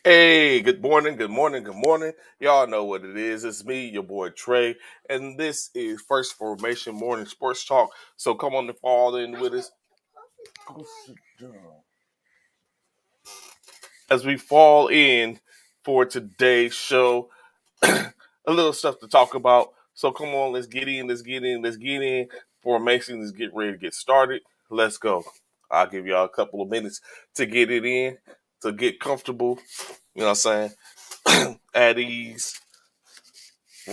Hey, good morning, good morning, good morning. Y'all know what it is. It's me, your boy Trey, and this is First Formation Morning Sports Talk. So come on and fall in with us. Go sit down. As we fall in for today's show, a little stuff to talk about. So come on, let's get in. Formation, let's get ready to get started. Let's go. I'll give y'all a couple of minutes to get it in, to get comfortable. You know what I'm saying? At ease,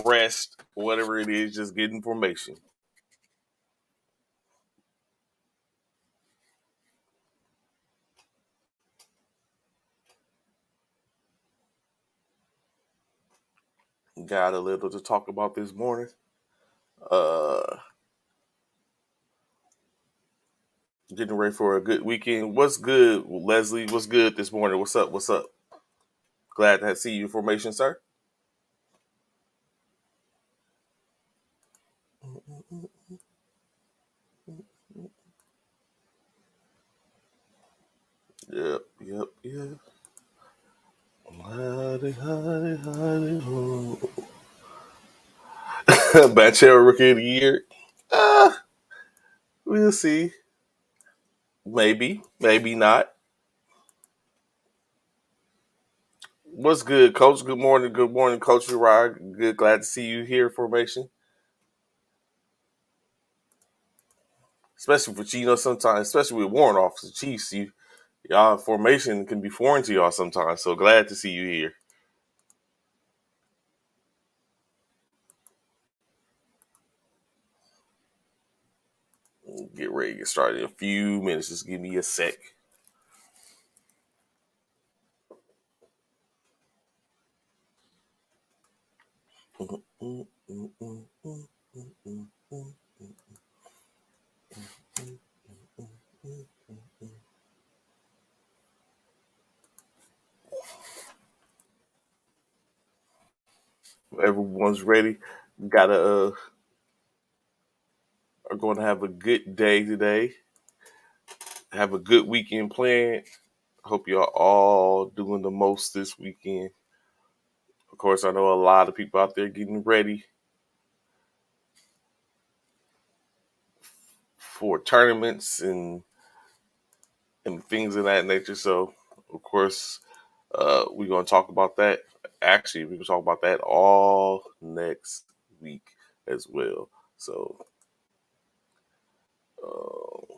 rest, whatever it is, just get information. Got a little to talk about this morning. Uh Getting ready for a good weekend. What's good, Leslie? What's good this morning? What's up? What's up? Glad to see you information, sir. Yep. Howdy, howdy, howdy, ho. Bachelor Rookie of the Year. Uh, we'll see. Maybe, maybe not. What's good, Coach? Good morning, Coach Rod. Good, glad to see you here. Formation, especially for sometimes, especially with warrant officer Chiefs, y'all formation can be foreign to y'all sometimes. So glad to see you here. Get ready to get started in a few minutes. Just give me a sec. Everyone's ready. Gotta Are going to have a good day today. Have a good weekend planned. Hope y'all all doing the most this weekend. Of course, I know a lot of people out there getting ready for tournaments and things of that nature. So, of course, we're going to talk about that. Actually, we can talk about that all next week as well. So, uh,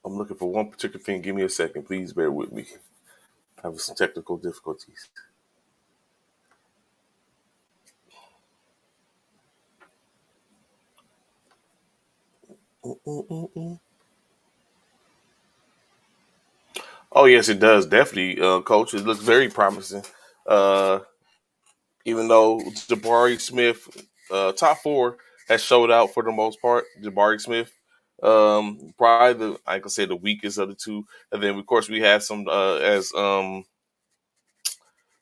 I'm looking for one particular thing. Give me a second. Please bear with me. Having some technical difficulties. Oh, yes, it does. Definitely, Coach. It looks very promising. Uh, Even though Jabari Smith, top four, has showed out for the most part. Jabari Smith, probably I can say the weakest of the two, and then of course we have some as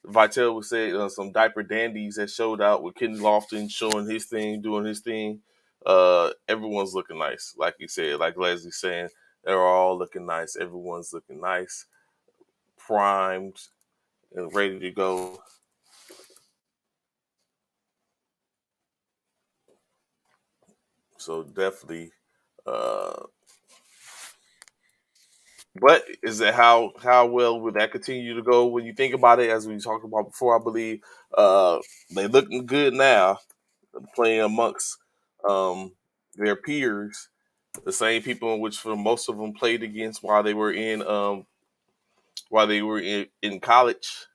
Vitel would say some diaper dandies that showed out with Kenny Lofton showing his thing, doing his thing. Everyone's looking nice, like you said, like Leslie saying, they're all looking nice. Everyone's looking nice, primed and ready to go. So definitely. Uh, But is it how well would that continue to go when you think about it? As we talked about before, I believe they looking good now, playing amongst um, their peers, the same people in which for most of them played against while they were in college.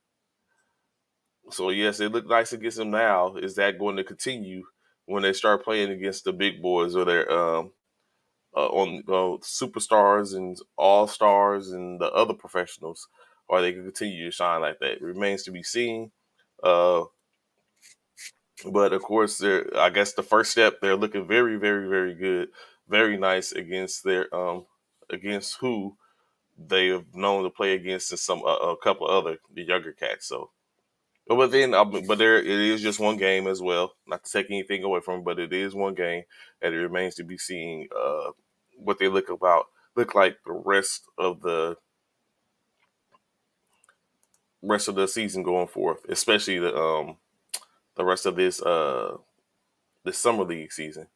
So yes, they look nice against them now. Is that going to continue when they start playing against the big boys or their on superstars and all stars and the other professionals, or they can continue to shine like that. It remains to be seen. Uh, but of course, I guess the first step, they're looking very, very, very good, very nice against their against who they have known to play against and some a couple other the younger cats. So But then, but there it is just one game as well. Not to take anything away from it, but it is one game, and it remains to be seen what they look like the rest of the season going forth, especially the rest of this summer league season.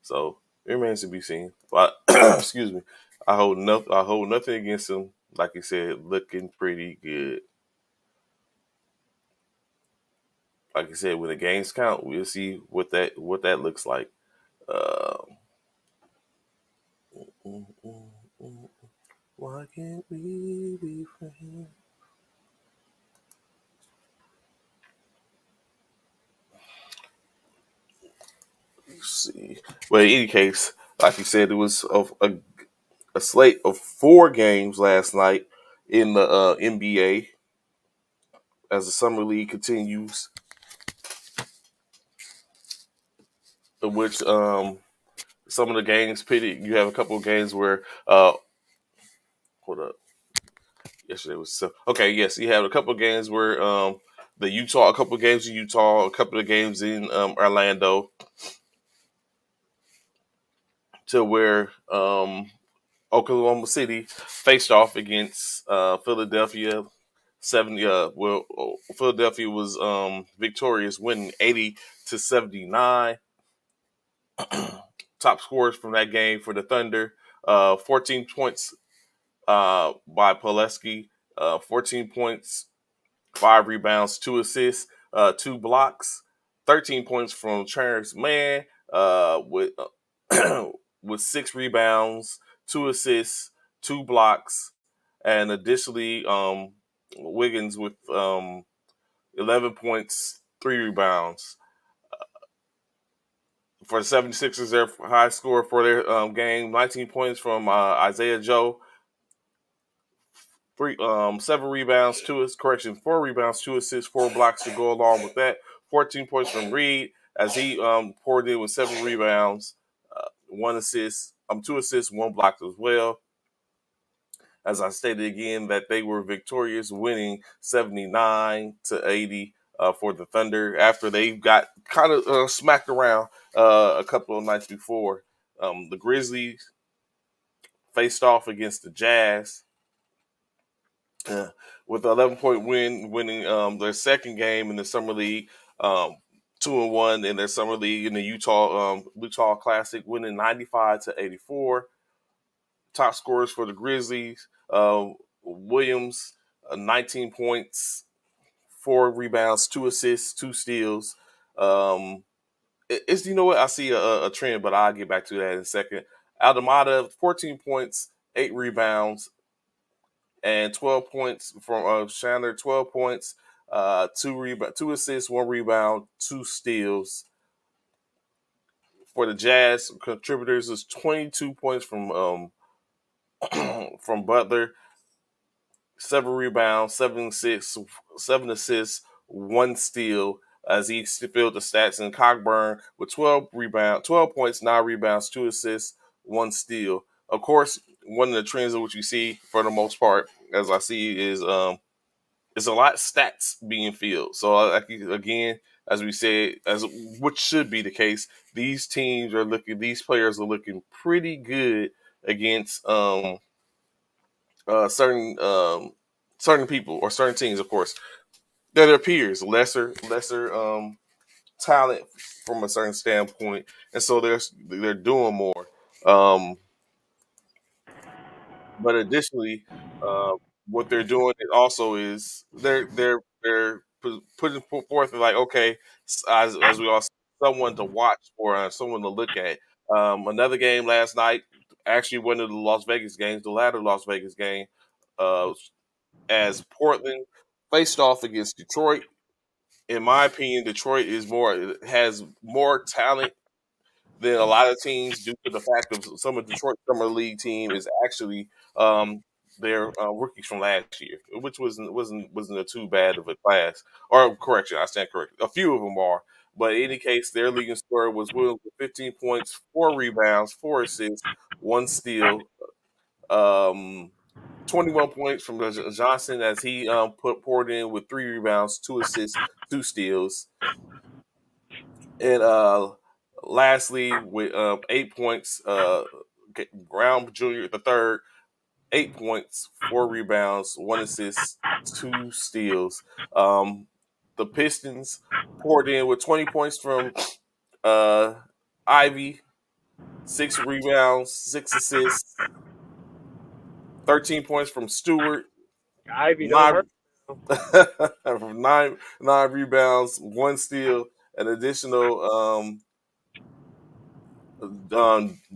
So it remains to be seen. But excuse me, I hold nothing against them. Like you said, looking pretty good. Like you said, when the games count, we'll see what that looks like. Um, mm, mm, mm. Why can't we be friends? Let's see. Well, in any case, like you said, it was a slate of 4 games last night in the NBA as the summer league continues, in which some of the games pitted. You have a couple of games where hold up, yesterday was okay. Yes, you have a couple of games where a couple of games in Utah, a couple of games in Orlando, to where Oklahoma City faced off against Philadelphia. Philadelphia was victorious, winning 80-79. Top scores from that game for the Thunder: 14 points by Pileski, 14 points, 5 rebounds, 2 assists, 2 blocks, 13 points from Terrence Mann with 6 rebounds, 2 assists, 2 blocks, and additionally Wiggins with 11 points, 3 rebounds. For the 76ers, their high score for their game, 19 points from Isaiah Joe, 7 rebounds, 4 rebounds, 2 assists, 4 blocks to go along with that. 14 points from Reed as he poured in with 7 rebounds, 1 assist, 2 assists, 1 block as well. As I stated again, that they were victorious, winning 79-80 for the Thunder after they got kind of smacked around a couple of nights before. The Grizzlies faced off against the Jazz uh, with an 11-point win, winning their second game in the summer league. 2-1 in their summer league in the Utah Classic, winning 95-84. Top scorers for the Grizzlies: Williams, 19 points, 4 rebounds, 2 assists, 2 steals. Um, it's you know what I see a trend, but I'll get back to that in a second. Aldamada, 14 points, 8 rebounds, and 12 points from Chandler, 12 points, 2 assists, 1 rebound, 2 steals. For the Jazz, contributors is 22 points from from Butler, 7 rebounds, 7 assists, 1 steal. As he filled the stats in Cockburn with 12 points, 9 rebounds, 2 assists, 1 steal. Of course, one of the trends of what you see for the most part, as I see, is a lot of stats being filled. So again, as we said, as which should be the case, these players are looking pretty good against certain certain people or certain teams, of course. They're their peers, lesser talent from a certain standpoint, and so they're doing more. Um, but additionally, uh, what they're doing also is they're putting forth like okay, as we all someone to watch or someone to look at. Another game last night, actually one of the Las Vegas games, the latter Las Vegas game, uh, as Portland faced off against Detroit. In my opinion, Detroit has more talent than a lot of teams due to the fact of some of Detroit summer league team is actually um, their rookies from last year, which wasn't a too bad of a class. Or correction, I stand correct. A few of them are, but in any case, their leading scorer was Williams with 15 points, 4 rebounds, 4 assists, 1 steal. Um, 21 points from Johnson as he poured in with 3 rebounds, 2 assists, 2 steals, and lastly with 8 points, Brown Jr. the third, 8 points, 4 rebounds, 1 assist, 2 steals. Um, the Pistons poured in with 20 points from uh, Ivy, 6 rebounds, 6 assists, 13 points from Stewart, Ivy don't nine hurt. Now. from nine rebounds, 1 steal, an additional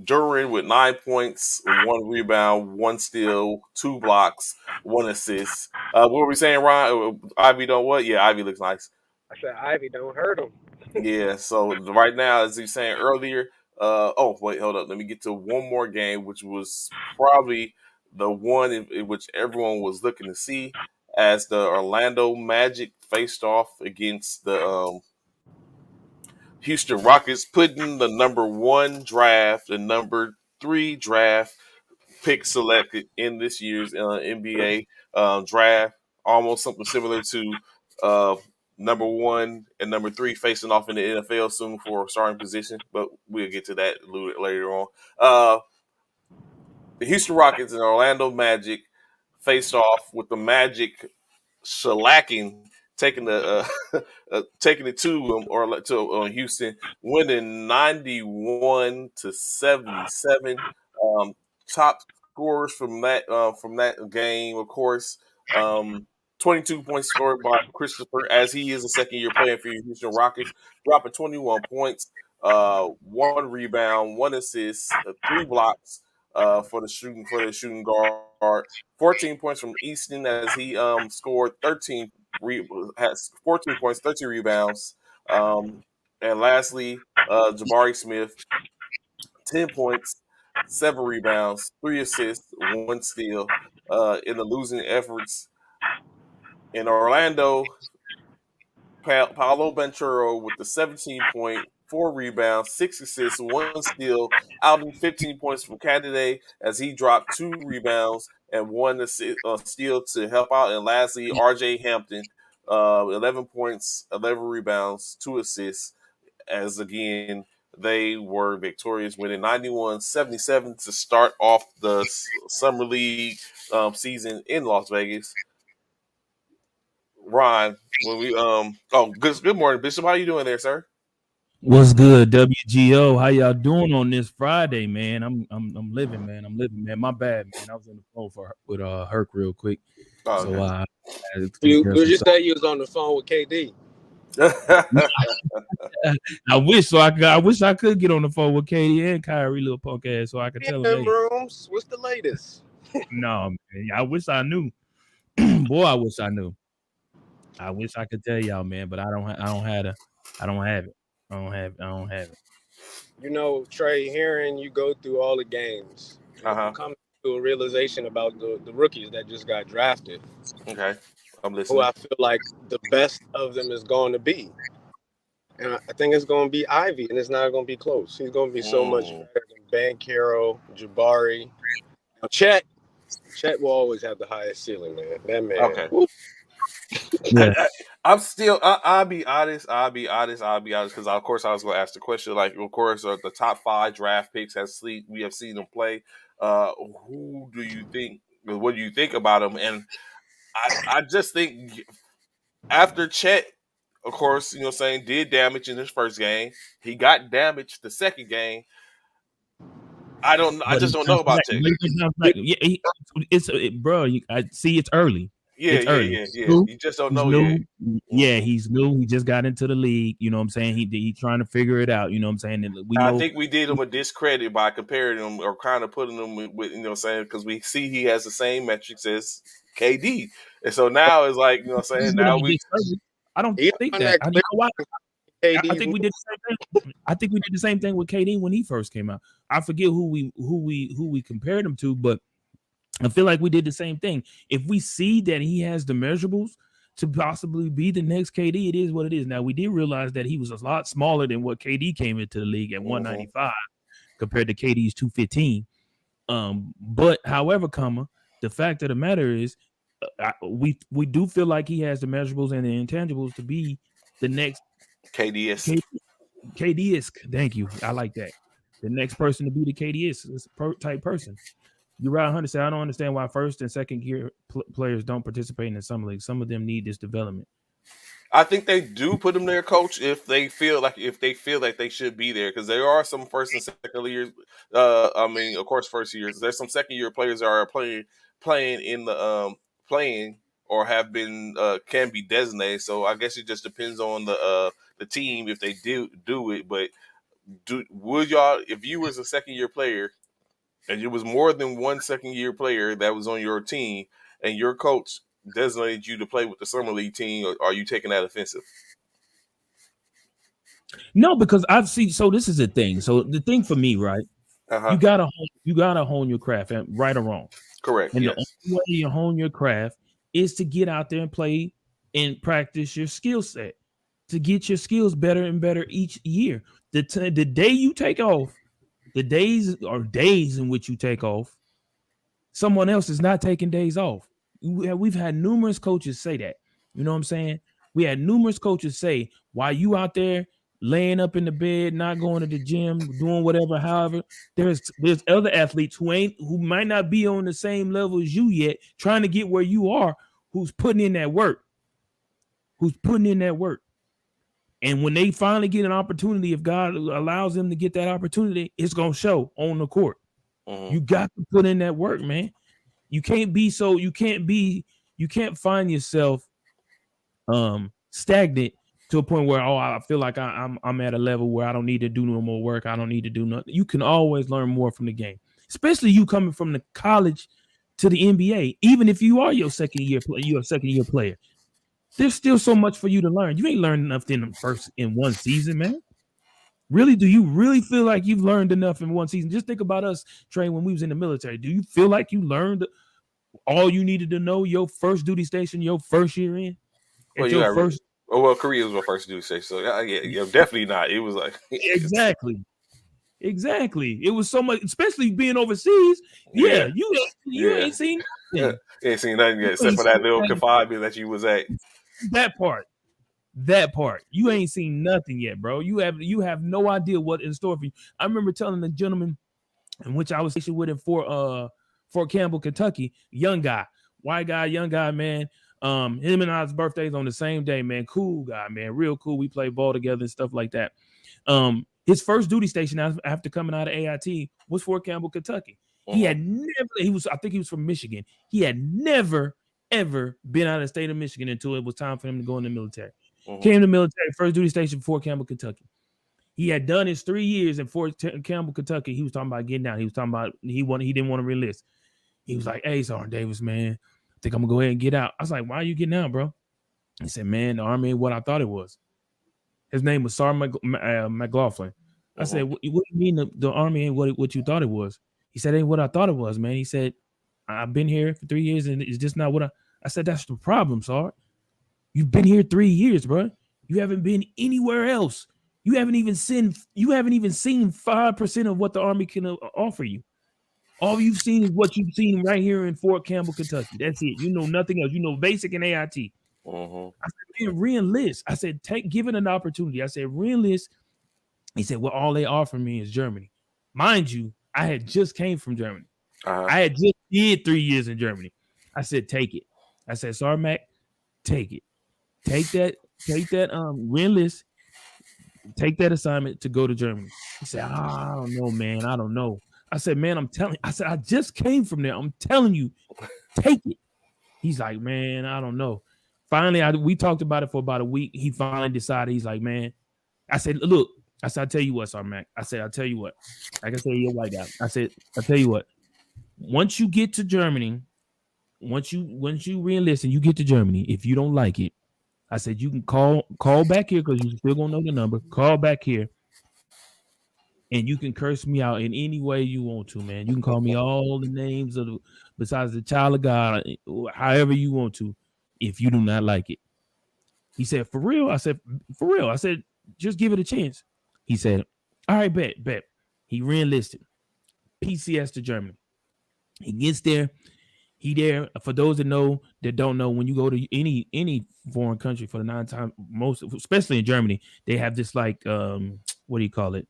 Duran with 9 points, 1 rebound, 1 steal, 2 blocks, 1 assist. What were we saying, Ron? Ivy don't what? Yeah, Ivy looks nice. I said Ivy don't hurt him. Yeah, so right now, as you were saying earlier, oh wait, hold up. Let me get to one more game, which was probably the one in which everyone was looking to see, as the Orlando Magic faced off against the Houston Rockets, putting the number 3 draft pick selected in this year's NBA draft. Almost something similar to uh, number 1 and number 3 facing off in the NFL soon for a starting position, but we'll get to that a little bit later on. Uh, the Houston Rockets and Orlando Magic faced off with the Magic shellacking, taking taking it to or to Houston, winning 91-77. Um, Top scores from that game, of course. Um, 22 points scored by Christopher, as he is a second year player for your Houston Rockets, dropping 21 points, 1 rebound, 1 assist, 3 blocks for the shooting guard. 14 points from Easton as he scored has 14 points, 13 rebounds. Um, and lastly, Jabari Smith, 10 points, 7 rebounds, 3 assists, 1 steal in the losing efforts. In Orlando, Paolo Banchero with the 17 point, 4 rebounds, 6 assists, 1 steal, outing 15 points from Canada as he dropped 2 rebounds and 1 steal to help out. And lastly, RJ Hampton, 11 points, 11 rebounds, 2 assists, as again, they were victorious, winning 91-77 to start off the Summer League season in Las Vegas. Ron, when we good morning, Bishop. How you doing there, sir? What's good, WGO? How y'all doing on this Friday, man? I'm living, man. I'm living, man. My bad, man. I was on the phone with Herc real quick, Oh, so okay. I had to take You care of you some just stuff. say you was on the phone with KD. I wish so. I wish I could get on the phone with Katie and Kyrie, little punk ass, so I could In tell them, them hey, rooms. What's the latest? no, man. I wish I knew. Boy, I wish I knew. I wish I could tell y'all, man, but I don't. I don't have the. I don't have it. I don't have. I don't have it. You know, Trey, hearing you go through all the games, I'm Uh-huh. coming to a realization about the rookies that just got drafted, Okay. I'm who listening. I feel like the best of them is going to be. And I think it's going to be Ivy, and it's not going to be close. He's going to be so much Mm. better than Bankero, Jabari. Now, Chet will always have the highest ceiling, man. That man. Okay. Woo. Yeah. I'm still. I'll be honest. Because of course I was going to ask the question. Like, of course, the top 5 draft picks we have seen them play. Who do you think? What do you think about them? And I just think after Chet, of course, saying did damage in his first game. He got damaged the second game. I don't. I But just he don't know bounced back. about Chet. But he bounced back. Yeah, bro. I see. It's early. Yeah, It's yeah, early. yeah, He's yeah. new. You just don't He's know yet. new. Yeah, Mhm. he's new. He just got into the league. You know what I'm saying? He trying to figure it out. You know what I'm saying? And we I know. think we did him a discredit by comparing him or kind of putting him with saying, because we see he has the same metrics as KD, and so now it's like This saying is what now a we disservice. I don't He think on that. that I, you clear know why? I KD's think we did the same thing. I think we did the same thing with KD when he first came out. I forget who we compared him to, but I feel like we did the same thing. If we see that he has the measurables to possibly be the next KD, it is what it is. Now we did realize that he was a lot smaller than what KD came into the league at hmm 195 compared to KD's 215. But however, comma, The fact of the matter is, we do feel like he has the measurables and the intangibles to be the next KDS. K, KDS. Thank you. I like that. The next person to be the KDS type person. You're right, Hunter said, I don't understand why first and second year players don't participate in the summer league. Some of them need this development. I think they do put them there, coach, if they feel like they should be there, because there are some first and second years. I mean, of course, first years. There's some second year players that are playing in the playing or have been can be designated. So I guess it just depends on the team if they do it. But would y'all, if you was a second year player and it was more than one second year player that was on your team and your coach designated you to play with the summer league team, or are you taking that offensive? No, because I've seen. So this is the thing. So the thing for me, right? Uh-huh. You gotta hone your craft, right or wrong. Correct. And yes. The only way you hone your craft is to get out there and play and practice your skill set to get your skills better and better each year. The day you take off, the days in which you take off, someone else is not taking days off. We've had numerous coaches say that. You know what I'm saying? We had numerous coaches say, while you out there laying up in the bed, not going to the gym, doing whatever, however, there's other athletes who might not be on the same level as you yet, trying to get where you are, who's putting in that work. And when they finally get an opportunity, if God allows them to get that opportunity, it's gonna show on the court. Mm-hmm. You got to put in that work, man. You can't find yourself stagnant to a point where, I feel like I'm at a level where I don't need to do no more work. I don't need to do nothing. You can always learn more from the game, especially you coming from the college to the NBA. Even if you are you're a second year player, there's still so much for you to learn. You ain't learned enough in one season, man. Really, do you really feel like you've learned enough in one season? Just think about us, Trey, when we was in the military. Do you feel like you learned all you needed to know your first duty station, your first year in? Korea was my first duty station, so yeah, definitely not. It was like exactly. It was so much, especially being overseas. Yeah, you ain't seen nothing. You ain't seen nothing yet, except for that little confinement that you was at. That part, you ain't seen nothing yet, bro. You have no idea what in store for you. I remember telling the gentleman in which I was stationed with in Fort Campbell, Kentucky, young guy, white guy, young guy, man. Him and I's birthdays on the same day, man. Cool guy, man. Real cool. We play ball together and stuff like that. His first duty station after coming out of AIT was Fort Campbell, Kentucky. Uh-huh. I think he was from Michigan. He had never, ever been out of the state of Michigan until it was time for him to go in the military. Uh-huh. Came to the military, first duty station, Fort Campbell, Kentucky. He had done his 3 years in Fort Campbell, Kentucky. He was talking about getting out. He was talking about he didn't want to reenlist. He was like, "Hey, Sergeant Davis, man, I think I'm gonna go ahead and get out." I was like, "Why are you getting out, bro?" He said, "Man, the Army ain't what I thought it was." His name was Sergeant McLaughlin. I said, "What do you mean the Army ain't what you thought it was?" He said, "Ain't what I thought it was, man." He said, "I've been here for 3 years and it's just not what I said, "That's the problem, Sarge. You've been here 3 years, bro. You haven't been anywhere else. You haven't even seen 5% of what the Army can offer you. All you've seen is what you've seen right here in Fort Campbell, Kentucky. That's it. You know nothing else. You know basic and AIT." Uh-huh. I said, "Man, re-enlist." I said, give it an opportunity. I said, re-enlist. He said, "Well, all they offer me is Germany." Mind you, I had just came from Germany. Uh-huh. I had just did 3 years in Germany. I said, "Take it." I said, "Sorry, Mac, take it. Take that, re-enlist. Take that assignment to go to Germany." He said, "I don't know, man. I don't know." I said, "Man, I just came from there. I'm telling you, take it." He's like, "Man, I don't know." Finally, we talked about it for about a week. He finally decided. He's like, "Man," I said, "Look," I said, "I'll tell you what, Sir Mac." I said, "I'll tell you what." Like I said, you're a white guy. I said, "I'll tell you what. Once you get to Germany, once you re-enlist and you get to Germany, if you don't like it," I said, "you can call back here because you still gonna know the number. Call back here. And you can curse me out in any way you want to, man. You can call me all the names besides the child of God, however you want to, if you do not like it." He said, "For real?" I said, "For real." I said, "Just give it a chance." He said, "All right, bet." He re-enlisted. PCS to Germany. He gets there. He there for those that don't know. When you go to any foreign country for the 9 times, most especially in Germany, they have this like what do you call it?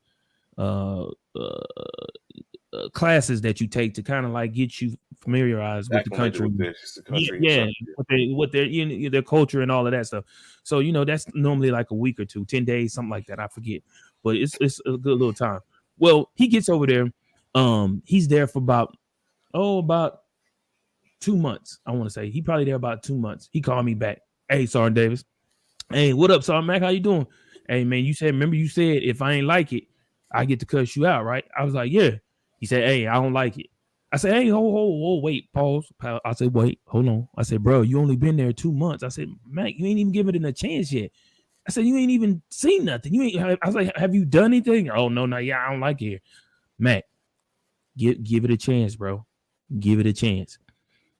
Uh, uh, classes that you take to kind of like get you familiarized with the Acclimated country. with the Yeah, country and yeah, stuff. what their their culture and all of that stuff. So that's normally like a week or two, 10 days, something like that. I forget, but it's a good little time. Well, he gets over there. He's there for about 2 months. I want to say he probably there about 2 months. He called me back. Hey, Sergeant Davis. Hey, what up, Sergeant Mac? How you doing? Hey, man, remember you said if I ain't like it, I get to cuss you out, right? I was like, yeah. He said, hey, I don't like it. I said, hey, wait, pause. I said, wait, hold on. I said, bro, you only been there 2 months. I said, Mac, you ain't even given it a chance yet. I said, you ain't even seen nothing. I was like, have you done anything? Oh, no, yeah, I don't like it here. Mac, give it a chance, bro. Give it a chance.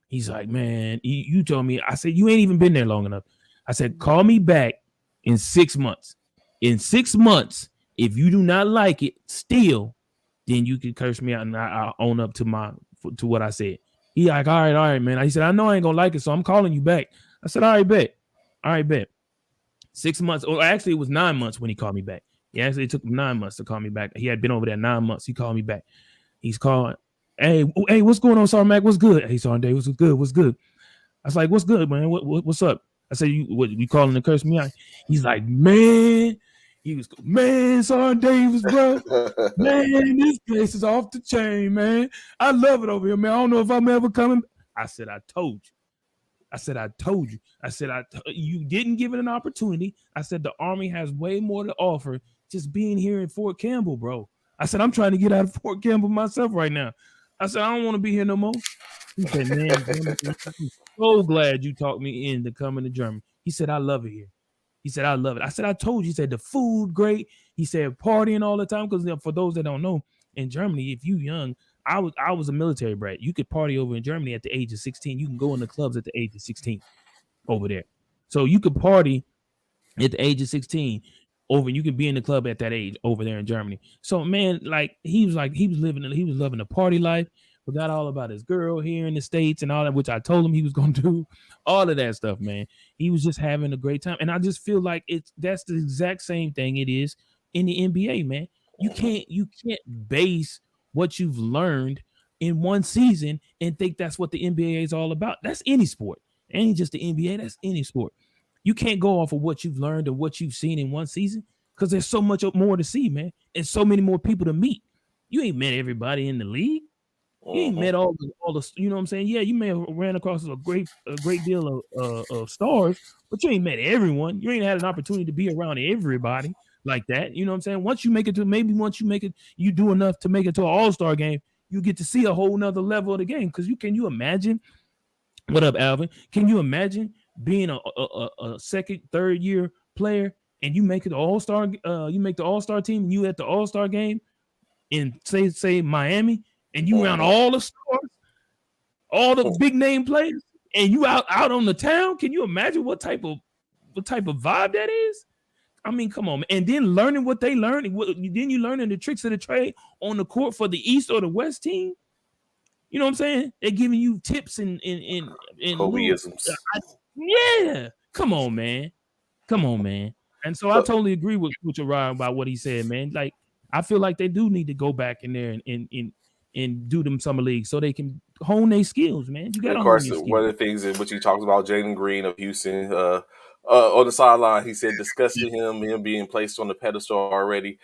He's like, man, you told me. I said, you ain't even been there long enough. I said, call me back in 6 months. In 6 months, if you do not like it still, then you can curse me out and I'll own up to what I said. He like, all right, man. He said, I know I ain't gonna like it, so I'm calling you back. I said, all right, bet. 6 months, or actually it was 9 months when he called me back. He actually took him 9 months to call me back. He had been over there 9 months. He called me back. He's calling. Hey, what's going on, Sergeant Mac? What's good? Hey, Sergeant Dave, what's good? What's good? I was like, what's good, man? What's up? I said, you calling to curse me out? He's like, man, Sergeant Davis, bro. Man, this place is off the chain, man. I love it over here, man. I don't know if I'm ever coming. I said, I told you. I said, you didn't give it an opportunity. I said, the Army has way more to offer just being here in Fort Campbell, bro. I said, I'm trying to get out of Fort Campbell myself right now. I said, I don't want to be here no more. He said, man, I'm so glad you talked me into coming to Germany. He said, I love it here. He said, I love it. I said, I told you. He said, the food great. He said, partying all the time. Because for those that don't know, in Germany, if you young, I was a military brat. You could party over in Germany at the age of 16. You can go in the clubs at the age of 16 over there. So you could party at the age of 16 over, you can be in the club at that age over there in Germany. So man, he was loving the party life, forgot all about his girl here in the States and all that, which I told him he was gonna do, all of that stuff, man. He was just having a great time. And I just feel like that's the exact same thing it is in the NBA, man. You can't base what you've learned in one season and think that's what the NBA is all about. That's any sport. It ain't just the NBA, that's any sport. You can't go off of what you've learned and what you've seen in one season because there's so much more to see, man, and so many more people to meet. You ain't met everybody in the league. You ain't met all the, you know what I'm saying? Yeah, you may have ran across a great deal of stars, but you ain't met everyone. You ain't had an opportunity to be around everybody like that. You know what I'm saying? Once you make it, you do enough to make it to an all-star game, you get to see a whole nother level of the game. Because can you imagine? What up, Alvin? Can you imagine being a second, third year player and you make it all-star, you make the all-star team and you at the all-star game in say Miami and you around all the stars, all the big name players, and you out on the town? Can you imagine what type of vibe that is? I mean, come on, man. And then learning what they learned, then you learning the tricks of the trade on the court for the East or the West team. You know what I'm saying? They're giving you tips and Kobeisms. Yeah. Come on, man. And so I totally agree with your Ryan about what he said, man. Like, I feel like they do need to go back in there and do them summer leagues so they can hone their skills, man. You got to Of hone course, your one skills. of the things in which he talks about Jalen Green of Houston on the sideline, he said discussing him being placed on the pedestal already.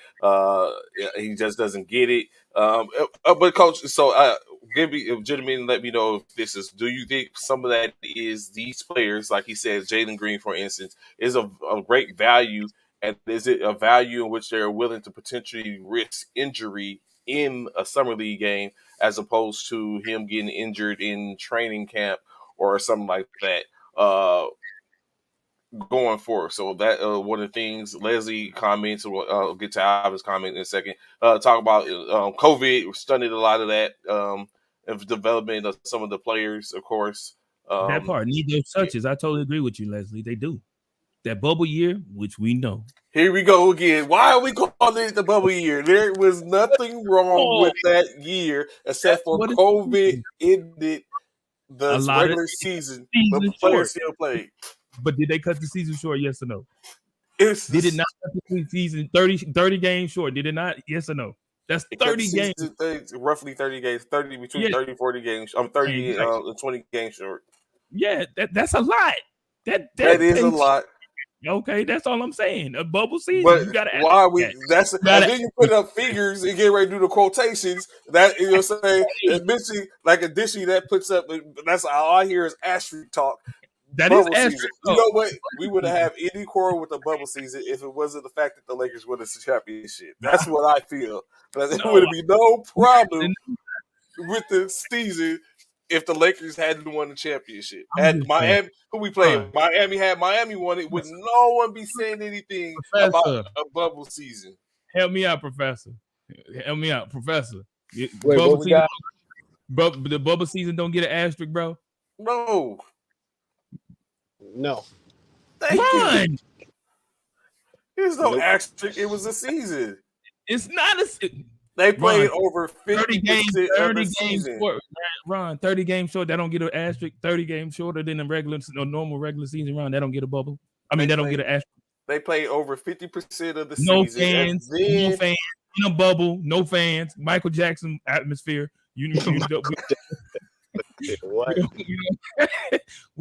He just doesn't get it. But coach, so give me legitimately let me know if this is. Do you think some of that is these players, like he said, Jalen Green, for instance, is a great value, and is it a value in which they're willing to potentially risk injury in a summer league game, as opposed to him getting injured in training camp or something like that going forward? So that one of the things Leslie comments, I'll get to Alvin's comment in a second, talk about COVID stunted a lot of that of development of some of the players, of course. That part need those touches. I totally agree with you, Leslie. They do. That bubble year, which we know. Here we go again. Why are we calling it the bubble year? There was nothing wrong with that year except for what COVID ended The A lot of regular season, the season players short. still played. But did they cut the season short? Yes or no? Did it not cut the season 30 games short? Did it not? Yes or no? That's 30 games. Roughly 30 games, between Yeah. 30 and 40 games. I'm 30 and 20 games short. Yeah, that's a lot. That is a lot. Okay, that's all I'm saying. A bubble season, But you gotta why are we? that. That's and then you put up figures and get ready to do the quotations. That you know what I'm saying. Additionally, that puts up. That's all I hear is asterisk talk. That bubble is season. You know what? We would have any quarrel with the bubble season if it wasn't the fact that the Lakers won the championship. That's what I feel. There would be no problem with the season if the Lakers hadn't won the championship. Had Miami, who we played, Miami won it, would no one be saying anything about a bubble season. Help me out, Professor. Wait, bubble what we got? The bubble season don't get an asterisk, bro. No. Thank you. There's no asterisk. It was a season. It's not a. They played over 50% of the season. Ron, 30 games short, that don't get an asterisk. 30 games shorter than a normal regular season run, that don't get a bubble. I mean, that don't get an asterisk. They played over 50% of the no season. No fans, in a bubble, no fans. Michael Jackson atmosphere. We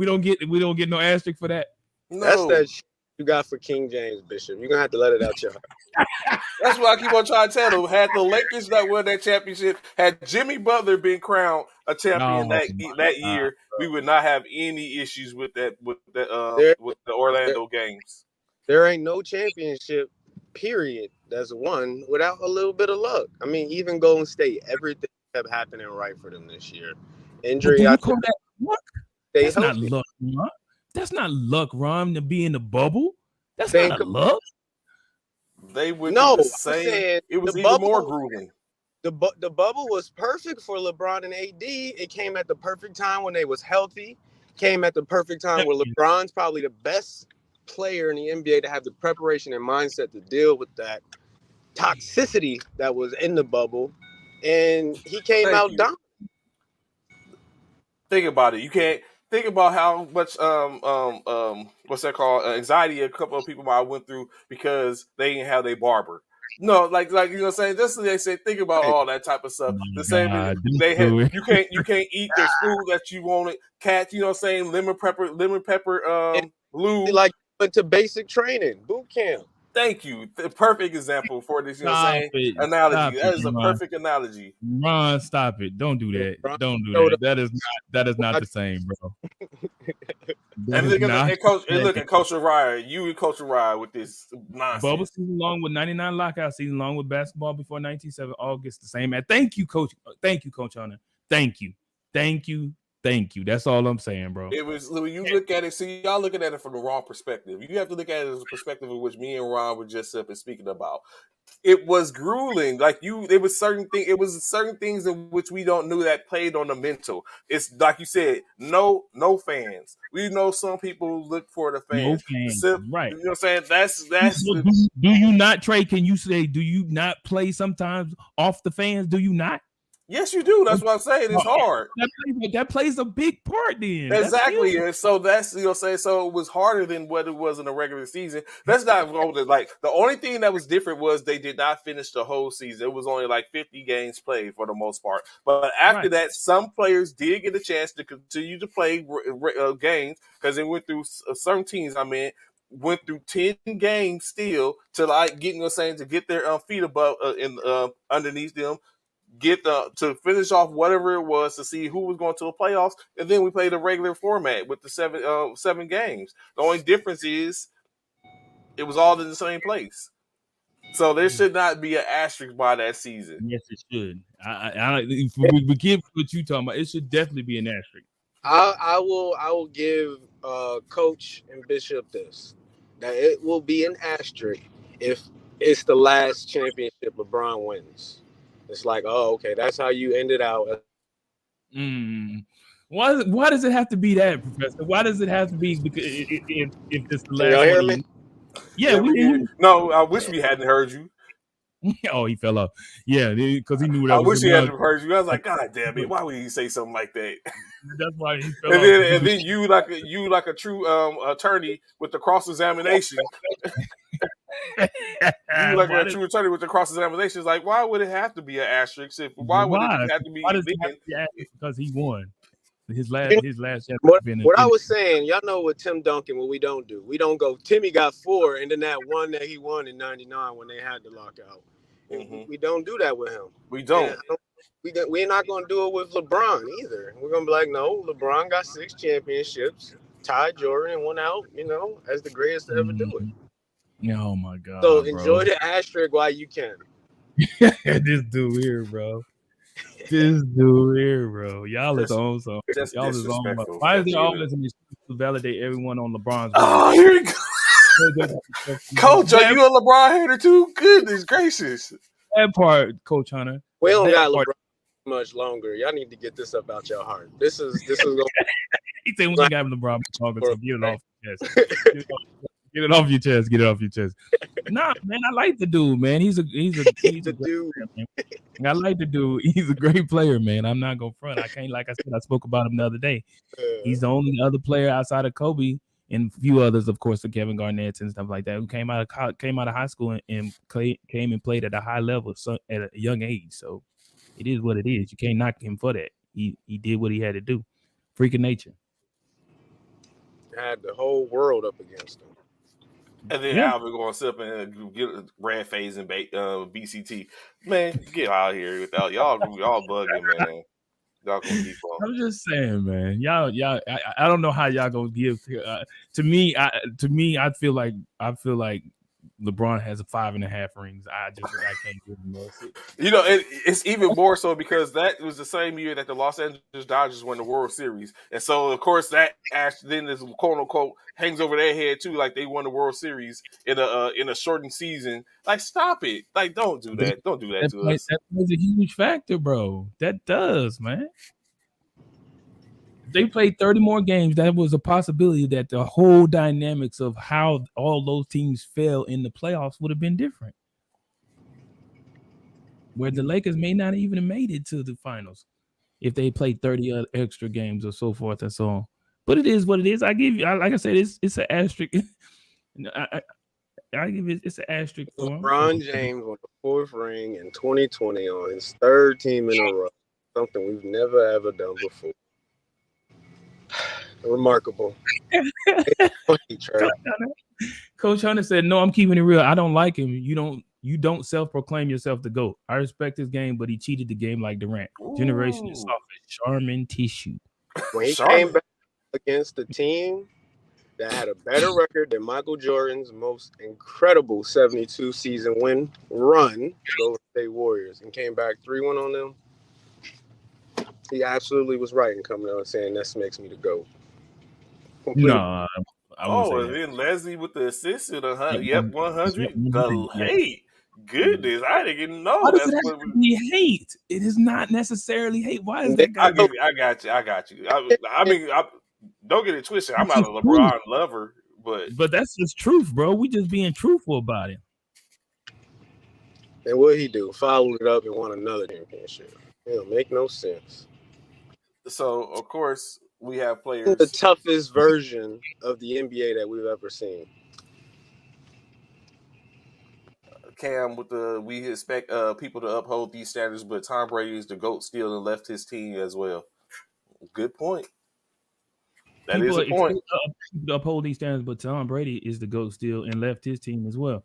don't get no asterisk for that. No. That's that shit you got for King James, Bishop. You're gonna have to let it out your heart. That's what I keep on trying to tell them. Had the Lakers that won that championship, had Jimmy Butler been crowned a champion that year, we would not have any issues with the Orlando games. There ain't no championship, period, that's won without a little bit of luck. I mean, even Golden State, everything kept happening right for them this year. Injury, you call that luck? That's not luck, Ron. That's not luck, Ron, to be in the bubble. That's not luck. They would the same. It was even more grueling. The bubble was perfect for LeBron and AD. It came at the perfect time when they was healthy. Came at the perfect time where LeBron's probably the best player in the NBA to have the preparation and mindset to deal with that toxicity that was in the bubble, and he came out down. Think about it. You can't think about how much what's that called, anxiety a couple of people might have went through because they didn't have their barber. No, like you know what I'm saying. Just they say, think about all that type of stuff. The same they had. You can't eat the food that you wanted. Cat, you know what I'm saying. Lemon pepper, lube. Like went to basic training, boot camp. Thank you. The perfect example for this, you know what I'm saying? Analogy. That is a perfect analogy. Ron, stop it. Don't do that. Don't do that. That is not the same, bro. And look at Coach Ryan. You and Coach Ryan with this nonsense. Bubble season along with 99 lockout season, along with basketball before 1970, all gets the same. Thank you, Coach. Thank you, Coach Hunter. Thank you. That's all I'm saying, bro. It was when you look at it. See, y'all looking at it from the wrong perspective. You have to look at it as a perspective in which me and Ron were just up and speaking about. It was grueling. It was certain things in which we don't know that played on the mental. It's like you said, no fans. We know some people look for the fans. No fans. Right. You know what I'm saying? That's. Do you not, Trey? Can you say? Do you not play sometimes off the fans? Do you not? Yes, you do. That's what I'm saying. It's hard. That plays a big part then. Exactly. And so that's, you know what I'm saying? So it was harder than what it was in the regular season. That's not the only thing that was different was they did not finish the whole season. It was only 50 games played for the most part. But after that, some players did get a chance to continue to play games because they went through certain teams. Went through 10 games still to getting, you know what I'm saying, to get their feet above underneath them. To finish off whatever it was to see who was going to the playoffs, and then we played a regular format with the seven games. The only difference is it was all in the same place, so there should not be an asterisk by that season. Yes, it should. If we give what you talking about, it should definitely be an asterisk. I will give Coach and Bishop this, that it will be an asterisk if it's the last championship LeBron wins. It's like, oh, okay, that's how you ended out. Why does it have to be that, Professor? Why does it have to be? Because if it's the last one? Y'all hear me? me? Yeah, we No, I wish we hadn't heard you. Oh, he fell off. Yeah, because he knew that I was wish him. he had heard you. I was like, God damn it, why would he say something like that? That's why he fell And off. then you like a true attorney with the cross examination. You like a true attorney with the cross examination is like, why would it have to be an asterisk? Why would it have to be? Why does it have to be asterisk? Because he won his last chance. What I was saying, y'all know with Tim Duncan, what we don't do. We don't go, Timmy got 4, and then that one that he won in 99 when they had the lockout. Mm-hmm. We don't do that with him. We don't. We're not going to do it with LeBron either. We're going to be like, no, LeBron got 6 championships, tied Jordan, and won out, as the greatest to ever do it. Oh, my God. So enjoy the asterisk while you can. This dude here, bro. Y'all is on something. Y'all is on. Why is there always an excuse to validate everyone on LeBron's? Oh, here we go. Coach, are you a LeBron hater too? Goodness gracious. That part, Coach Hunter. We don't got LeBron much longer. Y'all need to get this up out your heart. This is going. He said we got LeBron talking, so get it off your chest. Get it off your chest. Get it off your chest. Nah, man, I like the dude, man. He's a dude. Player, man. I like the dude. He's a great player, man. I'm not gonna front. I can't, like I said, I spoke about him the other day. He's the only other player outside of Kobe and a few others, of course, the Kevin Garnett and stuff like that, who came out of high school and came and played at a high level at a young age. So it is what it is. You can't knock him for that. He did what he had to do. Freak of nature. Had the whole world up against him. And then Alvin going to sit up and get Brad Faze and BCT. Man, get out of here without y'all bugging, man. Y'all gonna keep on. I'm just saying, man. Y'all. I don't know how y'all gonna give. To me, I feel like LeBron has 5.5 rings. I can't give him more. It's even more so because that was the same year that the Los Angeles Dodgers won the World Series, and so of course that then this quote unquote hangs over their head too, like they won the World Series in a shortened season. Like, stop it! Like, don't do that. Don't do that to us. That was a huge factor, bro. That does, man. They played 30 more games. That was a possibility that the whole dynamics of how all those teams fell in the playoffs would have been different. Where the Lakers may not even have made it to the finals if they played 30 extra games or so forth and so on. But it is what it is. I give you, like I said, it's an asterisk. I give it, it's an asterisk for him. LeBron James won the 4th ring in 2020 on his 3rd team in a row. Something we've never ever done before. Remarkable. Coach Hunter said, "No, I'm keeping it real. I don't like him. You don't self-proclaim yourself the GOAT. I respect his game, but he cheated the game like Durant. Generation is soft as Charmin tissue." When he came back against the team that had a better record than Michael Jordan's most incredible 72 season win run, Golden State Warriors, and came back 3-1 on them, he absolutely was right in coming out and saying, "This makes me the GOAT." No, and then Leslie with the assist at 100. Yep, 100. The hate. Goodness, I didn't even know. That's what we hate. It is not necessarily hate. Why is that? I got you. I mean, don't get it twisted. I'm not a LeBron lover, but that's just truth, bro. We just being truthful about it. And what he do? Followed it up and won another championship. It'll make no sense. So, of course, we have players. The toughest version of the NBA that we've ever seen. Cam, we expect people to uphold these standards, but Tom Brady is the GOAT still and left his team as well. Good point. That is a point. To uphold these standards, but Tom Brady is the GOAT still and left his team as well.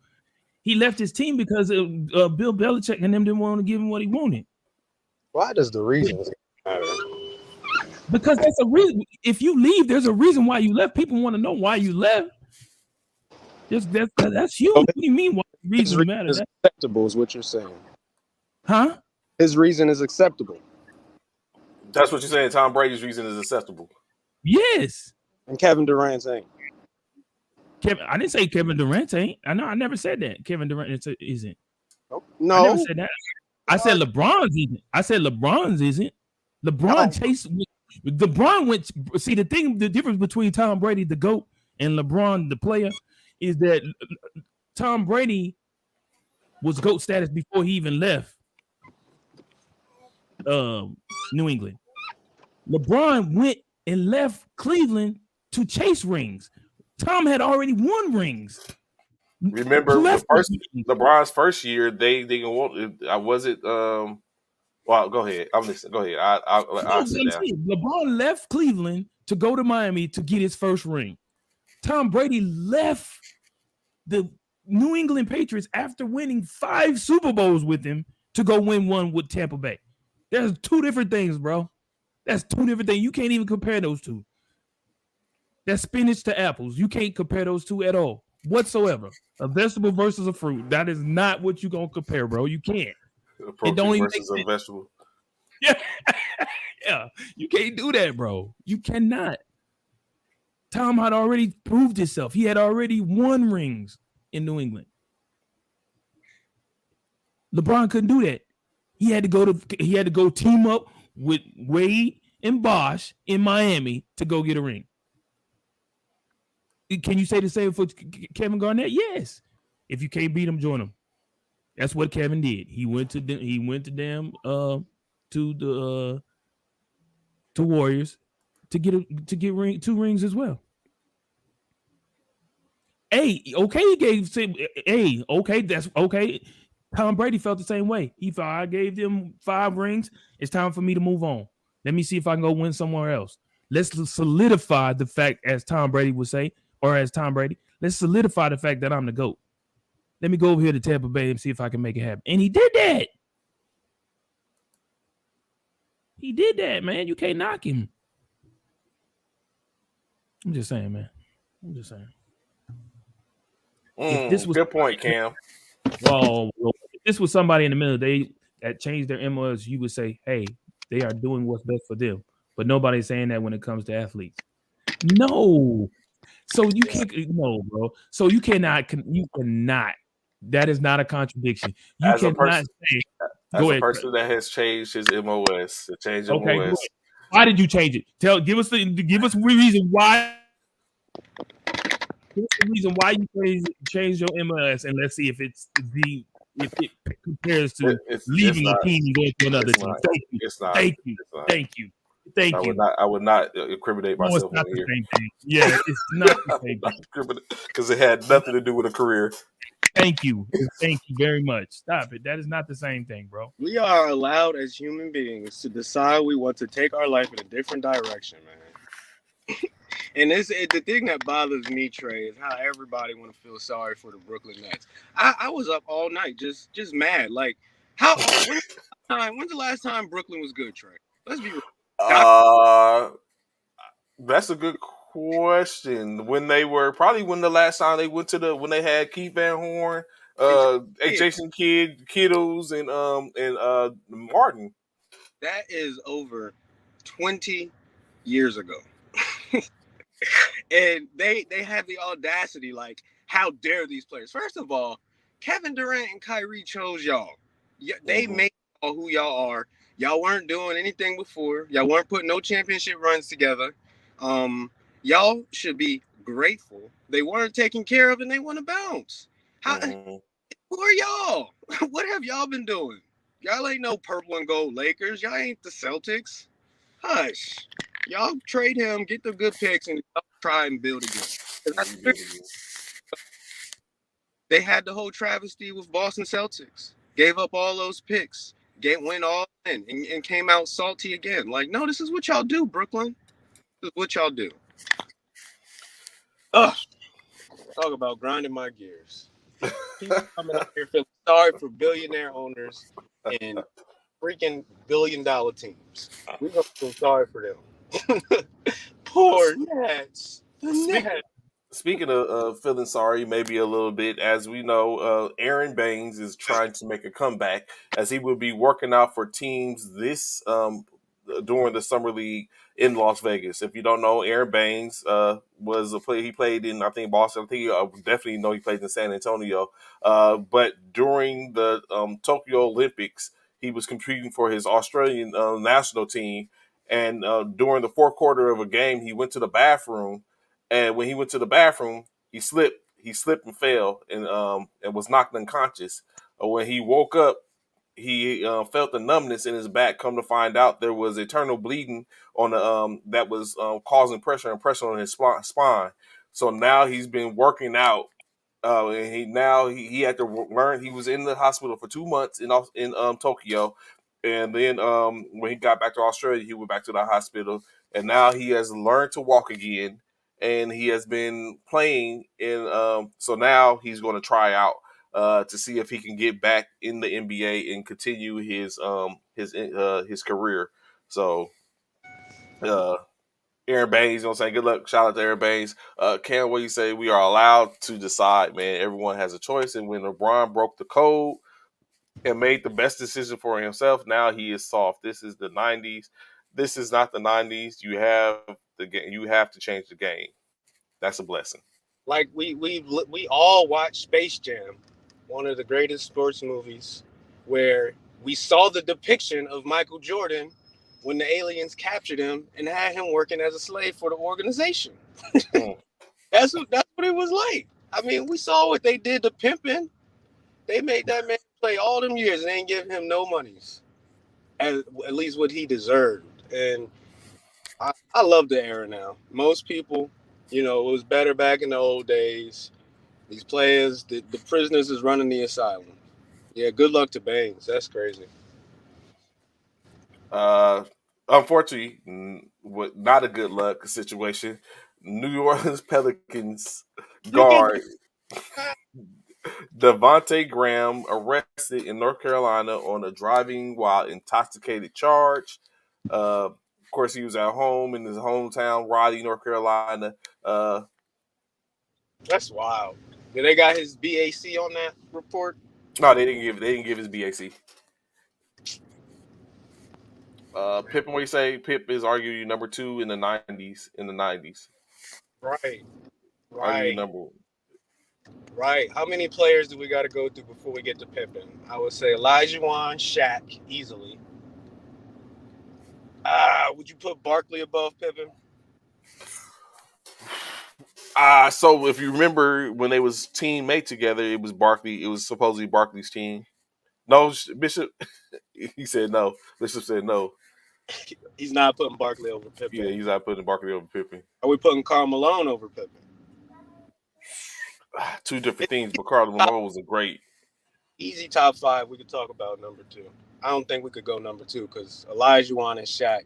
He left his team because Bill Belichick and them didn't want to give him what he wanted. Why does the reasons matter? Because that's a reason. If you leave, there's a reason why you left. People want to know why you left. That's huge. What do you mean? Why reasons matter? Is acceptable is what you're saying. Huh? His reason is acceptable. That's what you're saying. Tom Brady's reason is acceptable. Yes. And Kevin Durant's ain't. I didn't say Kevin Durant ain't. I never said that. Kevin Durant isn't. No. I never said that. I said LeBron's isn't. LeBron's isn't. LeBron went. See, the difference between Tom Brady, the GOAT, and LeBron, the player, is that Tom Brady was GOAT status before he even left New England. LeBron went and left Cleveland to chase rings. Tom had already won rings. Remember the first LeBron's first year, they want. Was it? Well, go ahead. I'm listening. Go ahead. I'll sit down. LeBron left Cleveland to go to Miami to get his first ring. Tom Brady left the New England Patriots after winning 5 Super Bowls with him to go win one with Tampa Bay. There's 2 different things, bro. That's 2 different things. You can't even compare those 2. That's spinach to apples. You can't compare those 2 at all whatsoever. A vegetable versus a fruit. That is not what you're going to compare, bro. You can't. A protein versus a vegetable. Yeah. Yeah. You can't do that, bro. You cannot. Tom had already proved himself. He had already won rings in New England. LeBron couldn't do that. He had to go team up with Wade and Bosh in Miami to go get a ring. Can you say the same for Kevin Garnett? Yes. If you can't beat him, join him. That's what Kevin did. He went to Warriors to get 2 rings as well. That's okay. Tom Brady felt the same way. He thought, I gave them 5 rings. It's time for me to move on. Let me see if I can go win somewhere else. Let's solidify the fact, as Tom Brady would say, or as Tom Brady, let's solidify the fact that I'm the GOAT. Let me go over here to Tampa Bay and see if I can make it happen. And he did that. He did that, man. You can't knock him. I'm just saying, man. I'm just saying. If this was good point, Cam. Well, if this was somebody in the middle, that changed their MOs, you would say, hey, they are doing what's best for them. But nobody's saying that when it comes to athletes. No. So you can't, no, bro. So you cannot. That is not a contradiction. You cannot say. As a person that has changed his MOS, to change MOS. Why did you change it? Give us a reason why. Give us the reason why you change your MOS, and let's see if it compares to leaving a team and going to another team. Thank you. I would not incriminate myself on here. Yeah, it's not the same thing. Because it had nothing to do with a career. Thank you very much. Stop it. That is not the same thing, bro. We are allowed as human beings to decide we want to take our life in a different direction, man. And the thing that bothers me, Trey, is how everybody want to feel sorry for the Brooklyn Nets. I was up all night just mad. Like, when's the last time Brooklyn was good, Trey? Let's be real. That's a good question. When the last time they went when they had Keith Van Horn, Jason Kiddles, and Martin. That is over 20 years ago. And they have the audacity, like, how dare these players? First of all, Kevin Durant and Kyrie chose y'all. They made y'all who y'all are. Y'all weren't doing anything before. Y'all weren't putting no championship runs together. Y'all should be grateful they weren't taken care of and they want to bounce. Who are y'all? What have y'all been doing? Y'all ain't no purple and gold Lakers. Y'all ain't the Celtics. Hush. Y'all trade him, get the good picks, and try and build again. They had the whole travesty with Boston Celtics. Gave up all those picks. Went all in and came out salty again. Like, no, this is what y'all do, Brooklyn. This is what y'all do. Ugh. Talk about grinding my gears. People coming up here feeling sorry for billionaire owners and freaking billion-dollar teams. We're going to feel sorry for them. Poor Nets. The Nets. Speaking of feeling sorry, maybe a little bit, as we know, Aaron Baines is trying to make a comeback, as he will be working out for teams this during the summer league in Las Vegas. If you don't know, Aaron Baines was a player. He played in, I think, Boston. I think definitely know he played in San Antonio. But during the Tokyo Olympics, he was competing for his Australian national team. And during the fourth quarter of a game, he went to the bathroom. And when he went to the bathroom, he slipped and fell and was knocked unconscious. When he woke up, he felt the numbness in his back. Come to find out, there was internal bleeding on the that was causing pressure and pressure on his spine. So now he's been working out, and he had to learn. He was in the hospital for 2 months in Tokyo, and then when he got back to Australia, he went back to the hospital, and now he has learned to walk again, and he has been playing in. So now he's going to try out to see if he can get back in the NBA and continue his career. So uh, Aaron Baines, you know what I'm saying? Good luck. Shout out to Aaron Baines. Cam, what you say? We are allowed to decide, man. Everyone has a choice. And when LeBron broke the code and made the best decision for himself, now he is soft. This is the 90s. This is not the 90s. You have the game. You have to change the game. That's a blessing. Like we all watched Space Jam, one of the greatest sports movies, where we saw the depiction of Michael Jordan when the aliens captured him and had him working as a slave for the organization. Mm. That's what it was like. I mean, we saw what they did to Pimpin. They made that man play all them years and they ain't give him no monies, at least what he deserved. And I love the era now. Most people, it was better back in the old days. These players, the prisoners is running the asylum. Yeah, good luck to Baines. That's crazy. Uh, Unfortunately, not a good luck situation. New Orleans Pelicans You can guard Devontae Graham arrested in North Carolina on a driving while intoxicated charge. Of course, he was at home in his hometown, Raleigh, North Carolina. Uh, That's wild. Did they got his BAC on that report? no, they didn't give his BAC. Pippen, what you say? Pip is arguably number two in the '90s. In the '90s, Right, arguably right, number one. right. How many players do we got to go through before we get to Pippen? I would say Elijah Wan, Shaq, easily. Would you put Barkley above Pippen? So if you remember when they was teammate together, it was Barkley. It was supposedly Barkley's team. No, Bishop. He said no. Bishop said no. He's not putting Barkley over Yeah, Pippen. he's not putting Barkley over Pippen. Are we putting Karl Malone over Pippen? Two different things, but Carl Malone was a great. Easy top five. We could talk about number two. I don't think we could go number two because Elijah Wan and Shaq.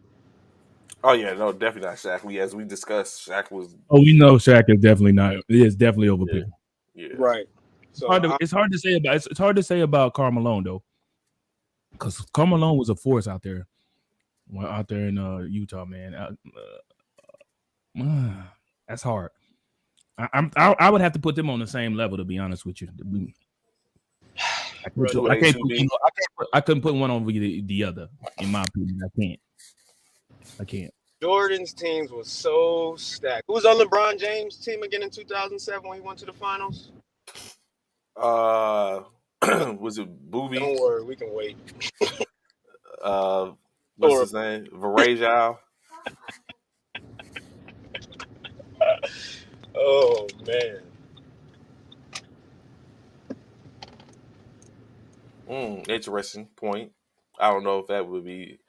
Oh yeah, no, definitely not Shaq. As we discussed, Shaq was. Oh, we know Shaq is definitely not. It is definitely over Yeah, Pippen. yeah. Right. So It's hard to say about. It's hard to say about Karl Malone though, because Karl Malone was a force out there in Utah, man. That's hard. I would have to put them on the same level, to be honest with you. I couldn't put one over the other, in my opinion. I can't. Jordan's teams was so stacked. Who was on LeBron James' team again in 2007 when he went to the finals? Was it Booby? Don't worry, we can wait. What's his name? Varejao. Oh man. Interesting point. I don't know if that would be.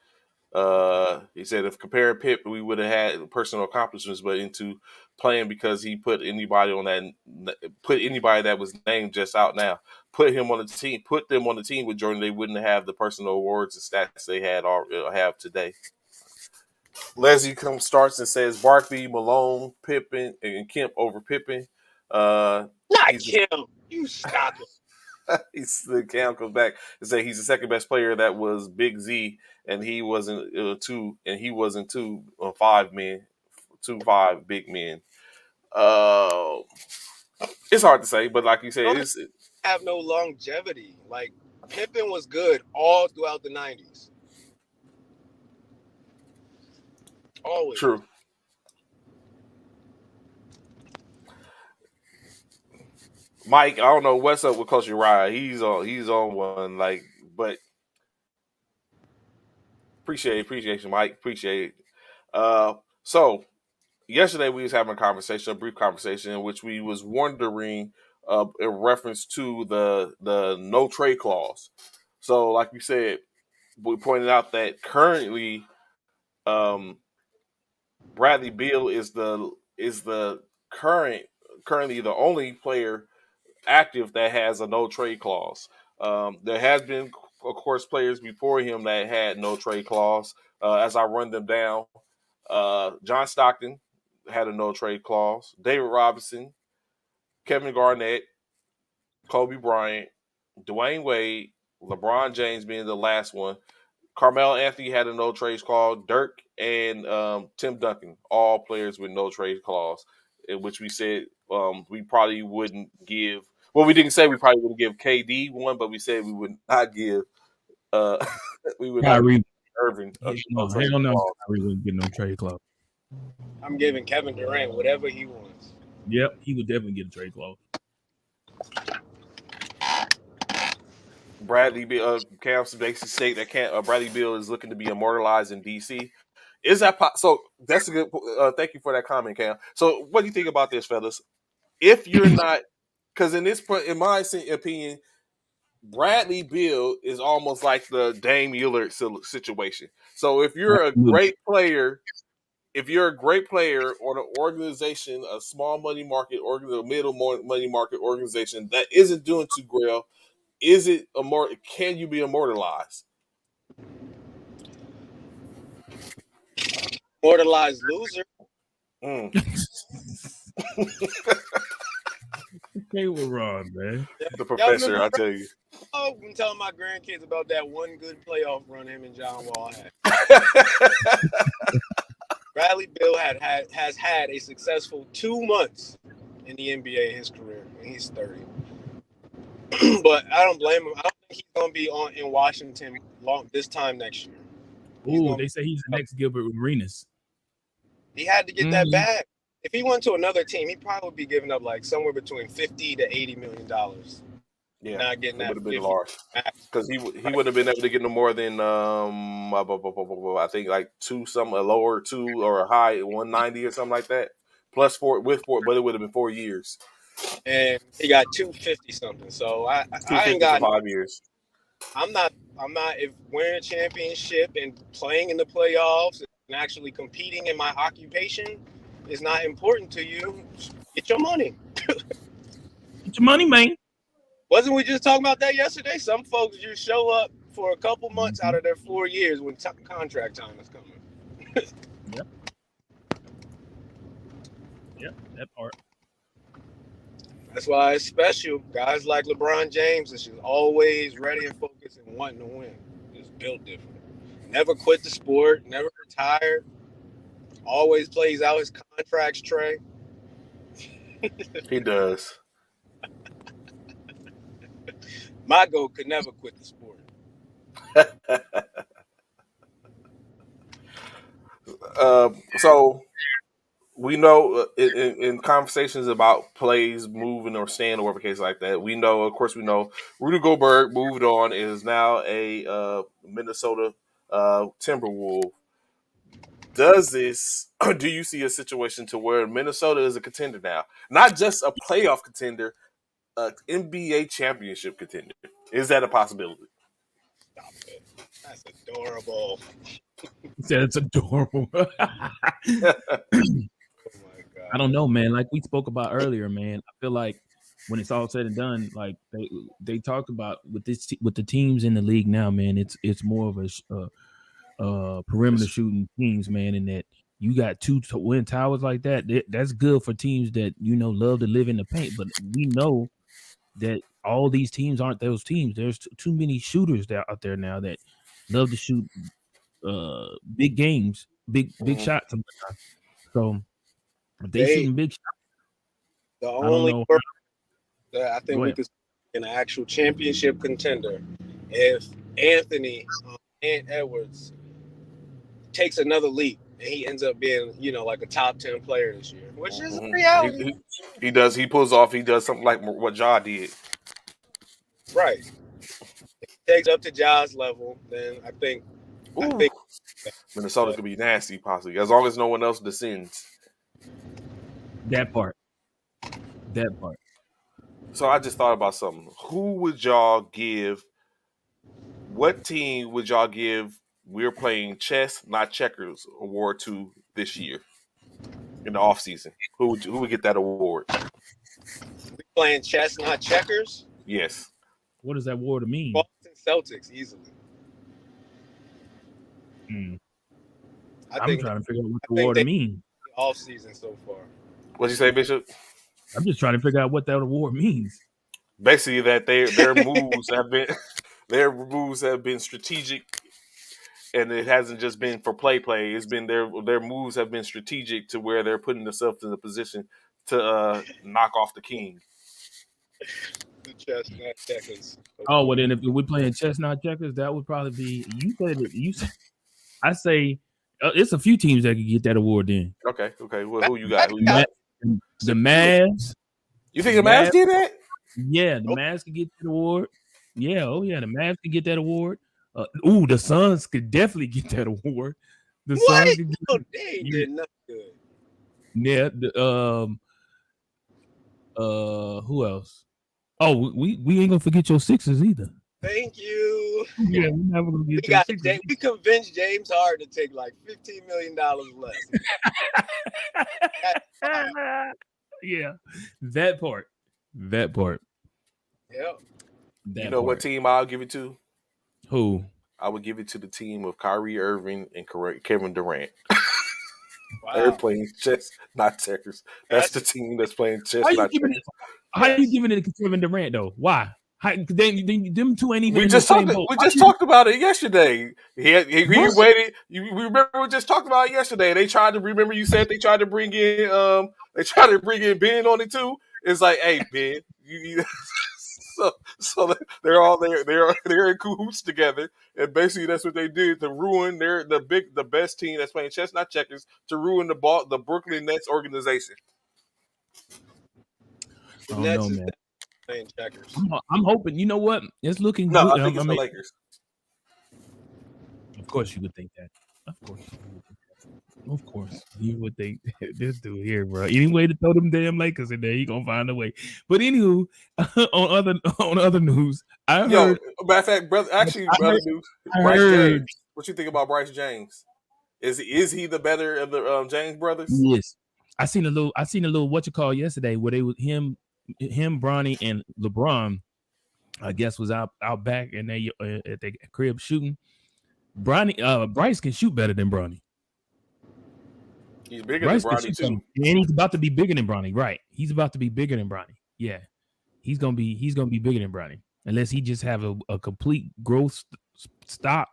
He said if comparing Pip, we would have had personal accomplishments, but into playing because he put anybody that was named just out now, put them on the team with Jordan, they wouldn't have the personal awards and stats they have today. Leslie starts and says Barkley, Malone, Pippen, and Kemp over Pippen. Not Kim. You stop it. The Cam comes back and say he's the second best player. That was Big Z, and he wasn't two, and he wasn't two 5 men, 5 big men. It's hard to say, but like you said, Don't it's have no longevity. Like Pippen was good all throughout the 90s. Always. true. Mike, I don't know what's up with Coach Uriah. He's on one, but appreciation, Mike. Appreciate it. So yesterday we was having a brief conversation, in which we was wondering in reference to the no trade clause. So, like you said, we pointed out that um, Bradley Beal is the currently the only player active that has a no trade clause. There has been, of course, players before him that had no trade clause. As I run them down, John Stockton had a no trade clause. David Robinson, Kevin Garnett, Kobe Bryant, Dwayne Wade, LeBron James being the last one. Carmelo Anthony had a no trade clause. Dirk and Tim Duncan, all players with no trade clause, in which we said we probably wouldn't give. Well, we didn't say we probably wouldn't give KD one, but we said we would not give. Uh, we would not give Kyrie, Irving a no trade hell no, clause. Kyrie wouldn't get no trade clause. I'm giving Kevin Durant whatever he wants. Yep, he would definitely get a trade clause. Bradley Beal, Cam basically state that Bradley Beal is looking to be immortalized in DC. Is that so? That's a good. Thank you for that comment, Cam. So, what do you think about this, fellas? If you're not, because in my opinion, Bradley Beal is almost like the Dame Lillard situation. So, if you're a great player, or an organization, a small money market middle money market organization that isn't doing too well, can you be immortalized? Immortalized loser. Okay, we're wrong, man. The professor, I tell you. Oh, I'm telling my grandkids about that one good playoff run him and John Wall had. Bradley Beal has had a successful 2 months in the NBA in his career, and he's 30. But I don't blame him. I don't think he's going to be in Washington this time next year. Ooh, they say he's the next Gilbert Arenas. He had to get that back. If he went to another team, he'd probably be giving up like somewhere between $50 to $80 million. Yeah, not getting that. Would have been large because he wouldn't have been able to get no more than I think like a lower 2 or a high 190 or something like that. Plus 4 with 4, but it would have been 4 years. And he got 250 something. So I ain't got 5 years. I'm not if winning a championship and playing in the playoffs and actually competing in my occupation is not important to you. Get your money. Get your money, man. Wasn't we just talking about that yesterday? Some folks just show up for a couple months out of their 4 years when contract time is coming. Yep, that part. That's why it's special. Guys like LeBron James is just always ready and focused and wanting to win. Just built different. Never quit the sport. Never retired. Always plays out his contracts, Trey. He does. My goat could never quit the sport. So we know in conversations about plays moving or staying or whatever case like that, we know Rudy Gobert moved on and is now a Minnesota Timberwolf. Do you see a situation to where Minnesota is a contender now? Not just a playoff contender, an NBA championship contender. Is that a possibility? Stop it. That's adorable. He said it's adorable. Oh my God. I don't know, man. Like we spoke about earlier, man. I feel like when it's all said and done, like they talked about with the teams in the league now, man. It's more of a perimeter shooting teams, man, and that you got 2 win towers like that. That's good for teams that love to live in the paint. But we know that all these teams aren't those teams. There's too many shooters out there now that love to shoot big games, big shots sometimes. So if they shooting big shots, the only that I think we could see an actual championship contender if Anthony and Edwards takes another leap and he ends up being, like a top 10 player this year, which is a reality. He does. He pulls off. He does something like what Ja did. Right. If he takes up to Ja's level, then I think Minnesota could be nasty, possibly, as long as no one else descends. That part. So I just thought about something. Who would y'all give? What team would y'all give? We're playing chess, not checkers award to this year in the off season. Who would get that award? We playing chess, not checkers. Yes. What does that award mean? Boston Celtics easily. I'm trying to figure out what the award means. Off season so far. What'd you say, Bishop? I'm just trying to figure out what that award means. Basically, that their moves have been strategic, and it hasn't just been for play. It's been their moves have been strategic to where they're putting themselves in a position to knock off the king. The chess, not checkers. Oh, well then if we're playing chess, not checkers, that would probably be you said. I say it's a few teams that could get that award. Then okay. Well, who you got? The Mavs. You think the Mavs get that? Yeah, the Mavs could get that award. Yeah, the Mavs could get that award. The Suns could definitely get that award. The Suns could get they did not good. Yeah. Who else? Oh, we ain't gonna forget your Sixers either. Thank you. Yeah, we're never gonna get we convinced James Harden to take like $15 million less. Yeah, that part. Yep. You know what team I'll give it to? Who? I would give it to the team of Kyrie Irving and Kevin Durant. Wow. They're playing chess, not checkers. That's the team that's playing chess, not checkers. How are you giving it to Kevin Durant though? Why? Them two ain't even. We just talked about it yesterday. He waited. We remember we just talked about it yesterday. They tried to remember. You said they tried to bring in Ben on it too. It's like, hey Ben, so they're all there. They're in cahoots together, and basically that's what they did to ruin the best team that's playing chess, not checkers, to ruin the Brooklyn Nets organization. I don't know, man. Playing checkers. I'm hoping. You know what? It's looking good. I think it's the Lakers. Of course, you would think that. Of course, you would think this dude here, bro. Any way to throw them damn Lakers in there, he gonna find a way. But anywho, on other news, I heard. Matter of fact, brother. Actually, brother news. Bryce James. What you think about Bryce James? Is he the better of the James brothers? Yes, I seen a little what you call yesterday where they was him, Bronny, and LeBron. I guess was out back and they at the crib shooting. Bryce can shoot better than Bronny. He's bigger than Bronny too, and he's about to be bigger than Bronny. Right? He's about to be bigger than Bronny. Yeah, he's gonna be bigger than Bronny unless he just have a complete growth stop.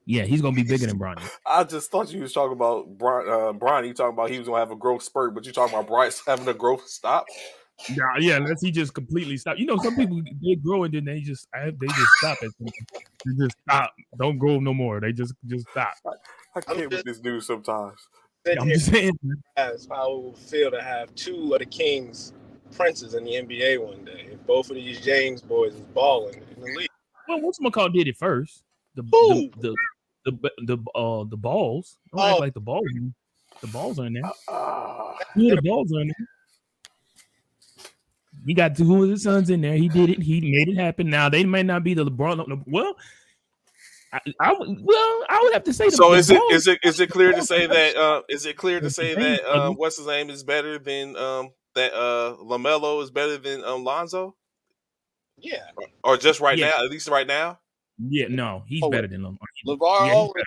Yeah, he's gonna be bigger than Bronny. I just thought you was talking about Bronny. You talking about he was gonna have a growth spurt, but you talking about Bryce having a growth stop? Yeah, unless he just completely stop. You know, some people they grow and then they just stop it. They just stop. Don't grow no more. They just stop. I can't with this dude sometimes. I'm just saying. That's how it would feel to have two of the Kings princes in the NBA one day. If both of these James boys is balling in the league. Well, what's McCall did it first. The balls. Don't act like the balls. The balls are in there. The balls are in there. He got two of his sons in there. He did it. He made it happen. Now they might not be the LeBron. Well, I would have to say. So is it clear to say that? Is it clear to say that what's his name is better than that? LaMelo is better than Lonzo. Yeah. Or just right now, at least right now. Yeah, no, he's better than LeVar. LeVar always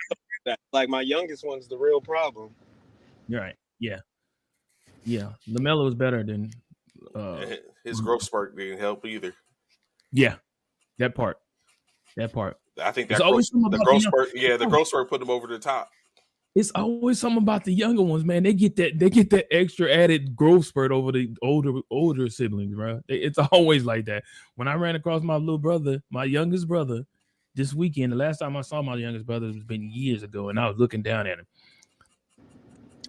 that. Like my youngest one's the real problem. Right. Yeah. LaMelo is better than. His growth spurt didn't help either. Yeah, that part. I think the growth spurt put him over the top. It's always something about the younger ones, man. They get that extra added growth spurt over the older siblings, bro. It's always like that. When I ran across my little brother, my youngest brother, this weekend, the last time I saw my youngest brother has been years ago, and I was looking down at him.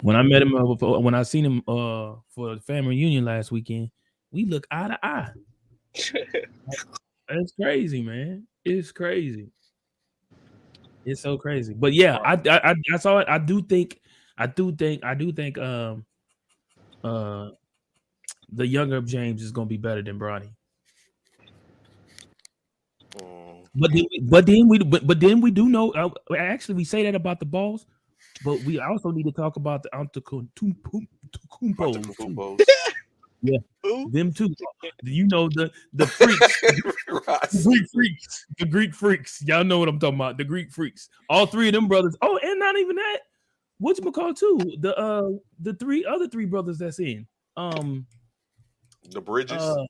When I met him, when I seen him for the family reunion last weekend, we look eye to eye. That's crazy, man. It's crazy. It's so crazy. But yeah, I saw it. I do think the younger James is gonna be better than Bronny. but then we do know. Actually, we say that about the balls, but we also need to talk about the Antetokounmpos too. Antetokounmpos. Yeah, Who? them too. You know the freaks, the Right. Greek freaks, the Greek freaks. Y'all know what I'm talking about. The Greek freaks. All three of them brothers. Oh, and not even that. What's McCall too? The three brothers that's in. The Bridges. Uh,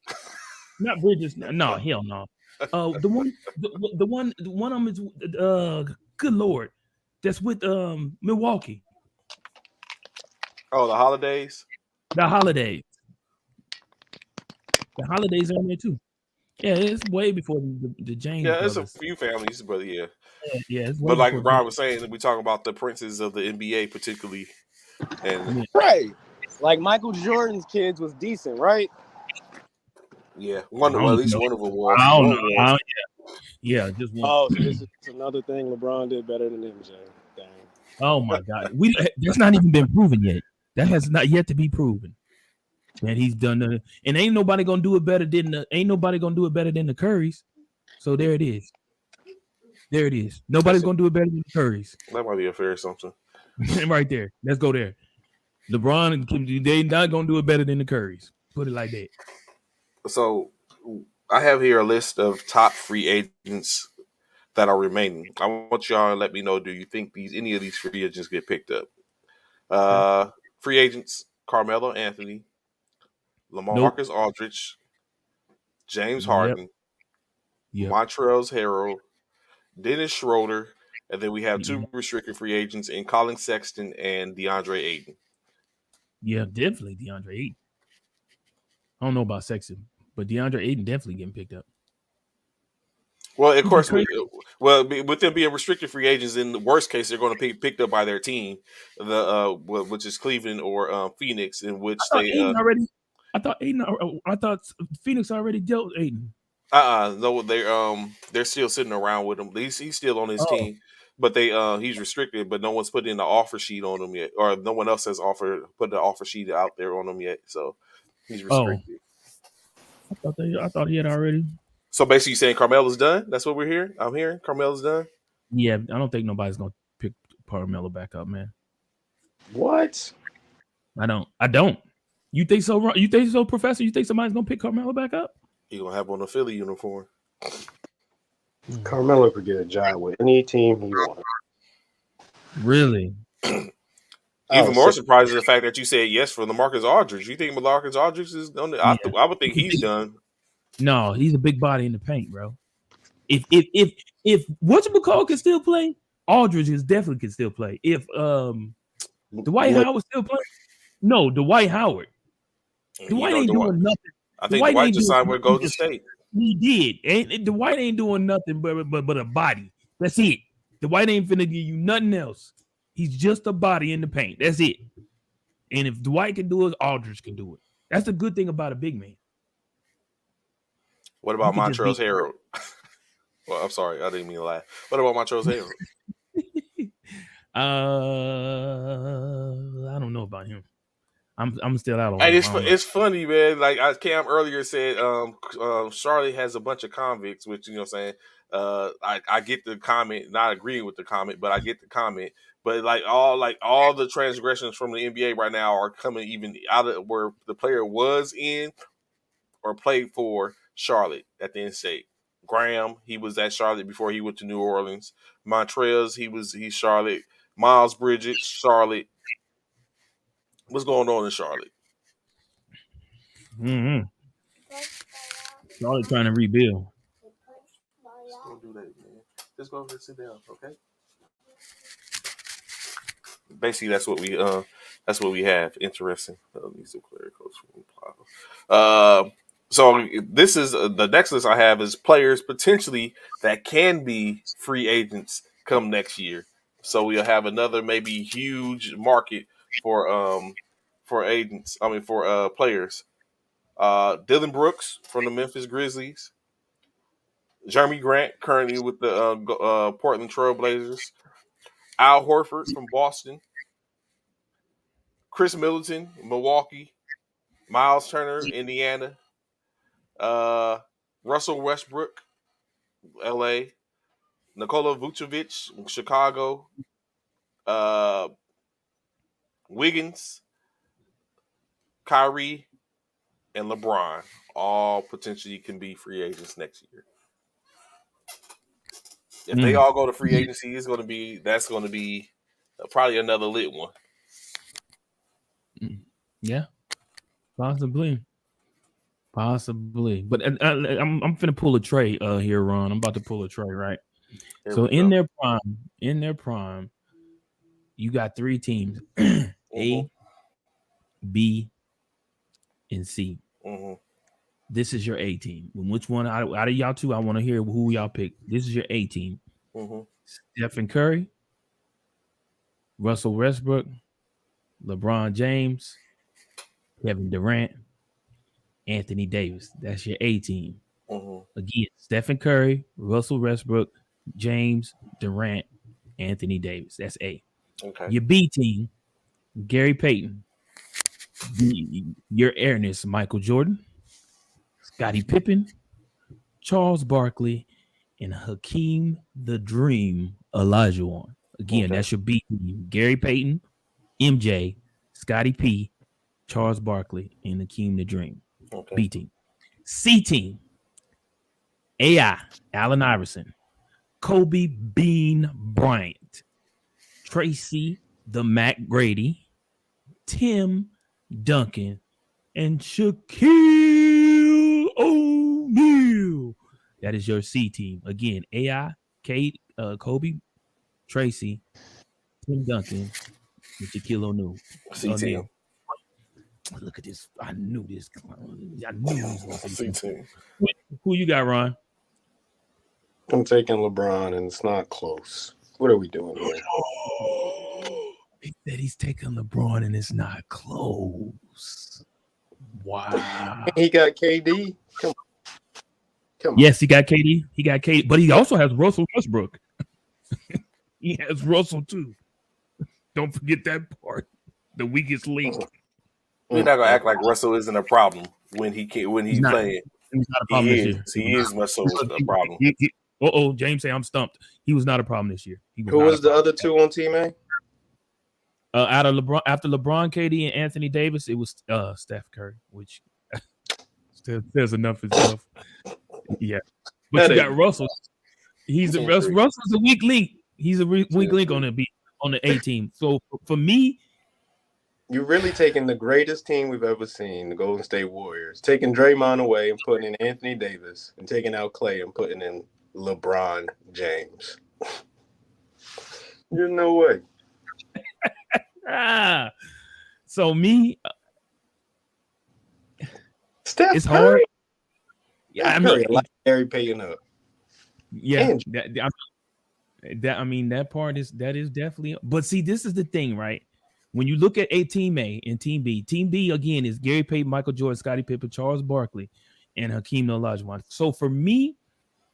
Not Bridges. No, hell no. The one of them is good lord, that's with Milwaukee. Oh, the Holidays. The holidays. The holidays are in there too. Yeah, it's way before the James Yeah, there's a brothers. few families, but yeah. Yeah, it's way But like before Ron James. was saying, we talking about the princes of the NBA, particularly, and Yeah, Right. Like Michael Jordan's kids was decent, right? yeah, I well, at don't least know. one of them was. I don't know. One was. Yeah, just one. Oh, so this is another thing LeBron did better than MJ. Dang. Oh my God, that's not even been proven yet. That has not yet to be proven. That he's done it, and ain't nobody gonna do it better than the Currys. So there it is. There it is. Nobody's gonna do it better than the Currys. That might be a fair assumption. Right there. Let's go there. LeBron, they not gonna do it better than the Currys. Put it like that. So I have here a list of top free agents that are remaining. I want y'all to let me know. Do you think any of these free agents get picked up? Okay. Uh, Free agents: Carmelo Anthony, Nope. LaMarcus Aldridge, James Yep. Harden, Yep. Montrezl Harrell, Dennis Schroeder, and then we have Yeah. two restricted free agents in Colin Sexton and DeAndre Ayton. Yeah. Definitely DeAndre Ayton. I don't know about Sexton, but DeAndre Ayton definitely getting picked up. Well, of It'd be course, crazy. with them being restricted free agents, in the worst case, they're going to be picked up by their team, which is Cleveland or Phoenix, in I which thought they Ayton already. I thought Phoenix already dealt Ayton. no, they're still sitting around with him. He's still on his Oh. team, but he's restricted, but no one's put in the offer sheet on him yet, or no one else has put the offer sheet out there on him yet. So he's Oh. restricted. I thought he had already. So basically, you saying Carmelo's done? That's what we're hearing. I'm hearing Carmelo's done. Yeah, I don't think nobody's gonna pick Carmelo back up, man. What? I don't. You think so, You think so, Professor? You think somebody's gonna pick Carmelo back up? He gonna have on a Philly uniform. Carmelo could get a job with any team he wants. Really? Oh, Even more so surprised is the fact that you said yes for LaMarcus Aldridge. You think LaMarcus Aldridge is going to? Yeah. I would think he's done. No, he's a big body in the paint, bro. If whatchamacallit can still play, Aldridge is definitely can still play. If Dwight Howard still playing, no, Dwight Howard. Dwight ain't doing nothing. I think Dwight just signed with Golden Just, State. he did, and Dwight ain't doing nothing but a body. That's it. Dwight ain't finna give you nothing else. He's just a body in the paint. That's it. And if Dwight can do it, Aldridge can do it. That's the good thing about a big man. What You about can just Montrezl be. Harrell? Well, I'm sorry, I didn't mean to laugh. What about Montrezl Harrell? I don't know about him. I'm still out on Hey, him. I don't know. it's funny, man. Like Cam earlier said, Charlotte has a bunch of convicts, which you know, what I'm saying. I get the comment, not agreeing with the comment, but I get the comment. But all the transgressions from the NBA right now are coming even out of where the player was in or played for Charlotte at the end state. Graham, he was at Charlotte before he went to New Orleans. Montrez, he's Charlotte. Miles Bridges, Charlotte. What's going on in Charlotte? Mm-hmm. Charlotte trying to rebuild. Just don't do that, man. Just go over and sit down, okay? Basically, that's what we have. Interesting. These are clear coach from so this is the next list I have is players potentially that can be free agents come next year. So we'll have another maybe huge market for agents. I mean for players. Dylan Brooks from the Memphis Grizzlies. Jeremy Grant currently with the Portland Trail Blazers. Al Horford from Boston. Chris Middleton, Milwaukee. Miles Turner, Indiana. Uh, Russell Westbrook, L.A., Nikola Vucevic, Chicago, uh, Wiggins, Kyrie, and LeBron all potentially can be free agents next year. If they all go to free agency, that's going to be probably another lit one. Yeah, possibly. But I'm finna pull a tray here, Ron. I'm about to pull a tray, right? So in their prime, you got three teams: A, B, and C. Mm-hmm. This is your A team. Which one out of y'all two? I want to hear who y'all pick. This is your A team: Stephen Curry, Russell Westbrook, LeBron James, Kevin Durant, Anthony Davis. That's your A team. Again, Stephen Curry, Russell Westbrook, James, Durant, Anthony Davis. That's A. Okay. Your B team: Gary Payton, your Ernest Michael Jordan, Scottie Pippen, Charles Barkley, and Hakeem the Dream Olajuwon. Again, that's your B team: Gary Payton, MJ, Scottie P, Charles Barkley, and Hakeem the Dream. B team. C team: AI, Allen Iverson, Kobe Bean Bryant, Tracy the Mac Grady, Tim Duncan, and Shaquille O'Neal. That is your C team. Again, AI, Kate, Kobe, Tracy, Tim Duncan, and Shaquille O'Neal. C team. Look at this. I knew this. I knew he was going to say C team. Who you got, Ron? I'm taking LeBron, and it's not close. What are we doing here? He said he's taking LeBron, and it's not close. Wow. He got KD. Come on. Yes, he got KD. He got KD, but he also has Russell Westbrook. He has Russell too. Don't forget that part. The weakest link. We're not gonna act like Russell isn't a problem when he's playing. He's not a problem this year. He is Russell a problem. James say I'm stumped. He was not a problem this year. Who was the other two on Team A? Out of LeBron, after LeBron, KD, and Anthony Davis, it was Steph Curry, which there's enough is enough. Yeah, but you got Russell. Russell's a weak link. He's a weak link on the A team. So for me, you're really taking the greatest team we've ever seen, the Golden State Warriors, taking Draymond away and putting in Anthony Davis, and taking out Clay and putting in LeBron James. There's no way. So me, Steph it's Curry. hard. Yeah, I mean, like Gary Payton up. Yeah, that part is definitely. But see, this is the thing, right? When you look at Team A and Team B again is Gary Payton, Michael Jordan, Scottie Pippen, Charles Barkley, and Hakeem Olajuwon. So for me,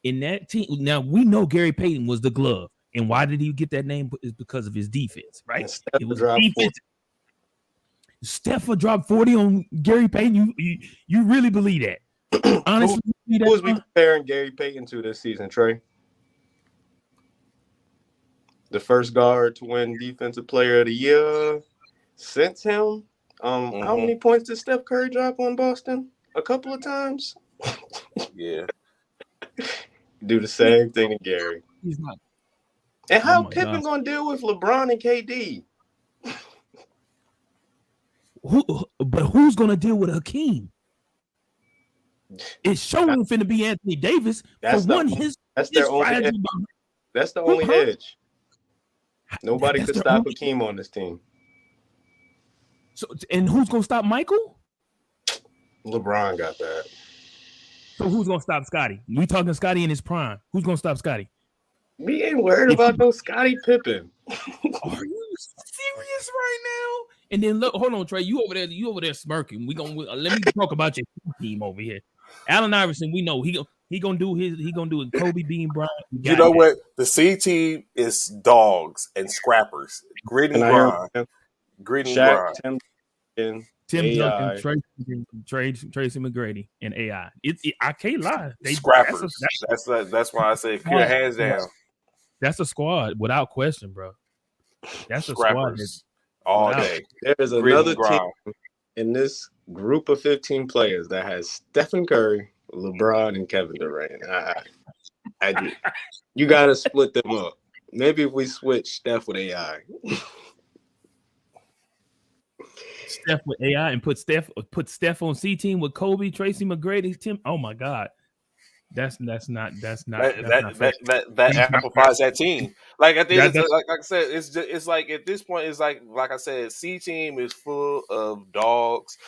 in that team, now we know Gary Payton was the glove. And why did he get that name? Is because of his defense, right? It was defense. Steph dropped 40 on Gary Payton. You really believe that? Honestly, who was we comparing Gary Payton to this season, Trey? The first guard to win Defensive Player of the Year since him. How many points did Steph Curry drop on Boston? A couple of times. Yeah. Do the same thing to Gary. He's not. And how Pippen gonna deal with LeBron and KD? But who's gonna deal with Hakeem? It's showing finna be Anthony Davis. That's their only edge. That's the only edge. Nobody could stop Hakeem on this team. So, and who's gonna stop Michael? LeBron got that. So who's gonna stop Scottie? We talking Scottie in his prime. Who's gonna stop Scottie? We ain't worried about no Scottie Pippen. Are you serious right now? And then look, hold on, Trey. You over there smirking. Let me talk about your team over here. Allen Iverson, we know he gonna do it. Kobe Bean Bryant. You know what? The C team is dogs and scrappers. Grit and grind. Shaq, Tim, Tim Duncan, AI. Tracy McGrady, and AI. I can't lie. Scrappers. That's why I say pure hands down. That's a squad without question, bro. That's a squad Scrappers all day. There's Grit another and team grind. in this group of 15 players that has Stephen Curry, LeBron, and Kevin Durant. You got to split them up. Maybe if we switch Steph with AI. Steph with AI and put Steph on C team with Kobe, Tracy McGrady, Tim. Oh my God, that's not that amplifies that team. Like I think like I said, it's like at this point, it's like I said, C team is full of dogs,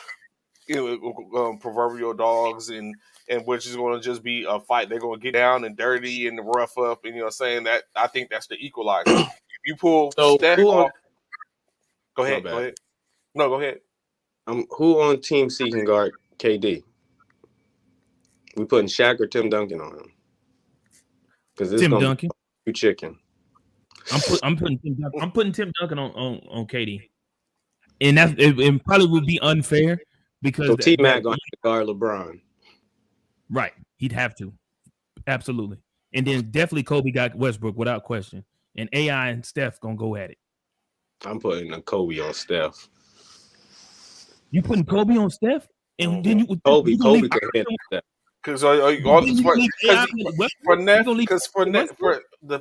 proverbial dogs, and which is going to just be a fight. They're going to get down and dirty and rough up, and saying that I think that's the equalizer. If you pull Steph off, go ahead. No, go ahead. Who on Team C can guard KD? We putting Shaq or Tim Duncan on him? Because this Tim Duncan. You chicken. I'm putting Tim Duncan on KD, and it probably would be unfair because T-Mac going to guard LeBron. Right, he'd have to, absolutely, and then definitely Kobe got Westbrook without question, and AI and Steph gonna go at it. I'm putting a Kobe on Steph. You putting Kobe on Steph, and then Kobe can hit Steph. Because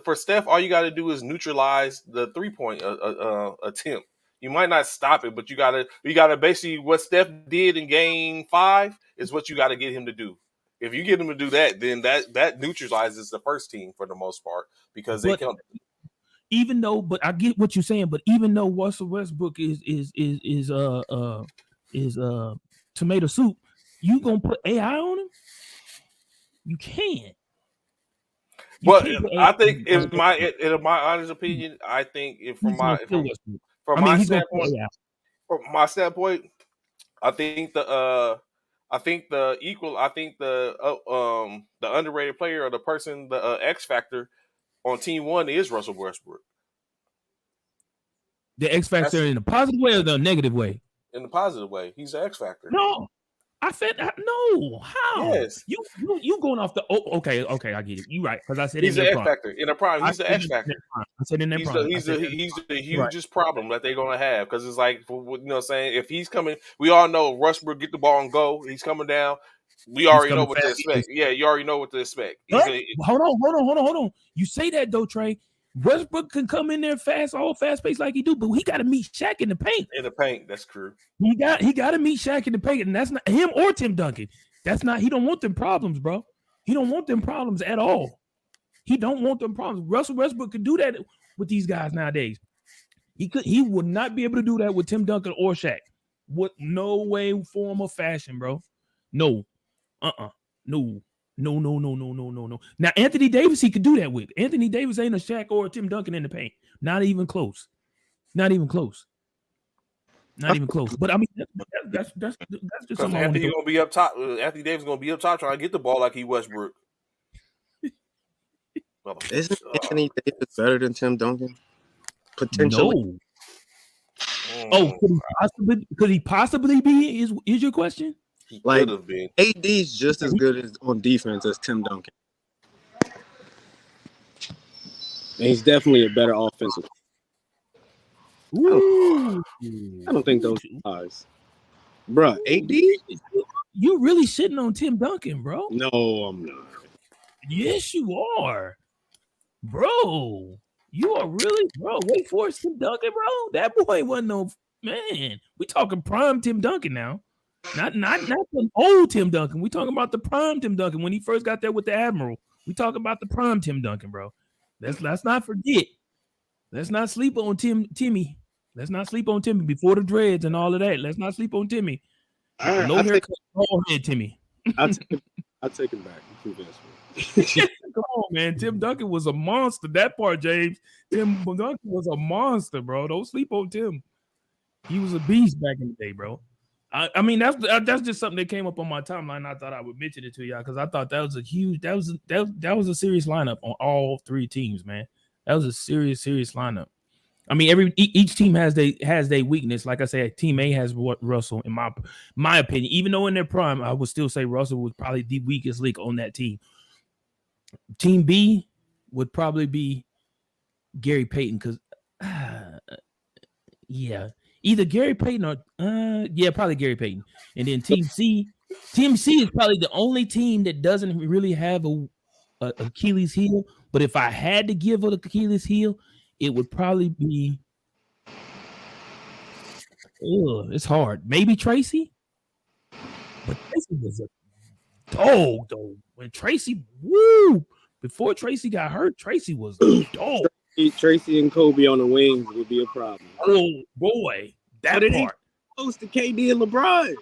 for Steph, all you got to do is neutralize the 3-point attempt. You might not stop it, but you gotta basically what Steph did in Game 5 is what you got to get him to do. If you get him to do that, then that neutralizes the first team for the most part because they come. But I get what you're saying. But even though Russell Westbrook is tomato soup, you gonna put AI on him? You can't. But I think, in my honest opinion, I think from my standpoint, I think the underrated player or the person, the X factor on Team 1 is Russell Westbrook. The X factor in the positive way or the negative way? In the positive way, he's the X factor. No, I said no. How? Yes, you going off the okay. I get it. You right because I said he's the X factor in the prime. He's the X factor. I said in their prime. He's the hugest problem that they're gonna have because it's like saying if he's coming, we all know Westbrook get the ball and go. He's coming down. We already know what to expect. Yeah, you already know what to expect. Hold on. You say that though, Trey. Westbrook can come in there fast paced like he do, but he got to meet Shaq in the paint. In the paint, that's true. He got to meet Shaq in the paint, and that's not him or Tim Duncan. That's not. He don't want them problems, bro. He don't want them problems at all. He don't want them problems. Russell Westbrook could do that with these guys nowadays. He would not be able to do that with Tim Duncan or Shaq. What? No way, form, or fashion, bro. No. No. Now, Anthony Davis, he could do that with. Anthony Davis ain't a Shaq or a Tim Duncan in the paint. Not even close. But I mean, that's just something. Anthony gonna be up top. Anthony Davis gonna be up top trying to get the ball like he Westbrook. Isn't Anthony Davis better than Tim Duncan? Potentially. No. Could he possibly be? Is your question? He could have been. AD's just as good on defense as Tim Duncan. And he's definitely a better offensive. I don't think those guys. Bruh, AD? You really shitting on Tim Duncan, bro? No, I'm not. Yes, you are. Bro, you are really, bro. Wait for it, Tim Duncan, bro. That boy wasn't no man. We talking prime Tim Duncan now. Not the old Tim Duncan. We talking about the prime Tim Duncan when he first got there with the Admiral. We talking about the prime Tim Duncan, bro. Let's not forget. Let's not sleep on Timmy. Let's not sleep on Timmy before the dreads and all of that. Let's not sleep on Timmy. No haircut, all head Timmy. I'll take him back. Come on, man. Tim Duncan was a monster. That part, James. Tim Duncan was a monster, bro. Don't sleep on Tim. He was a beast back in the day, bro. I mean, that's just something that came up on my timeline. I thought I would mention it to y'all because I thought that was a huge, that was a serious lineup on all three teams, man. That was a serious lineup. I mean, each team has their weakness. Like I said, Team A has Russell. In my opinion, even though in their prime, I would still say Russell was probably the weakest link on that team. Team B would probably be Gary Payton because, yeah, either Gary Payton or probably Gary Payton. And then Team C is probably the only team that doesn't really have a Achilles heel. But if I had to give an Achilles heel, it would probably be. It's hard. Maybe Tracy, but Tracy was a dog though. When Tracy, before Tracy got hurt, Tracy was a dog. Tracy and Kobe on the wings would be a problem. Oh boy, that part. Close to KD and LeBron.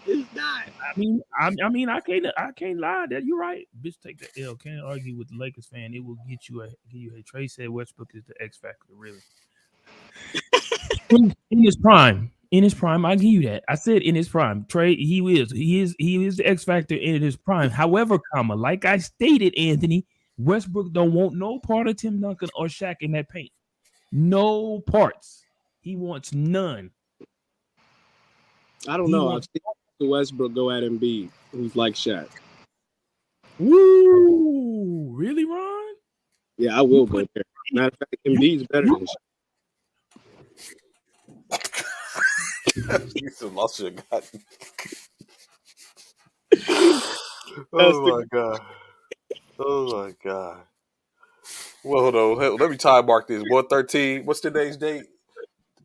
It's not. I mean, I can't lie. That you're right. Bitch, take the L. Can't argue with the Lakers fan. It will get you a Trace said Westbrook is the X factor, really. in his prime, I give you that. I said in his prime, Trey, he is the X factor in his prime. However, like I stated, Anthony, Westbrook don't want no part of Tim Duncan or Shaq in that paint. No parts. He wants none. I don't know. I've seen Westbrook go at Embiid, who's like Shaq. Woo! Really, Ron? Yeah, I will go there. Matter of fact, Embiid's better than Shaq. Oh my god. Well, hold on. Let me time mark this. 113. What's today's date?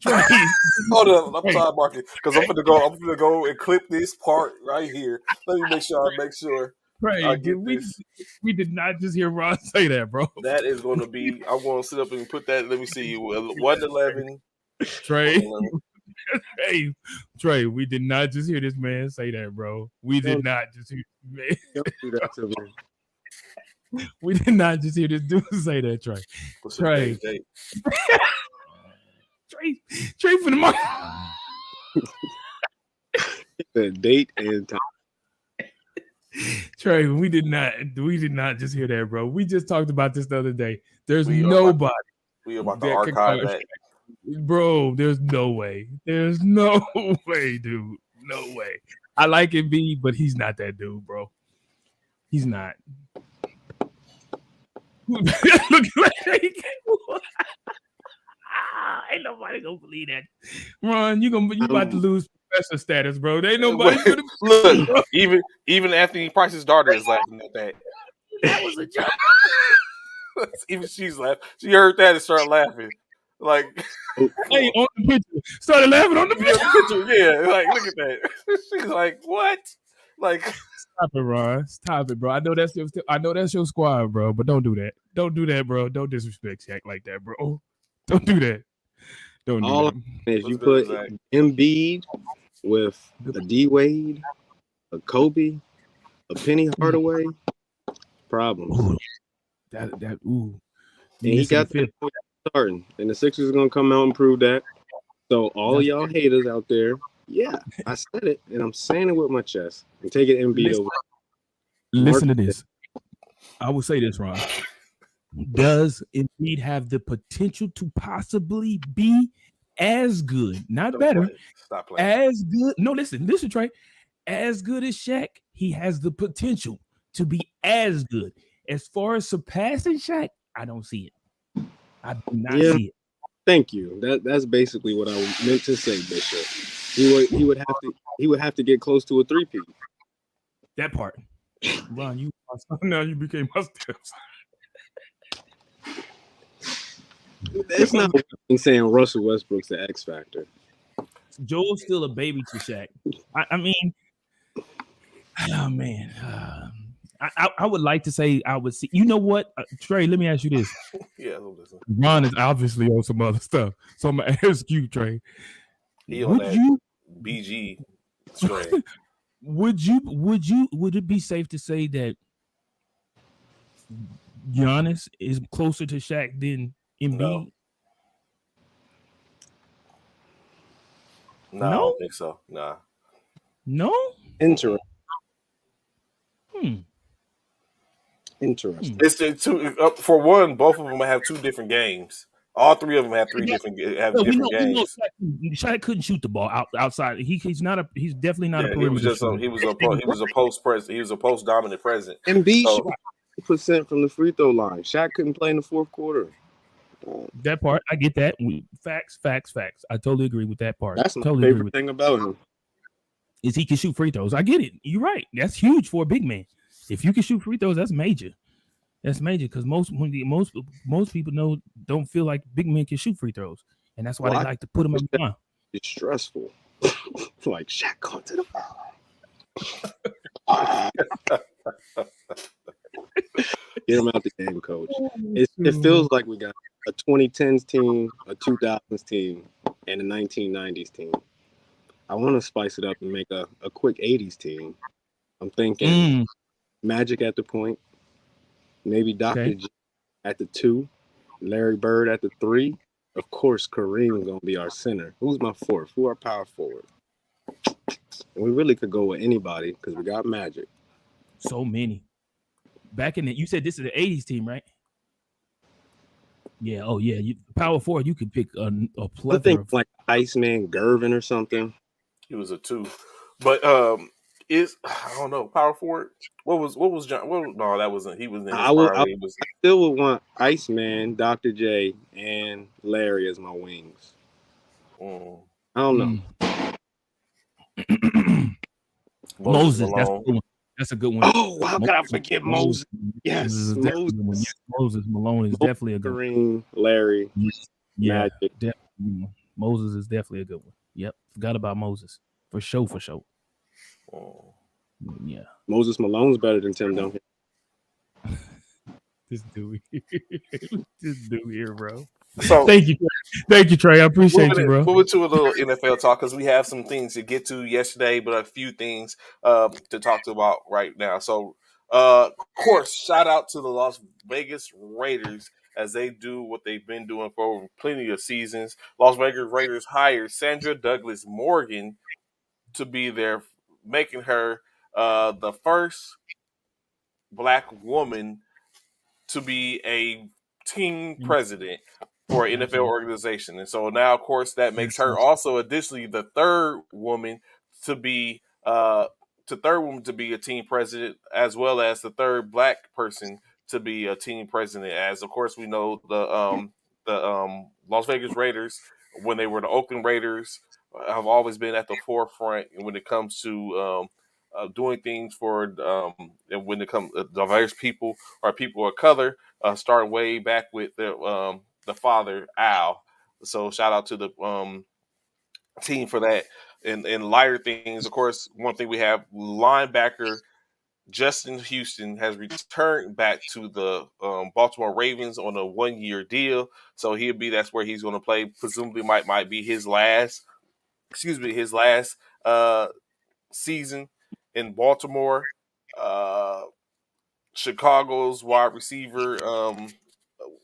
Hold on. I'm time marking because I'm gonna go and clip this part right here. Let me make sure. Right. We did not just hear Ron say that, bro. That is going to be. I'm going to sit up and put that. Let me see. 111. Trey. Hey, Trey, we did not just hear this man say that, bro. We did not just hear man. Don't do that to me. We did not just hear this dude say that, Trey. What's Trey. Trey for the money. The date and time. Trey, we did not just hear that, bro. We just talked about this the other day. There's nobody. We about to archive that. Bro, there's no way. There's no way, dude. No way. I like Embiid, but he's not that dude, bro. He's not. Look like ain't nobody gonna believe that. Ron, you about to lose professor status, bro. There ain't nobody gonna look. Even Anthony Price's daughter is laughing at that. That was a joke. Even she's laughing. She heard that and started laughing. Like, hey, on the picture, started laughing on the picture. Yeah, like look at that. She's like, what? Like, stop it, Ron. Stop it, bro. I know that's your squad, bro. But don't do that. Don't do that, bro. Don't disrespect Shaq like that, bro. Don't do that. Don't do all that. If you put Embiid with a D Wade, a Kobe, a Penny Hardaway, problems. Ooh. And he got that starting, and the Sixers are gonna come out and prove that. So all y'all haters out there, yeah, I said it, and I'm saying it with my chest. I'm taking Embiid over. Listen to this. I will say this, Ron. Does Embiid have the potential to possibly be as good, not better, Stop playing. As good? No, listen, Trey. As good as Shaq, he has the potential to be as good. As far as surpassing Shaq, I don't see it. I do not see it. Thank you. That's basically what I meant to say, Bishop. He would have to get close to a 3-peat. That part. Ron, now you became my steps. It's not saying Russell Westbrook's the X factor. Joel's still a baby to Shaq. I mean, oh man. I would like to say I would see. You know what, Trey? Let me ask you this. Yeah, listen. Ron is obviously on some other stuff, so I'm gonna ask you, Trey. Would BG strain? Would it be safe to say that Giannis is closer to Shaq than Embiid? No, I don't think so. Nah. No? Interesting. It's two. For one, both of them have two different games. All three of them have Yeah, different we know games. Shaq couldn't shoot the ball outside. He's definitely not a Yeah, he was perimeter just shooter. he was a post dominant present. Embiid So shot 100% from the free throw line. Shaq couldn't play in the fourth quarter. That part, I get that. Facts. I totally agree with that part. That's my Totally agree favorite with thing about him. is he can shoot free throws. I get it. You're right. That's huge for a big man. If you can shoot free throws, that's major. That's major because most people don't feel like big men can shoot free throws, and that's why they like to put them in the line. It's stressful. Like Shaq going to the get him out the game, coach. It feels like we got a 2010s team, a 2000s team, and a 1990s team. I want to spice it up and make a quick 80s team. I'm thinking Magic at the point, maybe Dr. G at the 2, Larry Bird at the 3. Of course, Kareem gonna be our center. Who's my 4th? Who our power forward? And we really could go with anybody because we got Magic. So many. Back in you said this is the 80s team, right? Yeah. Oh, yeah. Power forward, you could pick a plethora of like Iceman Gervin or something. He was a 2, but I don't know, power forward. What was John? No, that wasn't. He was in his prime. I still would want Iceman, Dr. J, and Larry as my wings. I don't know. Moses, that's a good one. That's a good one. Oh, how could I forget Moses? Yes, Moses Malone is definitely a good one. Kareem, Larry, yeah, definitely. Moses is definitely a good one. Yep, forgot about Moses for sure. Yeah, Moses Malone's better than Tim Duncan. This dude here, bro. So thank you, Trey. I appreciate you, bro. Moving to a little NFL talk because we have some things to get to yesterday, but a few things to talk about right now. So, of course, shout out to the Las Vegas Raiders as they do what they've been doing for plenty of seasons. Las Vegas Raiders hired Sandra Douglas Morgan to be there, making her the first Black woman to be a team president for an NFL organization. And so now, of course, that makes her also additionally the third woman to be a team president, as well as the third Black person to be a team president. As of course we know the Las Vegas Raiders, when they were the Oakland Raiders, have always been at the forefront when it comes to doing things for and when it comes to diverse people or people of color. Started way back with the father Al. So shout out to the team for that. And lighter things, of course, one thing we have linebacker Justin Houston has returned back to the Baltimore Ravens on a 1-year deal. So that's where he's going to play. Presumably might be his last season in Baltimore. Chicago's wide receiver,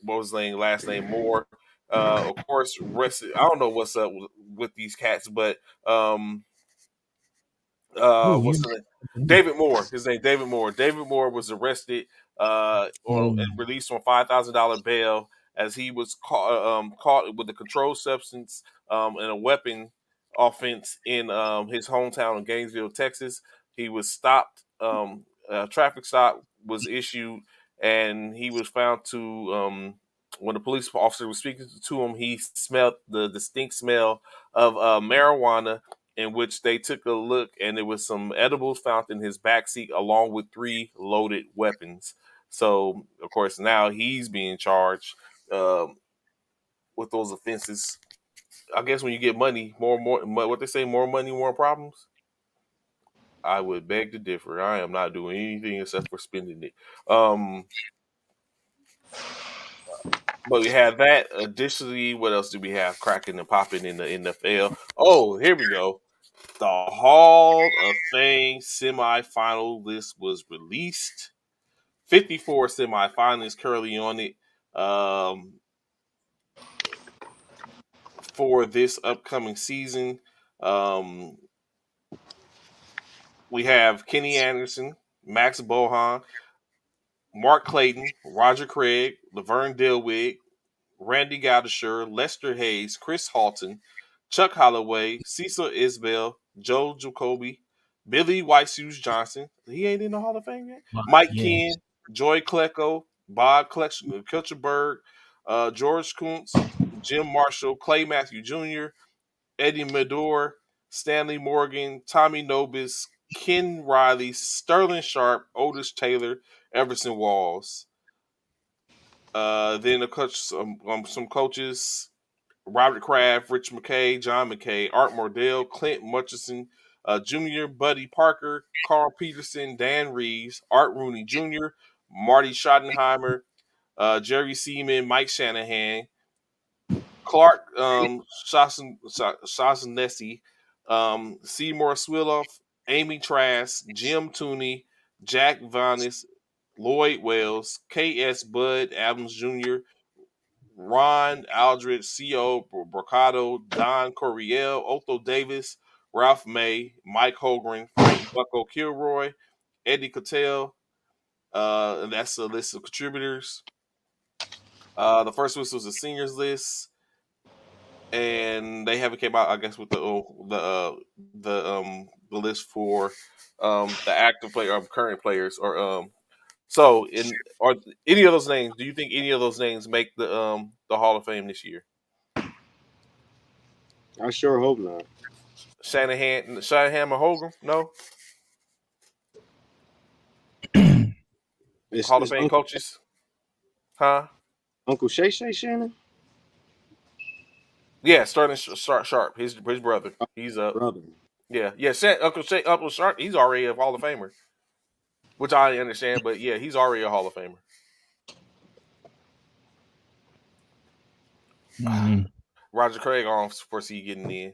what was his name? Last name Moore. Of course, I don't know what's up with these cats, but what's his name? David Moore. His name David Moore. David Moore was arrested and released on $5,000 bail as he was caught with a controlled substance and a weapon offense in his hometown of Gainesville, Texas. He was stopped. A traffic stop was issued, and he was found to. When the police officer was speaking to him, he smelled the distinct smell of marijuana, in which they took a look, and there was some edibles found in his backseat along with 3 loaded weapons. So, of course, now he's being charged with those offenses. I guess when you get money, more, what they say, more money, more problems. I would beg to differ. I am not doing anything except for spending it. But we have that. Additionally, what else do we have cracking and popping in the NFL? Oh, here we go. The Hall of Fame semifinal list was released. 54 semifinalists currently on it for this upcoming season. We have Kenny Anderson, Max Bohan, Mark Clayton, Roger Craig, Laverne Delwig, Randy Gardisher, Lester Hayes, Chris Halton, Chuck Holloway, Cecil Isbell, Joe Jacoby, Billy White Shoes Johnson. He ain't in the Hall of Fame yet. Mike Yeah. Ken, Joy Klecko, Bob Kilcherberg, George Kuntz, Jim Marshall, Clay Matthew Jr., Eddie Medor, Stanley Morgan, Tommy Nobis, Ken Riley, Sterling Sharp, Otis Taylor, Everson Walls. Then some coaches: Robert Kraft, Rich McKay, John McKay, Art Mordell, Clint Murchison, Jr., Buddy Parker, Carl Peterson, Dan Reeves, Art Rooney Jr., Marty Schottenheimer, Jerry Seaman, Mike Shanahan, Clark Shaughnessy, Seymour Swilloff, Amy Trask, Jim Tooney, Jack Vanis, Lloyd Wells, K.S. Bud Adams Jr., Ron Aldridge, C.O. Brocado, Don Coryell, Otho Davis, Ralph May, Mike Holgren, Frank Bucko Kilroy, Eddie Cattell, and that's a list of contributors. The first list was the seniors list, and they haven't came out, I guess, with the list for the active player current players or so in or any of those names. Do you think any of those names make the Hall of Fame this year? I sure hope not. Shanahan, or Hogan? No. Hall of It's Fame coaches, huh? Uncle Shay Shannon, Yeah, Sterling Sharp, his brother. He's up. brother. Yeah. Uncle Sharp. He's already a Hall of Famer, which I understand. But yeah, he's already a Hall of Famer. Mhm. Roger Craig, I don't foresee getting in.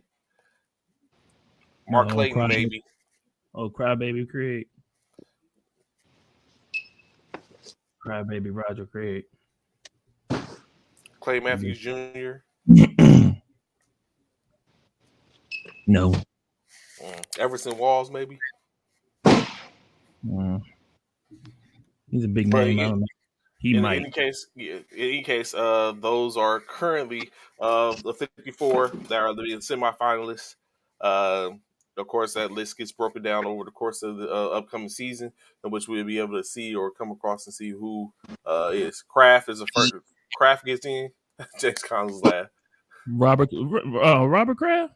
Mark No, Clayton, maybe. Crybaby Craig. Crybaby Roger Craig. Clay Matthews Jr. No. Everson Walls, maybe. He's a big But name. I don't know. He in might. any case, those are currently the 54 that are the semifinalists. Of course, that list gets broken down over the course of the upcoming season, in which we'll be able to see or come across and see who is. Kraft is a first. Kraft gets in. James Collins laugh. Robert Kraft?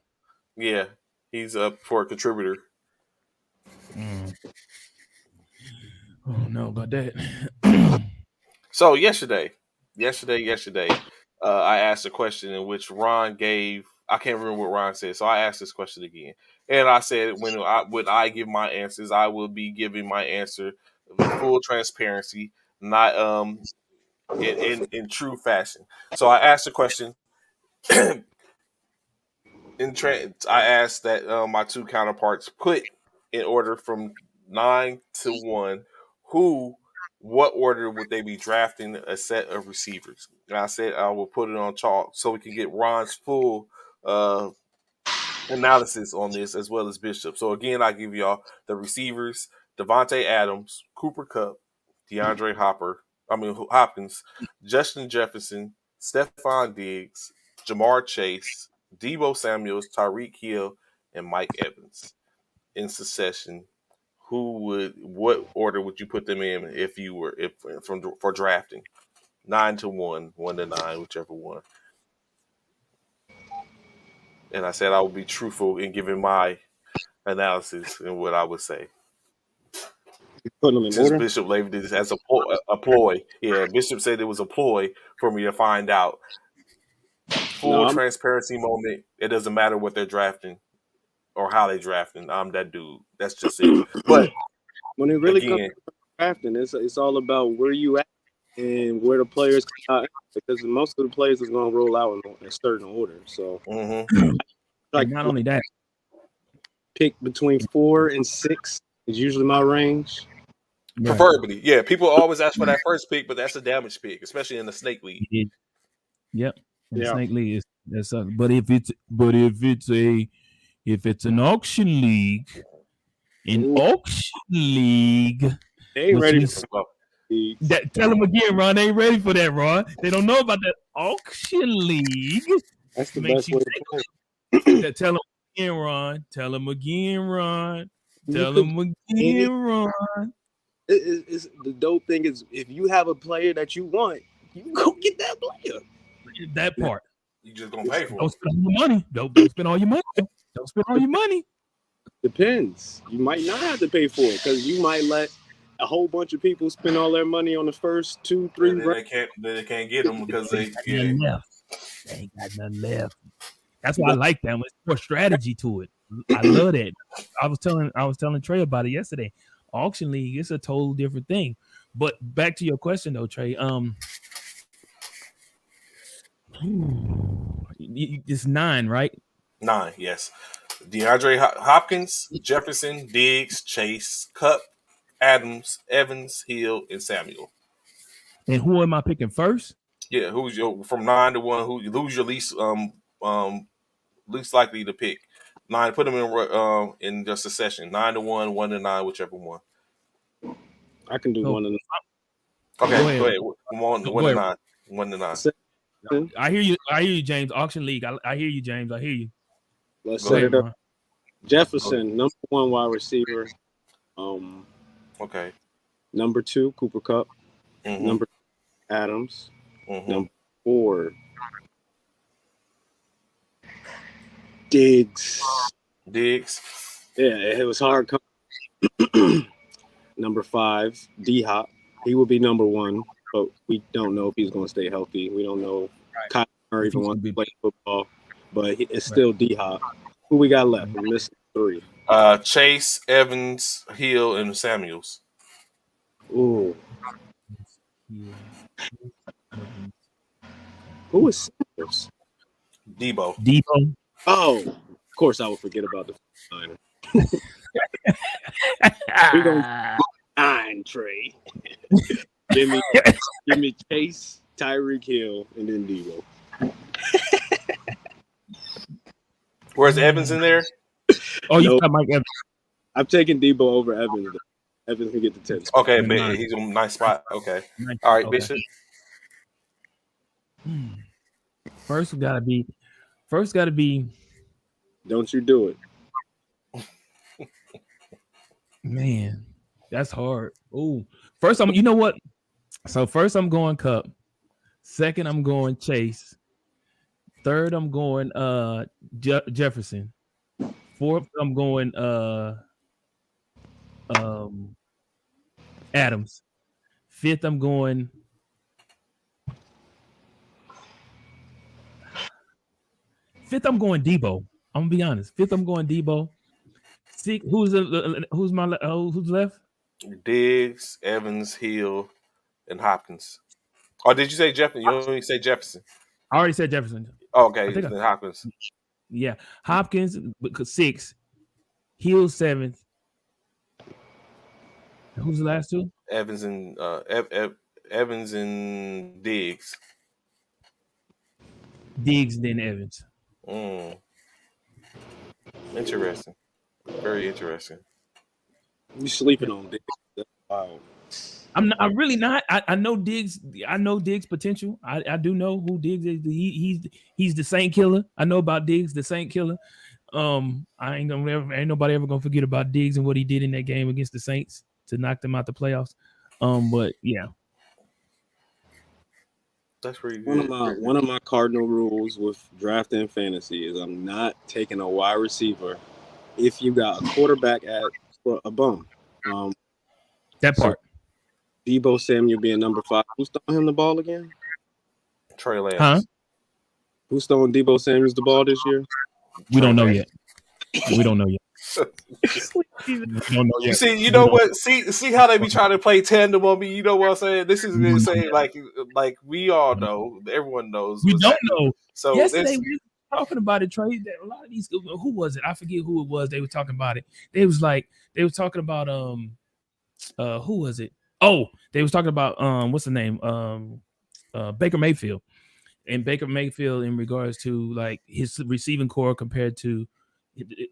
Yeah, he's up for a contributor. Oh no, about that. So yesterday, I asked a question in which Ron gave. I can't remember what Ron said, so I asked this question again, and I said when I give my answers, I will be giving my answer with full transparency, not in true fashion. So I asked the question. I asked that my two counterparts put in order from 9 to 1 what order would they be drafting a set of receivers. And I said I will put it on chalk so we can get Ron's full uh, analysis on this as well as Bishop. So again, I give y'all the receivers: Devontae Adams, Cooper Kupp, DeAndre Hopkins, Justin Jefferson, Stephon Diggs, Jamar Chase, Debo Samuels, Tyreek Hill, and Mike Evans in succession. What order would you put them in for drafting? 9 to 1, 1 to 9, whichever one. And I said I would be truthful in giving my analysis and what I would say. Putting them in Since order. Bishop labeled this as a ploy, yeah, Bishop said it was a ploy for me to find out. Full transparency moment. It doesn't matter what they're drafting or how they drafting. I'm that dude. That's just it. But when it really comes again, to drafting, it's all about where you at and where the players come out, because most of the players is going to roll out in a certain order. So, like not only that, pick between 4 and 6 is usually my range. Preferably, yeah. People always ask for that first pick, but that's a damage pick, especially in the snake league. Yep, snake league is that's. But if it's an auction league, auction league, they ain't ready. Tell them again, Ron. They ain't ready for that, Ron. They don't know about that. Auction League That's the makes best you way to play. tell him again, Ron. Tell him again, Ron. You Tell could him any again, Ron. it's the dope thing is if you have a player that you want, you go get that player. That Now, part. You just gonna pay for Don't it. spend all your money. Don't spend all your money. Don't spend all your money. depends. You might not have to pay for it because you might let a whole bunch of people spend all their money on the first 2, 3 And then rounds. they can't get them because They they ain't got yeah. nothing left. They ain't got nothing left. That's why I like that. There's more strategy to it. I love that. I was telling Trey about it yesterday. Auction League, it's a total different thing. But back to your question though, Trey. It's 9, right? 9, yes. DeAndre Hopkins, Jefferson, Diggs, Chase, Cup, Adams, Evans, Hill, and Samuel. And who am I picking first? Yeah, who's your from 9 to 1? Who's your least likely to pick? 9. Put them in just a session. 9 to 1, 1 to 9, whichever one. I can do So, one of Okay, go ahead. 1 Go to ahead. 9. 1 to 9. them. I hear you, James. Auction League. I hear you, James. I hear you. Let's Go set ahead. it up. Ron. Jefferson, number 1 wide receiver. Okay. Number 2, Cooper Cup. Mm-hmm. Number 3, Adams. Mm-hmm. Number 4, Diggs. Diggs. Yeah, it was hard. Number 5, D-Hop. He will be number 1, but we don't know if he's going to stay healthy. We don't know. Kyle Murray even wants to play football, but it's still D-Hop. Who we got left? We're missing 3. Chase, Evans, Hill, and Samuels. Ooh. Yeah. Who is Sanders? Debo. Oh, of course I would forget about the Niner. We're going to 9, Trey. give me Chase, Tyreek Hill, and then Debo. Where's Evans in there? Oh, you Nope. got Mike Evans. I'm taking Debo over Evans. Evans can get the 10 spot. Okay, Yeah, but nice. he's in a nice spot. Okay. Nice. All right, Okay. Bishop. First gotta be. Don't you do it. Man, that's hard. Oh, first you know what? So first I'm going Cup. Second I'm going Chase. Third I'm going Jefferson. Fourth I'm going Adams. Fifth I'm going Debo. I'm gonna be honest. Fifth I'm going Debo. Six, who's left? Diggs, Evans, Hill, and Hopkins. Oh, did you say Jefferson? You only say Jefferson. I already said Jefferson. Oh, okay, then Hopkins. Yeah, Hopkins 6, Hill 7th. Who's the last two? Evans and Evans and Diggs. Diggs, then Evans. Interesting. Very interesting. You sleeping on Diggs. Wow. I'm really not. I know Diggs. I know Diggs' potential. I do know who Diggs is. He's the Saint killer. I know about Diggs, the Saint killer. Ain't nobody ever gonna forget about Diggs and what he did in that game against the Saints to knock them out the playoffs. But yeah, that's pretty good. One of my cardinal rules with drafting fantasy is I'm not taking a wide receiver if you got a quarterback at a bum. That part. So Debo Samuel being number 5. Who's throwing him the ball again? Trey Lance. Huh? Who's throwing Debo Samuels the ball this year? We don't know yet. We don't know yet. You see, you know what? See how they be trying to play tandem on me. You know what I'm saying? This is insane. Like we all know. Everyone knows. We don't know. So yesterday we were talking about it, Trey. That a lot of these. Who was it? I forget who it was. They were talking about it. They were talking about who was it? Oh, they was talking about what's the name? Baker Mayfield. And Baker Mayfield in regards to like his receiving core compared to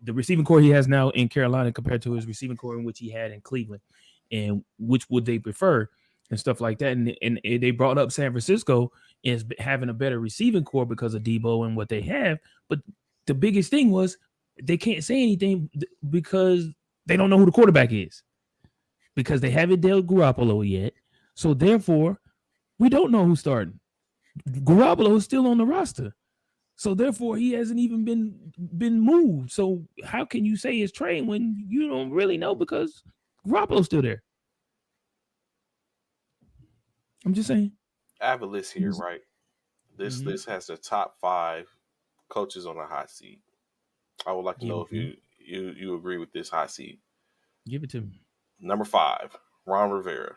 the receiving core he has now in Carolina compared to his receiving core in which he had in Cleveland, and which would they prefer and stuff like that. And they brought up San Francisco is having a better receiving core because of Debo and what they have. But the biggest thing was they can't say anything because they don't know who the quarterback is because they haven't dealt Garoppolo yet. So therefore, we don't know who's starting. Garoppolo is still on the roster. So therefore, he hasn't even been moved. So how can you say it's Trey when you don't really know because Garoppolo's still there? I'm just saying. I have a list here, right? This list has the top 5 coaches on the hot seat. I would like to know if you agree with this hot seat. Give it to me. Number 5, Ron Rivera.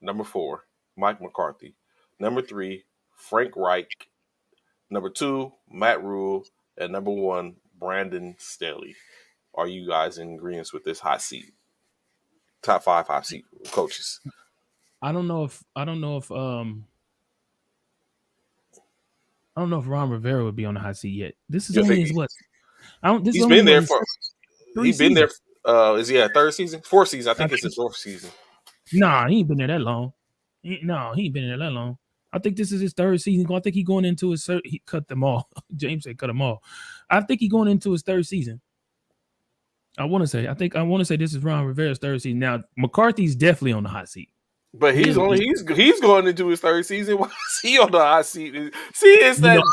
Number 4, Mike McCarthy. Number 3, Frank Reich. Number 2, Matt Rule. And number 1, Brandon Staley. Are you guys in agreement with this hot seat? Top 5 hot seat coaches. I don't know if Ron Rivera would be on the hot seat yet. This is only his what? He's been there for. He's been there. Is he a 3rd season? 4th season? I think it's his 4th season. Nah, he ain't been there that long. He ain't been there that long. I think this is his 3rd season. I think he's going into his he cut them all. James said cut them all. I think he's going into his 3rd season. I want to say this is Ron Rivera's 3rd season. Now McCarthy's definitely on the hot seat. But he's going into his 3rd season. Why is he on the hot seat? See, it's that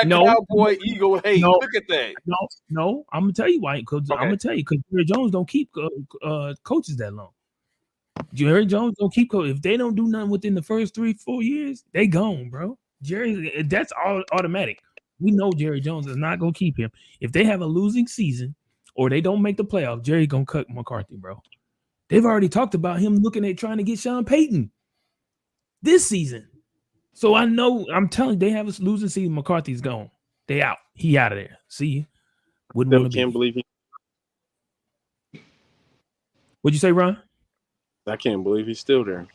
cowboy ego hate. Look at that. No. I'm gonna tell you why. Because I'm gonna tell you because Jerry Jones don't keep coaches that long. Jerry Jones don't keep coaches. If they don't do nothing within the first 3-4 years, they gone, bro. Jerry, that's all automatic. We know Jerry Jones is not gonna keep him. If they have a losing season or they don't make the playoff, Jerry gonna cut McCarthy, bro. They've already talked about him looking at trying to get Sean Payton this season. So I know, I'm telling you, they have a losing season. McCarthy's gone. They out. He out of there. See, wouldn't want to can't believe he. What'd you say, Ron? I can't believe he's still there.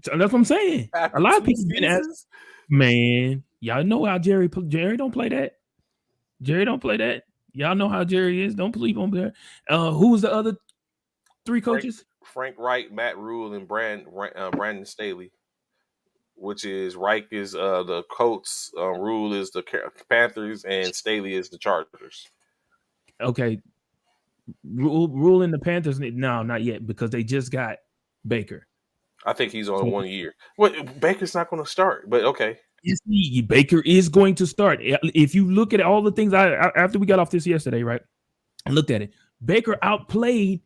So that's what I'm saying. A lot of people been asked, man. Y'all know how Jerry don't play that. Jerry don't play that. Y'all know how Jerry is. Don't believe on there. Who was the other 3 coaches? Frank Reich, Matt Rule, and Brandon Staley. Which is Reich is the Colts, Rule is the Panthers, and Staley is the Chargers. Okay, Rule in the Panthers? No, not yet because they just got Baker. I think he's on 1 year. Well, Baker's not going to start, but okay. Baker is going to start. If you look at all the things after we got off this yesterday, right? I looked at it. Baker outplayed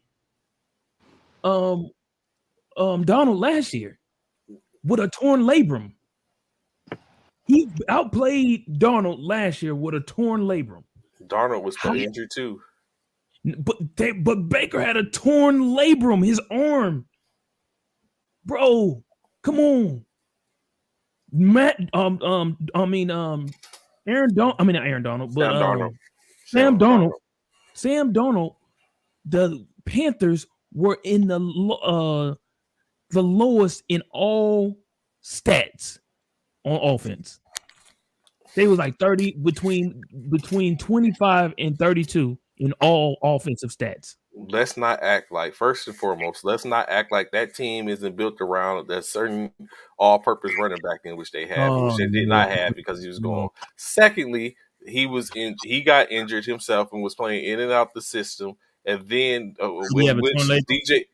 Donald last year with a torn labrum. He outplayed Donald last year with a torn labrum. Darnold was probably injured too. But Baker had a torn labrum, his arm. Bro, come on. Sam Darnold. The Panthers were in the lowest in all stats on offense. They was like 30 between 25 and 32 in all offensive stats. Let's not act like, first and foremost, that team isn't built around that certain all-purpose running back in which they had, which they did not have because he was gone. Secondly, he got injured himself and was playing in and out the system. And then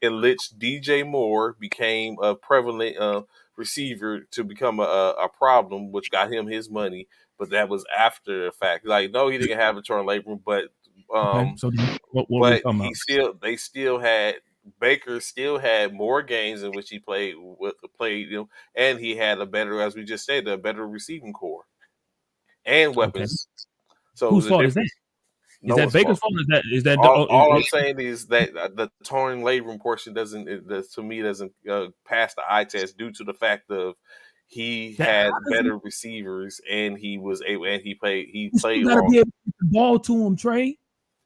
DJ Moore became a prevalent receiver to become a problem, which got him his money. But that was after the fact. Like, no, he didn't have a torn labrum, but Baker still had more games in which he played, and he had a better, as we just said, a better receiving core and weapons. Okay. So whose fault is that? Is that Baker's fault? Is that all I'm saying is that the torn labrum portion doesn't pass the eye test due to the fact of he had better receivers and he was able and he played. You gotta be able to get the ball to him, Trey.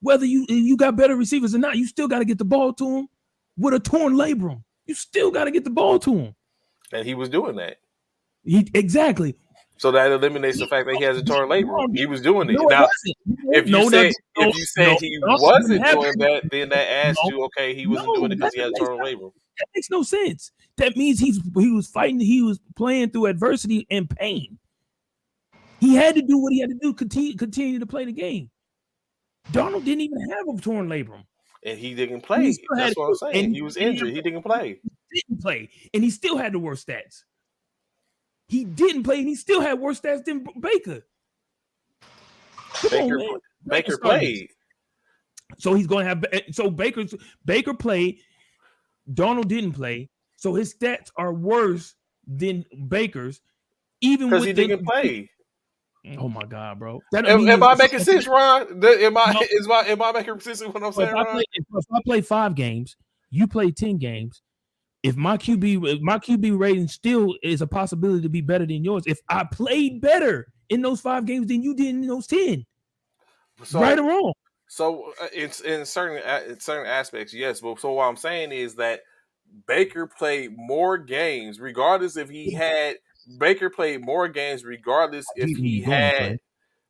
Whether you got better receivers or not, you still got to get the ball to him with a torn labrum. You still got to get the ball to him, and he was doing that. Exactly. So that eliminates the fact that he has a torn labrum. He was doing it. Now, if you say he wasn't doing that, then that asks you, okay, he wasn't doing it because he had a torn labrum. That makes no sense. That means he was fighting. He was playing through adversity and pain. He had to do what he had to do. Continue to play the game. Donald didn't even have a torn labrum. And he didn't And play. he still had That's what I'm saying. and He was he didn't injured. He didn't play. play, and he still had the worst stats. He didn't play, and he still had worse stats than Baker. Come on, man. Baker played. So he's going to have. So Baker played. Donald didn't play. So his stats are worse than Baker's, even because with he didn't play. Oh my God, bro! Am I making sense, Ron? Am I making sense with what I'm saying, Ron? If I play 5 games, you play 10 games. If my QB rating still is a possibility to be better than yours, if I played better in those 5 games than you did in those 10, so, right or wrong. So it's in certain aspects, yes. But so what I'm saying is that Baker played more games, regardless if he had. Baker played more games, regardless if he had.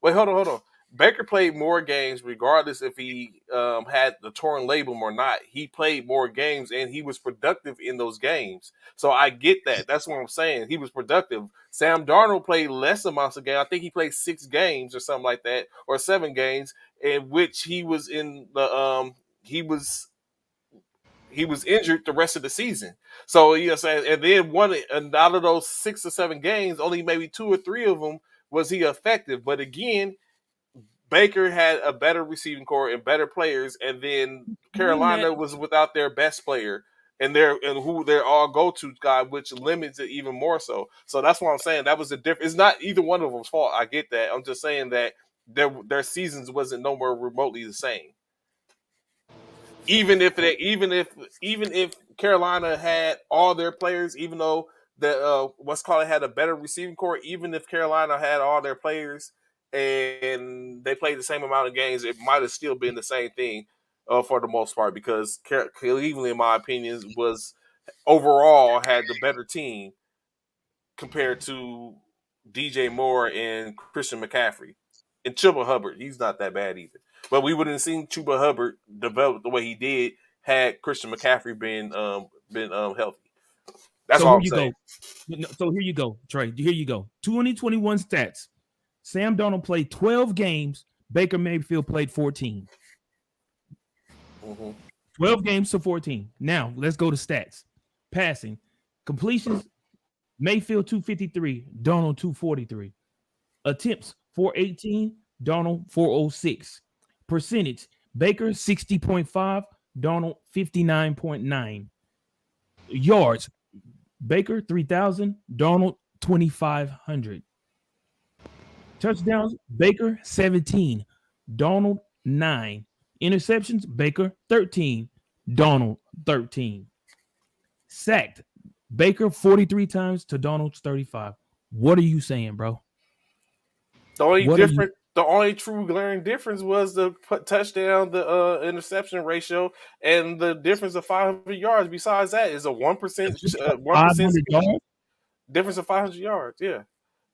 Wait, hold on. Baker played more games, regardless if he had the torn labrum or not. He played more games, and he was productive in those games. So I get that. That's what I'm saying. He was productive. Sam Darnold played less amounts of games. I think he played 6 games or something like that, or 7 games, in which he was in the he was injured the rest of the season. So and then and out of those 6 or 7 games, only maybe 2 or 3 of them was he effective. But again, Baker had a better receiving core and better players, and then Carolina was without their best player and who their all go-to guy, which limits it even more so. So that's what I'm saying. That was the difference. It's not either one of them's fault. I get that. I'm just saying that their seasons wasn't nowhere remotely the same. Even if Carolina had all their players, even though had a better receiving core, even if Carolina had all their players and they played the same amount of games, it might have still been the same thing for the most part, because Cleveland, in my opinion, was overall had the better team compared to DJ Moore and Christian McCaffrey. And Chuba Hubbard, he's not that bad either. But we wouldn't have seen Chuba Hubbard develop the way he did had Christian McCaffrey been healthy. That's all I'm saying. So here you go, Trey. Here you go. 2021 stats. Sam Darnold played 12 games. Baker Mayfield played 14. 12 games to 14. Now, let's go to stats. Passing. Completions, Mayfield 253, Darnold 243. Attempts, 418, Darnold 406. Percentage, Baker 60.5, Darnold 59.9. Yards, Baker 3,000, Darnold 2,500. Touchdowns, Baker 17, Darnold 9. Interceptions, Baker 13, Darnold 13. Sacked, Baker 43 times to Darnold's 35. What are you saying, bro? The only true glaring difference was the touchdown, the interception ratio, and the difference of 500 yards. Besides that, is a 1% difference of 500 yards. Yeah.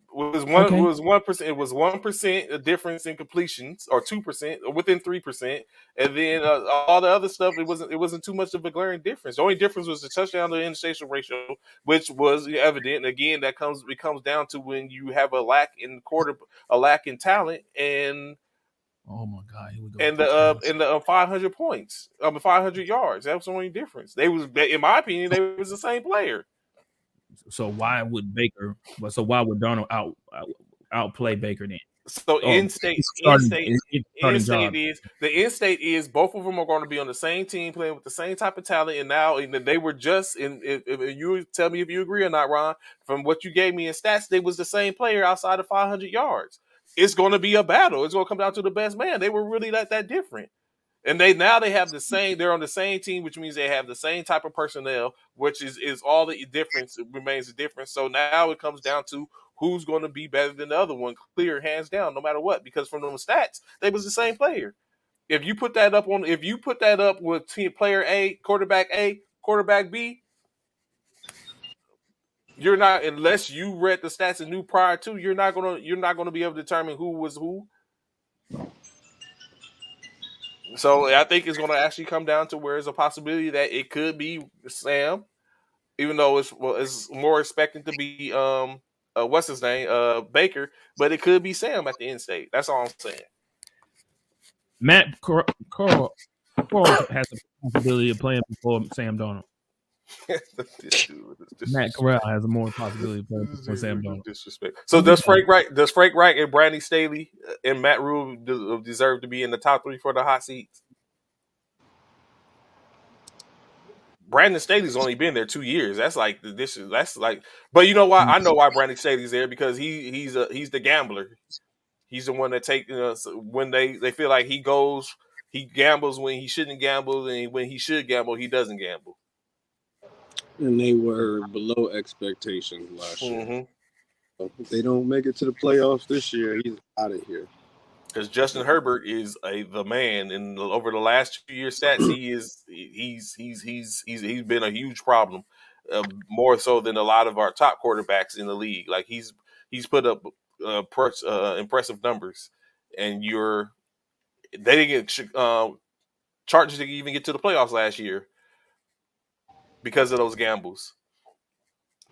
It was 1%. It was 1% difference in completions, or 2%, or within 3%, and then all the other stuff. It wasn't too much of a glaring difference. The only difference was the touchdown to interception ratio, which was evident. And again, it comes down to when you have a lack in talent, and oh my God, here we go. And the 500 points, 500 yards. That was the only difference. In my opinion, they was the same player. So why would Darnold outplay Baker then? So the end state is both of them are going to be on the same team playing with the same type of talent, and they were just in. If you tell me if you agree or not, Ron, from what you gave me in stats, they was the same player outside of 500 yards. It's going to be a battle. It's going to come down to the best man. They were really that different. And they have the same. They're on the same team, which means they have the same type of personnel, which is all the difference. It remains the difference. So now it comes down to who's going to be better than the other one, clear, hands down, no matter what. Because from those stats, they was the same player. If you put that up with team player A, quarterback B, you're not, unless you read the stats and knew prior to, you're not gonna be able to determine who was who. So I think it's going to actually come down to where there's a possibility that it could be Sam, even though it's more expected to be what's his name Baker, but it could be Sam at the end state. That's all I'm saying. Matt Corral has the possibility of playing before Sam Darnold. Matt Corral has a more possibility of playing before Sam Darnold. Disrespect. So does Frank Reich and Brandon Staley and Matt Rule deserve to be in the top 3 for the hot seats? Brandon Staley's only been there 2 years. That's like but you know why? I know why Brandon Staley's there, because he's the gambler. He's the one that when they feel like he gambles when he shouldn't gamble, and when he should gamble, he doesn't gamble. And they were below expectations last year. So if they don't make it to the playoffs this year, he's out of here. Because Justin Herbert is the man, and over the last 2 years stats, he's been a huge problem, more so than a lot of our top quarterbacks in the league. Like he's put up impressive numbers, and they didn't get Chargers didn't even get to the playoffs last year because of those gambles.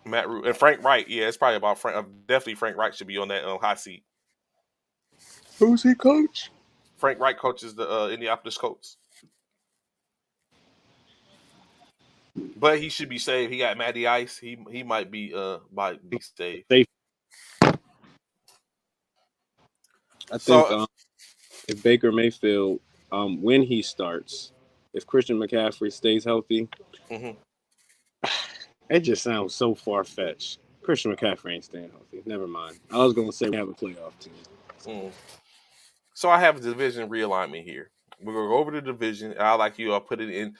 Matt Rule and Frank Reich, yeah, it's probably about definitely Frank Reich should be on that hot seat. Who's he coach? Frank Reich coaches the Indianapolis Colts. But he should be saved. He got Matty Ice. He might be saved. I think if Baker Mayfield, when he starts, if Christian McCaffrey stays healthy, it just sounds so far-fetched. Christian McCaffrey ain't staying healthy. Never mind. I was going to say we have a playoff team. So I have a division realignment here. We're going to go over the division. I like you. I'll put in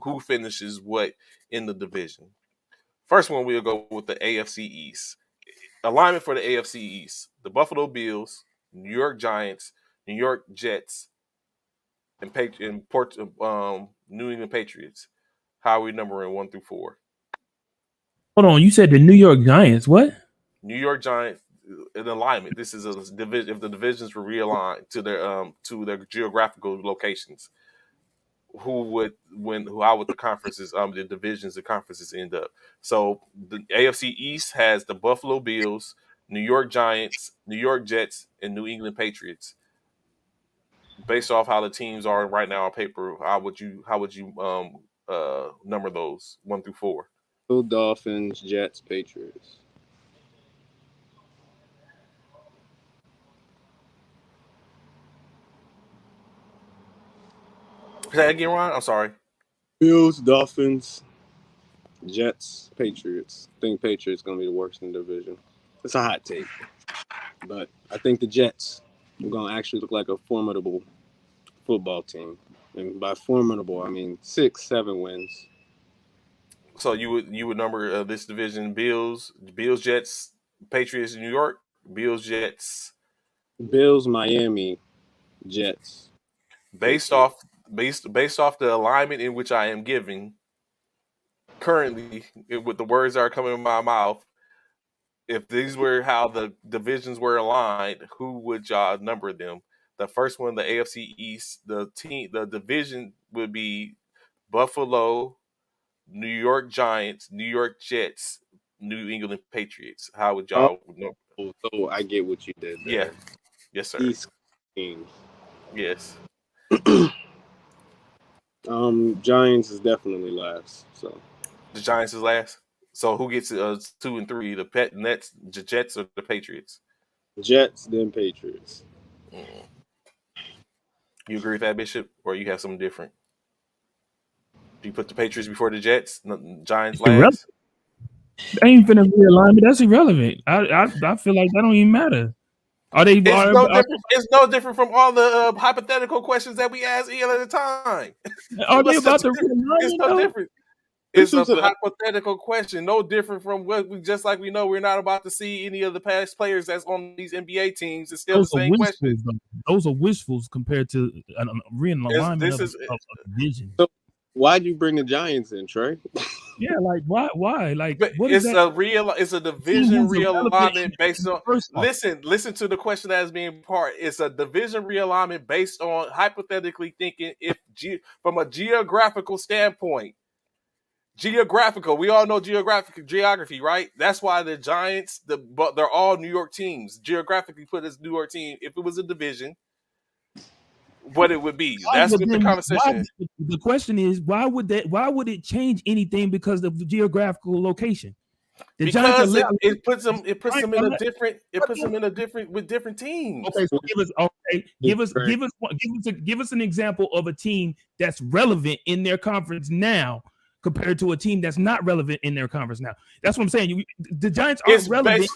who finishes what in the division. First one, we'll go with the AFC East. Alignment for the AFC East: the Buffalo Bills, New York Giants, New York Jets, and New England Patriots. How are we numbering 1 through 4? Hold on, you said the New York Giants. What? New York Giants in alignment. This is a division. If the divisions were realigned to their geographical locations, how would the conferences, the divisions, the conferences end up? So the AFC East has the Buffalo Bills, New York Giants, New York Jets, and New England Patriots. Based off how the teams are right now on paper, how would you number those 1 through 4? Dolphins, Jets, Patriots. Say that again, Ron. I'm sorry. Bills, Dolphins, Jets, Patriots. I think Patriots going to be the worst in the division. It's a hot take. But I think the Jets are going to actually look like a formidable football team. And by formidable, I mean 6-7 wins. So you would number this division: Bills, Jets, Patriots, New York, Bills, Jets, Miami, Jets. Based off the alignment in which I am giving currently, with the words that are coming in my mouth, if these were how the divisions were aligned, who would y'all number them? The first one, the AFC East, the division would be Buffalo, New York Giants, New York Jets, New England Patriots. How would y'all know? So I get what you did there. Yeah. Yes, sir. East teams. Yes. Giants is definitely last. So the Giants is last. So who gets 2 and 3? The Nets, the Jets, or the Patriots? Jets, then Patriots. You agree with that, Bishop, or you have something different? Do you put the Patriots before the Jets? Giants last? They ain't finna realign me. That's irrelevant. I feel like that don't even matter. It's no different from all the hypothetical questions that we ask all the time. Are they about to realign? It's no different. It's a hypothetical question, no different from what we know we're not about to see any of the past players that's on these NBA teams. It's still the same question. Those are wishfuls compared to a realignment of a division. Why'd you bring the Giants in, Trey? Yeah, like why? Like But what is that? it's a Team division who's irrelevant realignment based on first off. listen to the question that is being part. It's a division realignment based on hypothetically thinking if from a geographical standpoint. Geographical, we all know geography, right? That's why the Giants, but they're all New York teams. Geographically put as New York team. If it was a division, what it would be. Why That's would what the them, why, conversation. the question is, why would it change anything because of the geographical location? The Giants are Because literally it puts them Giants in are a li- different with different teams. Okay, so give us an example of a team that's relevant in their conference now compared to a team that's not relevant in their conference now. That's what I'm saying. The Giants aren't relevant.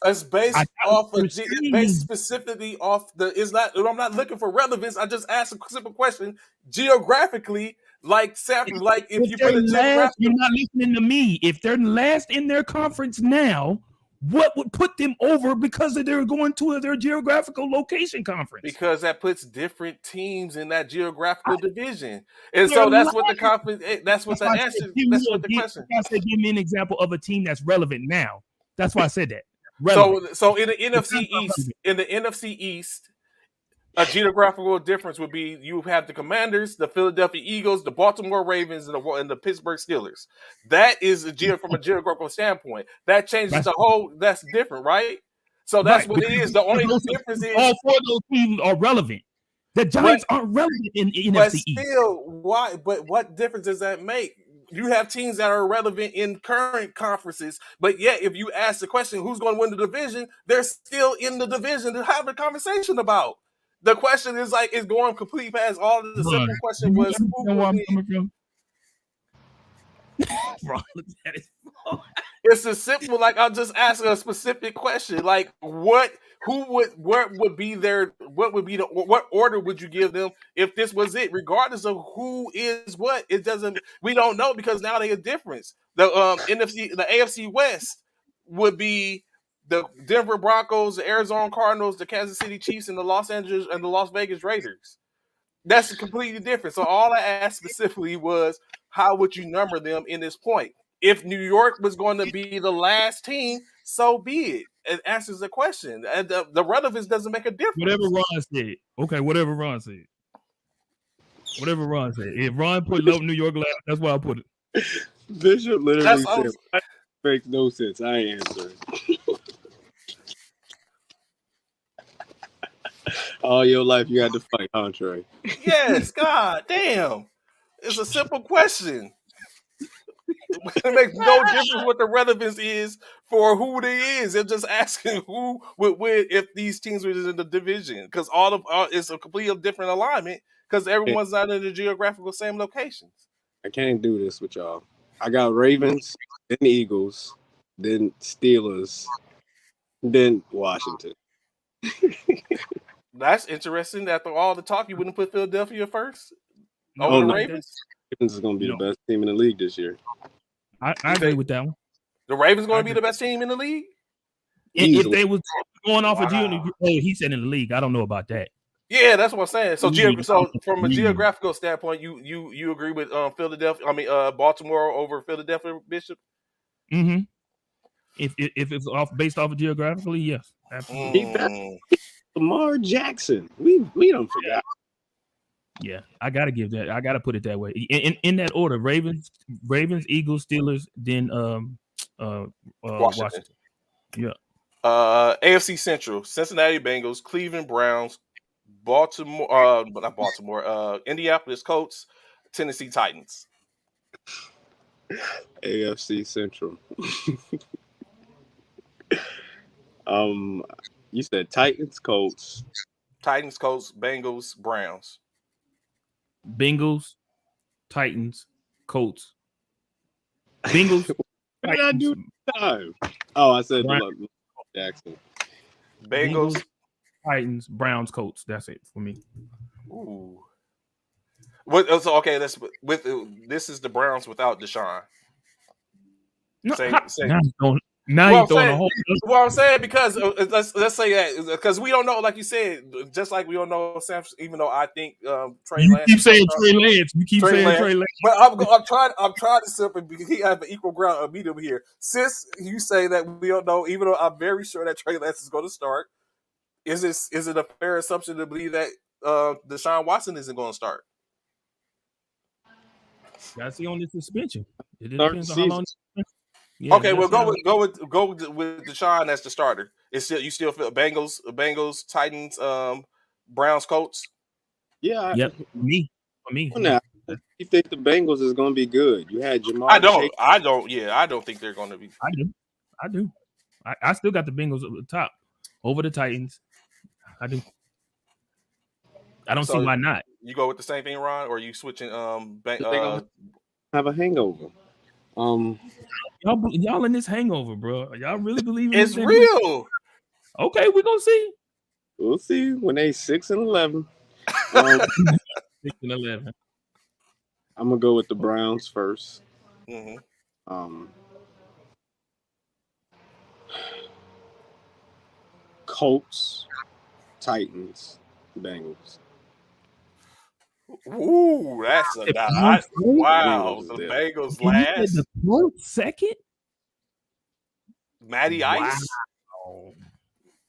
It's I based got off what of you're it's saying, based specifically off the. It's not. I'm not looking for relevance. I just asked a simple question. Geographically, like if if you they're put a last, geographical you're not listening to me. If they're last in their conference now, what would put them over because they're going to their geographical location conference? because that puts different teams in that geographical division, and They're so that's last. what the conference. That's what That's the why I said, answer. That's what the question. give me an example of a team that's relevant now. That's why I said that. Relevant. So in the The NFC Giants are East, relevant. a geographical difference would be you have the Commanders, the Philadelphia Eagles, the Baltimore Ravens, and the Pittsburgh Steelers. That is from a geographical standpoint. That changes That's the whole. That's different, right? So that's right. what it Because is. The only difference all is, four of those teams are relevant. The but Giants aren't relevant in but NFC East. still, why? But what difference does that make? You have teams that are relevant in current conferences, but yet if you ask the question, who's going to win the division, they're still in the division to have a conversation about. The question is is going completely past all of the Bro, simple do question you was who understand would where I'm win. coming from? Bro, look at it. It's a simple, I'll just ask a specific question. What would be what order would you give them if this was it, regardless of who is what? We don't know because now they a difference. The the AFC West would be the Denver Broncos, the Arizona Cardinals, the Kansas City Chiefs, and the Las Vegas Raiders. That's completely different. So all I asked specifically was, how would you number them in this point? If New York was going to be the last team, so be it. It answers the question. And the relevance doesn't make a Whatever difference. Ron said. Okay, whatever Ron said. Whatever Ron said. If Ron put Love New York last, that's why I put it. Bishop literally That's said, makes no sense. I answer. All your life you had to fight, huh, Trey? yes, God damn. It's a simple question. It makes no difference what the relevance is for who it is. It's just asking who would win if these teams were in the division, because it's a completely different alignment because everyone's not in the geographical same locations. I can't do this with y'all. I got Ravens, then Eagles, then Steelers, then Washington. That's interesting. After all the talk, you wouldn't put Philadelphia first over No, the like Ravens? Ravens is going to be the best team in the league this year. I agree with that one. The Ravens going to be the best team in the league? If they was going off of he said in the league. I don't know about that. Yeah, that's what I'm saying. So, from a geographical standpoint, you agree with Philadelphia? I mean, Baltimore over Philadelphia, Bishop? Mm-hmm. If it's based off of geographically, yes, absolutely. Lamar Jackson. We don't forget. Yeah, I gotta give that. I gotta put it that way. In that order: Ravens, Eagles, Steelers, then Washington. Yeah. AFC Central: Cincinnati Bengals, Cleveland Browns, not Baltimore. Indianapolis Colts, Tennessee Titans. AFC Central. You said Titans, Colts, Bengals, Browns. Bengals, Titans, Colts. Bengals. What did I do time? Oh, I said Jackson. Bengals, Titans, Browns, Colts. That's it for me. Ooh. So okay, this is the Browns without Deshaun. No, Now Well, you I'm throwing a saying, whole. well, I'm saying because let's say that because we don't know, like you said, just like we don't know Samson, even though I think Trey You Lance keep is going to saying start. Trey Lance. You keep Trey saying Lance. Trey Lance. But I'm trying to simple because he has an equal ground of medium here. Since you say that we don't know, even though I'm very sure that Trey Lance is going to start, is it a fair assumption to believe that Deshaun Watson isn't going to start? Gotta see on this suspension. It Start depends the on how season. long. Yeah, Okay, well let's see how. go with Deshaun as the starter. It's still you still feel Bengals, Titans, Browns, Colts. Yeah, Yep, for me, yeah. now you think the Bengals is going to be good? You had I Jamar don't, Chase. I don't, yeah, I don't think they're going to be. I do. I still got the Bengals at the top over the Titans. I do. I don't see So why not. you go with the same thing, Ron, or are you switching? They going to have a hangover. Y'all in this hangover, bro. Y'all really believe in this? It's real. Okay, we're gonna see. We'll see when they 6-11. Um, 6-11. I'm gonna go with the Browns first. Mm-hmm. Colts, Titans, Bengals. Ooh, that's a wow. Bengals is The there. Bengals And you said last. the Colts second? Matty Wow. Ice.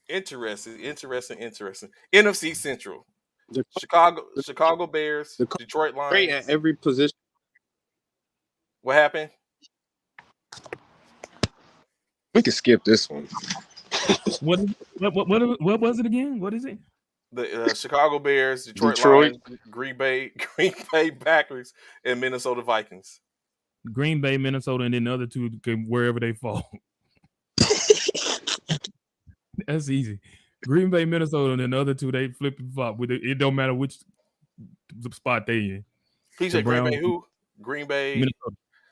Interesting. NFC Central. The Chicago Bears, the Colts Detroit are great Lions. at every position. What happened? We can skip this one. What was it again? What is it? The Chicago Bears, Detroit Detroit. Lions, Green Bay Packers, and Minnesota Vikings. Green Bay, Minnesota, and then the other two wherever they fall. That's easy. Green Bay, Minnesota, and then the other two they flip and flop. It don't matter which spot they in. He said Green Bay who? Green Bay,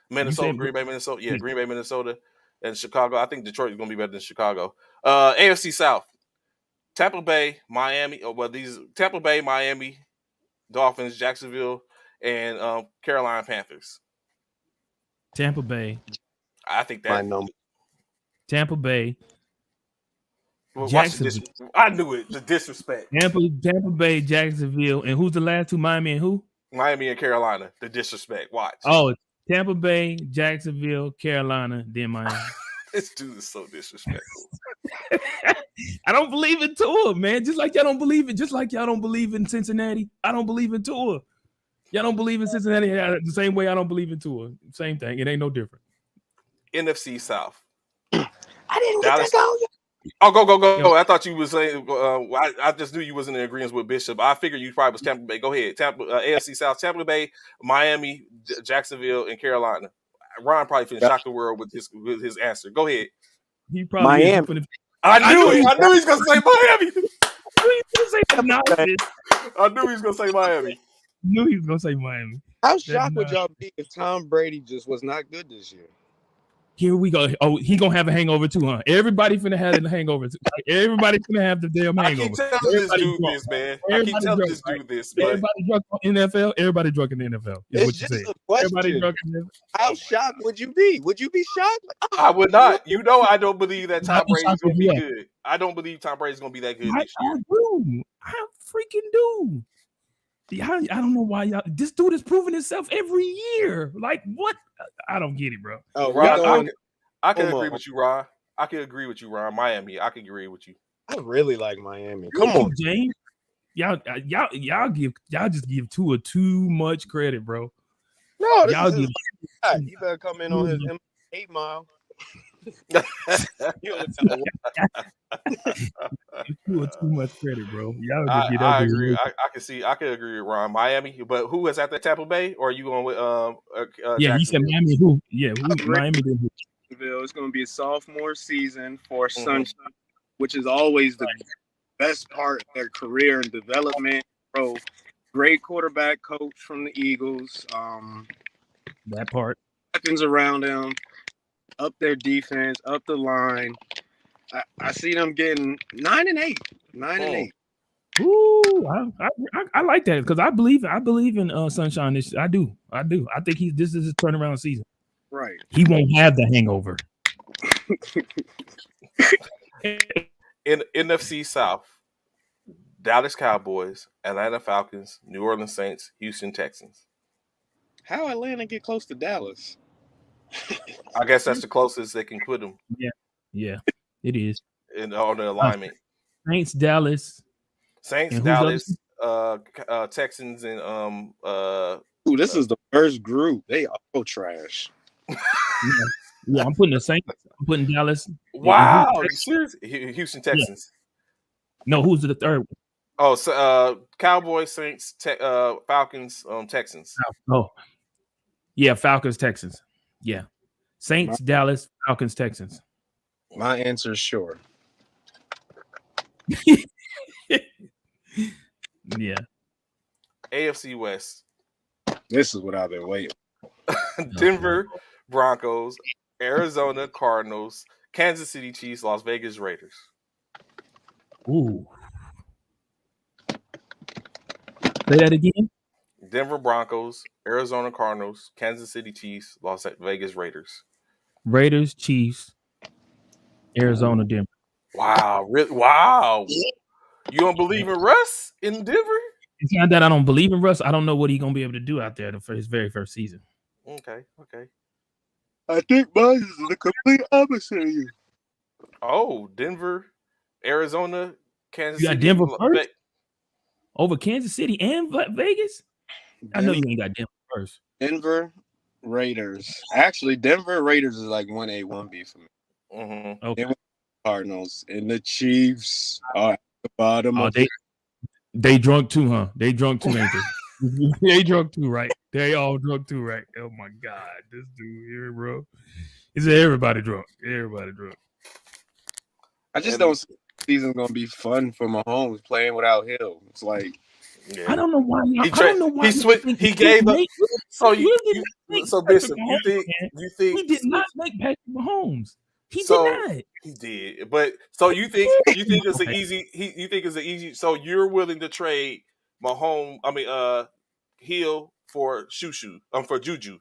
Minnesota, Green Bay, Minnesota. Yeah, Green Bay, Minnesota, and Chicago. I think Detroit is going to be better than Chicago. AFC South. Tampa Bay, Miami. Tampa Bay, Miami, Dolphins, Jacksonville, and Carolina Panthers. Tampa Bay. I think that My number. Tampa Bay. Well, Jacksonville. I knew it. The disrespect. Tampa Bay, Jacksonville, and who's the last two? Miami and who? Miami and Carolina. The disrespect. Watch. Oh, Tampa Bay, Jacksonville, Carolina, then Miami. This dude is so disrespectful. I don't believe in Tua, man. Just like y'all don't believe in Cincinnati. I don't believe in Tua. Y'all don't believe in Cincinnati the same way I don't believe in Tua. Same thing. It ain't no different. NFC South. I didn't get that go. Oh, go. I thought you was saying. I just knew you wasn't in agreement with Bishop. I figured you probably was Tampa Bay. Go ahead. AFC South, Tampa Bay, Miami, Jacksonville, and Carolina. Ron probably finna shock the world with his answer. Go ahead. He probably Miami. I knew he was gonna say Miami. I knew he was gonna say Miami. Knew he was gonna say Miami. How shocked would y'all be if Tom Brady just was not good this year? Here we go. Oh, he gonna have a hangover too, huh? Everybody finna have a hangover. Everybody finna have the damn hangover. I keep telling this dude this, man. Everybody drunk in the NFL. Everybody drunk in the NFL. Is it's what just you say. a question. Everybody drunk in the NFL. How shocked would you be? Would you be shocked? I would not. You know, I don't believe that Tom Brady's gonna be good. I don't believe Tom Brady's gonna be that good this year. I do. I freaking do. I don't know why y'all. This dude is proving himself every year. Like what? I don't get it, bro. Oh, Ron, I can agree with you, Ron. I can agree with you, Ron. Miami, I can agree with you. I really like Miami. Come on, James. Y'all just give Tua too much credit, bro. No, y'all give. You better come in on his 8 mile. Too much credit, bro. I agree. I can agree with Ron. Miami, but who is at the Tampa Bay? Or are you going with yeah, he said Miami. Who? Yeah, Miami. It's going to be a sophomore season for Sunshine, which is always the best part of their career and development. Bro, great quarterback coach from the Eagles. That part. Weapons around them, up their defense, up the line. I see them getting 9-8. 9-8. Ooh, I like that because I believe in Sunshine. I do. I think this is his turnaround season. Right. He won't have the hangover. In NFC South, Dallas Cowboys, Atlanta Falcons, New Orleans Saints, Houston Texans. How Atlanta get close to Dallas? I guess that's the closest they can put them Yeah, it is. on the alignment. Saints, Dallas, Saints, and who's the other Dallas, Texans, and Ooh, this is the first group. They all trash. Yeah, I'm putting the Saints. I'm putting Dallas. Wow, are you serious? Houston Texans. Yeah. No, who's the third one? Oh, so, Cowboys, Saints, Falcons, Texans. Oh, yeah, Falcons, Texans. Yeah, Saints, Dallas, Falcons, Texans. My answer is sure. Yeah. AFC West. This is what I've been waiting. Denver Broncos, Arizona Cardinals, Kansas City Chiefs, Las Vegas Raiders. Ooh. Say that again. Denver Broncos, Arizona Cardinals, Kansas City Chiefs, Las Vegas Raiders. Raiders, Chiefs, Arizona, Denver. Wow. Wow. You don't believe in Russ in Denver? It's not that I don't believe in Russ. I don't know what he's going to be able to do out there for his very first season. Okay. I think mine is the complete opposite of you. Oh, Denver, Arizona, Kansas You got City. Denver first? Over Kansas City and Vegas? I know you ain't got Denver first. Denver Raiders. Actually, Denver Raiders is like 1A, 1B for me. Mm-hmm. Okay. Cardinals and the Chiefs are at the bottom of they drunk too, huh? They drunk too, ain't they? They drunk too, right? They all drunk too, right? Oh my God, this dude here, bro. He said everybody drunk. Everybody drunk. I just don't see the season's gonna be fun for Mahomes playing without Hill. It's like I don't know why. He switched. He gave up. So Bishop, you think he did not make Patrick Mahomes? He did not. He did, but so you think it's an easy? You think it's an easy? So you're willing to trade Mahomes? I mean, Hill for for Juju?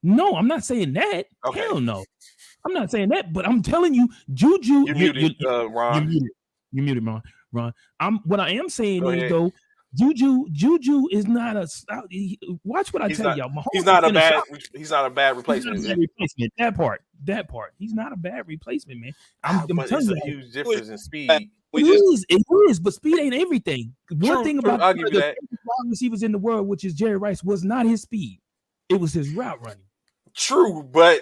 No, I'm not saying that. Okay. Hell no, I'm not saying that. But I'm telling you, Juju. You muted, Ron. You muted, Ron. What I am saying is though. Juju is not a. Watch what I tell y'all. Mahomes he's not a bad. He's not a bad replacement. That part. He's not a bad replacement, man. I'm telling you, a huge difference in speed. It is, but speed ain't everything. One thing about I'll give you that. wide receivers in the world, which is Jerry Rice, was not his speed. It was his route running. True, but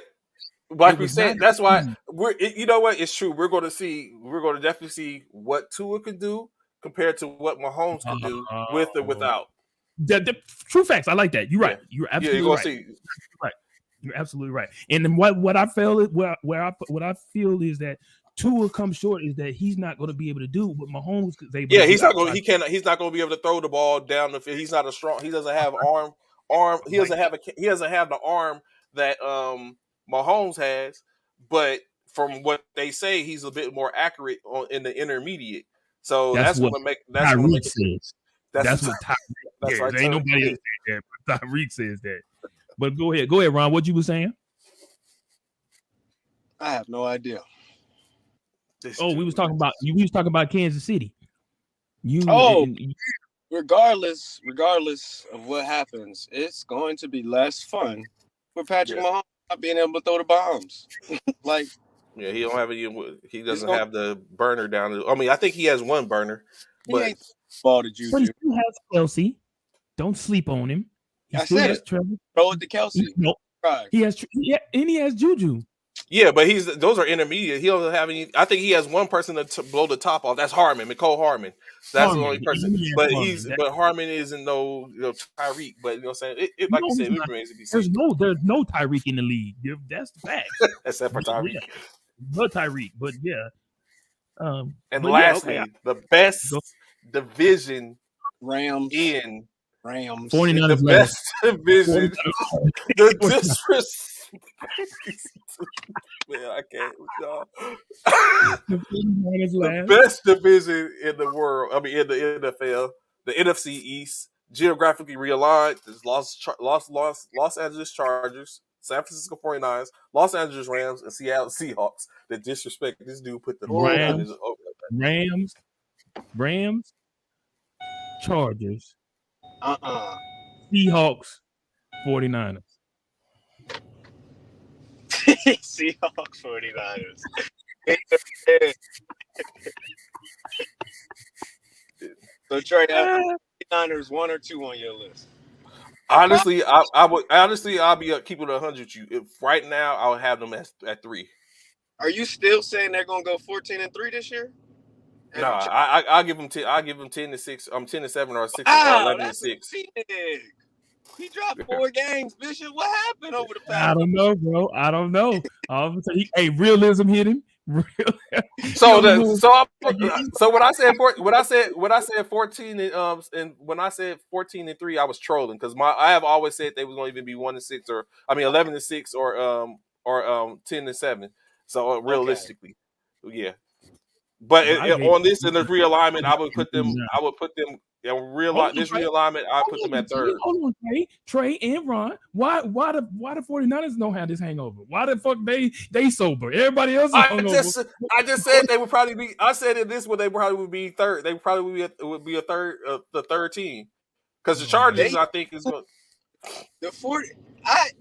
like we said, that's why you know what? It's true. We're going to definitely see what Tua can do compared to what Mahomes can do with or without. The true facts. I like that. You're right. You're absolutely right. You're right. You're absolutely right. And then what I feel what I feel is that Tua comes short is that he's not going to be able to do what Mahomes is able to do. He's not going. He's not going to be able to throw the ball down the field. He's not a strong. He doesn't have arm. He doesn't have the arm that Mahomes has. But from what they say, he's a bit more accurate in the intermediate. So that's what make. That's what Tyreek says. That's what Tyreek. That's right. Ain't nobody else said that, but Tyreek says that. But go ahead, Ron. What you were saying? I have no idea. We was talking about Kansas City. Regardless of what happens, it's going to be less fun for Patrick Mahomes not being able to throw the bombs. He don't have any. He doesn't have the burner down. I mean, I think he has one burner, but he ain't ball to Juju. But he still has Kelsey. Don't sleep on him. He still has Trevor. Throw it to Kelsey. He has and he has Juju. Yeah, but those are intermediate. He doesn't have any. I think he has one person to blow the top off. That's Harmon, Mecole Hardman. That's the only person. But Harmon isn't no Tyreek. But you know what I'm saying? Like you said, it remains to be seen. There's no Tyreek in the league. That's the fact. Except for Tyreek. But Tyreek. But and lastly, the best division Rams. 49ers the best division. The disrespect. Man, I can't with y'all. The best division in the world. I mean, in the NFL, the NFC East, geographically realigned. There's Los Angeles Chargers, San Francisco 49ers, Los Angeles Rams, and Seattle Seahawks that disrespect this dude put the 49ers over. Rams, Chargers, Uh-uh. Seahawks, 49ers. Seahawks 49ers. So Trey, 49ers 1 or 2 on your list? Honestly, I'll be keeping 100 with you. If right now, I would have them at 3. Are you still saying they're gonna go 14-3 this year? No, I'll give them 10. I'll give them 10-6. 10-7 or 6 or 11-6. He dropped 4 games, Bishop. What happened over the past? I don't know, bro. I don't know. All of a sudden, realism hit him. So when I said 14 and when I said 14-3, I was trolling because I have always said they was going to even be 1-6 or 11-6 or 10-7. So realistically, yeah. But on this in the realignment, I would put them. This realignment, I put them at 3rd. Hold on, Trey and Ron. Why the 49ers don't have this hangover? Why the fuck they sober? Everybody else is hungover. I just said they would probably be. I said in this one they probably would be 3rd. They probably would be a third, the 3rd team, because the Chargers I think is going. The 40. I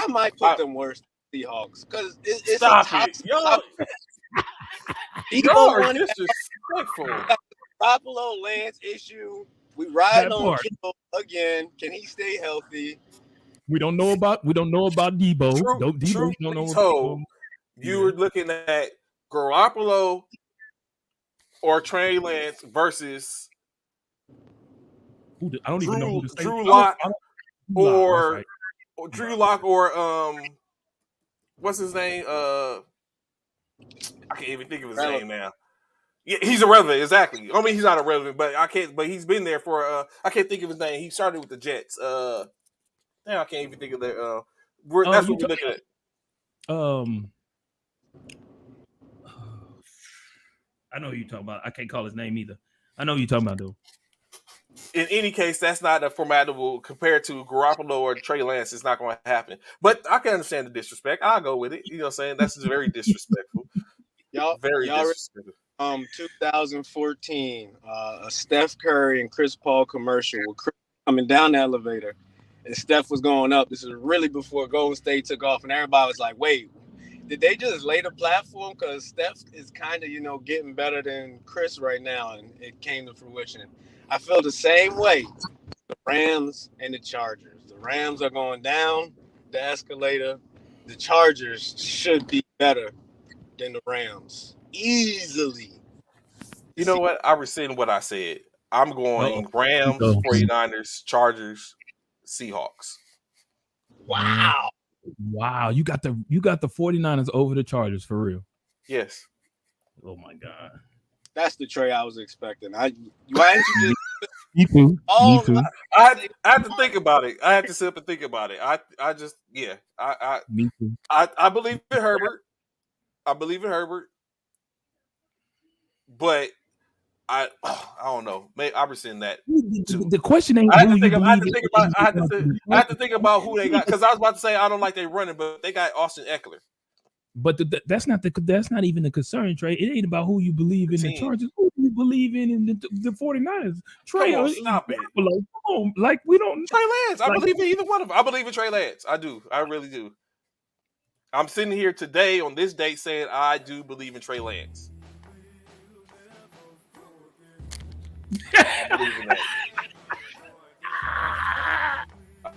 might put them worse than Seahawks because it's stop a top. It, y'all. Y'all are disrespectful. Garoppolo Lance issue. We ride on Kittle again. Can he stay healthy? We don't know about Debo. You were looking at Garoppolo or Trey Lance versus I don't even know who to say. Drew Lock or Drew Lock or what's his name? I can't even think of his name now. Yeah, he's irrelevant, exactly. I mean, he's not irrelevant, but I can't. But he's been there for. I can't think of his name. He started with the Jets. I can't even think of that. That's what we're looking at. I know who you're talking about. I can't call his name either. I know who you're talking about, though. In any case, that's not a formidable compared to Garoppolo or Trey Lance. It's not going to happen. But I can understand the disrespect. I'll go with it. You know what I'm saying? That's just very disrespectful. Y'all disrespectful. 2014, a Steph Curry and Chris Paul commercial with Chris coming down the elevator and Steph was going up. This is really before Golden State took off, and everybody was like, wait, did they just lay the platform? Because Steph is kind of, getting better than Chris right now, and it came to fruition. I feel the same way. The Rams and the Chargers. The Rams are going down the escalator. The Chargers should be better than the Rams. Easily. You know what? I rescind what I said. I'm going Rams, 49ers, Chargers, Seahawks. Wow. You got the 49ers over the Chargers for real. Yes. Oh my God. That's the Trey I was expecting. Why didn't you just Me too. Me too. I had to think about it. I had to sit up and think about it. Me too. I believe in Herbert. But I don't know. Maybe I rescind that. The question ain't. I had to think about who they got, because I was about to say I don't like their running, but they got Austin Eckler. But that's not even the concern, Trey. It ain't about who you believe in the Chargers. Who you believe in the 49ers? Trey, stop it. Come on, like we don't. Trey Lance. I believe in either one of them. I believe in Trey Lance. I do. I really do. I'm sitting here today on this date saying I do believe in Trey Lance.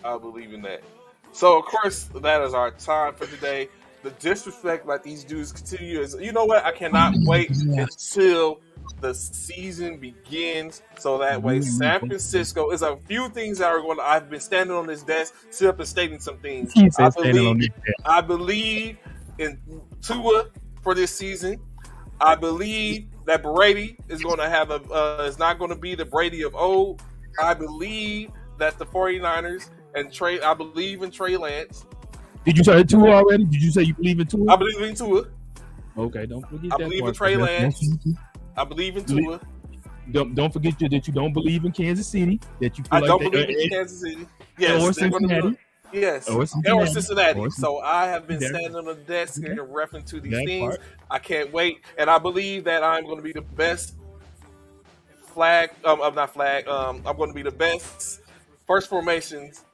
I believe in that. So, of course, that is our time for today. The disrespect like these dudes continue is, you know what? I cannot wait until the season begins, so that way San Francisco is a few things that are going to, I've been standing on this desk, sit up and stating some things. I believe in Tua for this season. I believe that Brady is going to have is not going to be the Brady of old. I believe that the 49ers and I believe in Trey Lance. Did you say Tua already? Did you say you believe in Tua? I believe in Tua. Okay, don't forget I believe in Trey Lance. I believe in Tua. Don't forget that you don't believe in Kansas City. That you feel I don't believe in Kansas City. Yes, or Cincinnati. Yes, Or or Cincinnati. Cincinnati. Or So I have been that, standing on the desk and referring to these that things. part. I can't wait, and I believe that I'm going to be the best flag. I'm not flag. I'm going to be the best first formations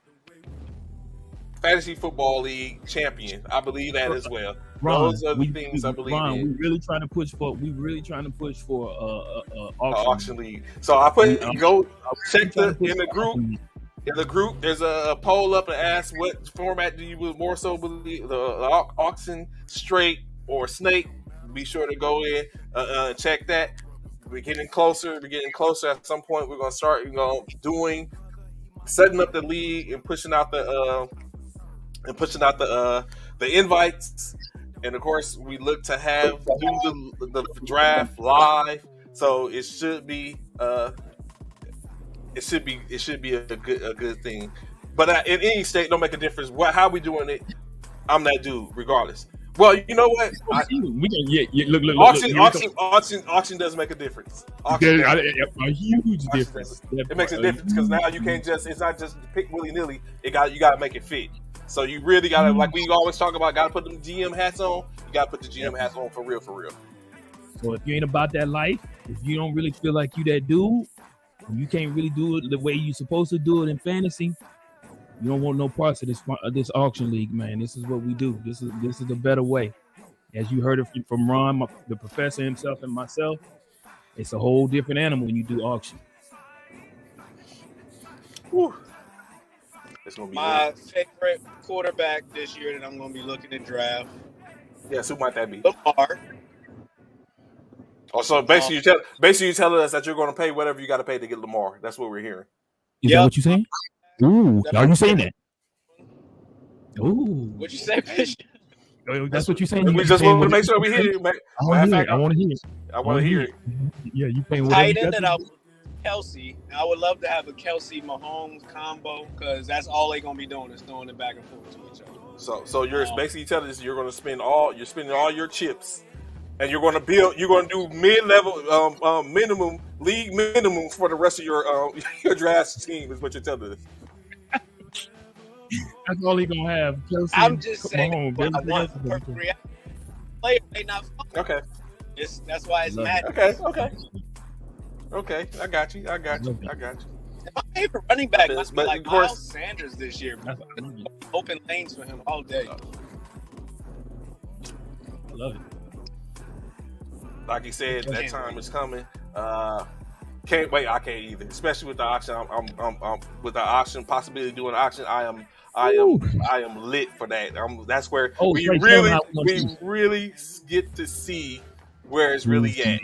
fantasy football league champion. I believe that as well. Ron, Those are the things I believe in. we really trying to push for. Auction. Auction league. So I We put are go really check trying to the push in the for group. auction league. In the group, there's a poll up and ask what format do you more so believe, the auction, straight, or snake. Be sure to go in check that. We're getting closer. We're getting closer. At some point, we're gonna start, setting up the league and pushing out the invites. And of course, we look to do the draft live. So it should be a good thing. But in any state, don't make a difference. How we doing it? I'm that dude, regardless. Well, you know what? Auction does make a difference. A huge difference. It makes a difference because now you can't it's not just pick willy nilly. You got to make it fit. So you really got to, like we always talk about, got to put them GM hats on. You got to put the GM hats on for real. So if you ain't about that life, if you don't really feel like you that dude, you can't really do it the way you supposed to do it in fantasy, you don't want no parts of this auction league, man. This is what we do. This is the better way. As you heard it from Ron, the professor himself, and myself, it's a whole different animal when you do auction. Whew. It's gonna be my favorite quarterback this year that I'm gonna be looking to draft. Yes, who might that be? Lamar. Oh, so basically, you're telling us that you're going to pay whatever you got to pay to get Lamar. That's what we're hearing. Is that what you're saying? Ooh, are you saying that? Ooh, what you say, Bishop? That's what you're saying. We just want to make sure we hear it. I want to hear it. I want to hear it. Yeah, you paying tight end that I would Kelsey. I would love to have a Kelsey Mahomes combo because that's all they're gonna be doing is throwing it back and forth to each other. So you're basically telling us you're going to spending all your chips, and you're going to do mid-level minimum league minimum for the rest of your draft team is what you're telling us. That's all he gonna have. Kelsey, I'm just saying, what I want a perfect reality. Player may not. Okay. That's why it's magic. Okay. I got you. My favorite running back must be like Miles Sanders this year. Open lanes for him all day. I love it. Like he said, that time is coming. Can't wait. I can't either. Especially with the auction. I'm with the auction possibility doing the auction. I am lit for that. That's where we really get to see where it's really at.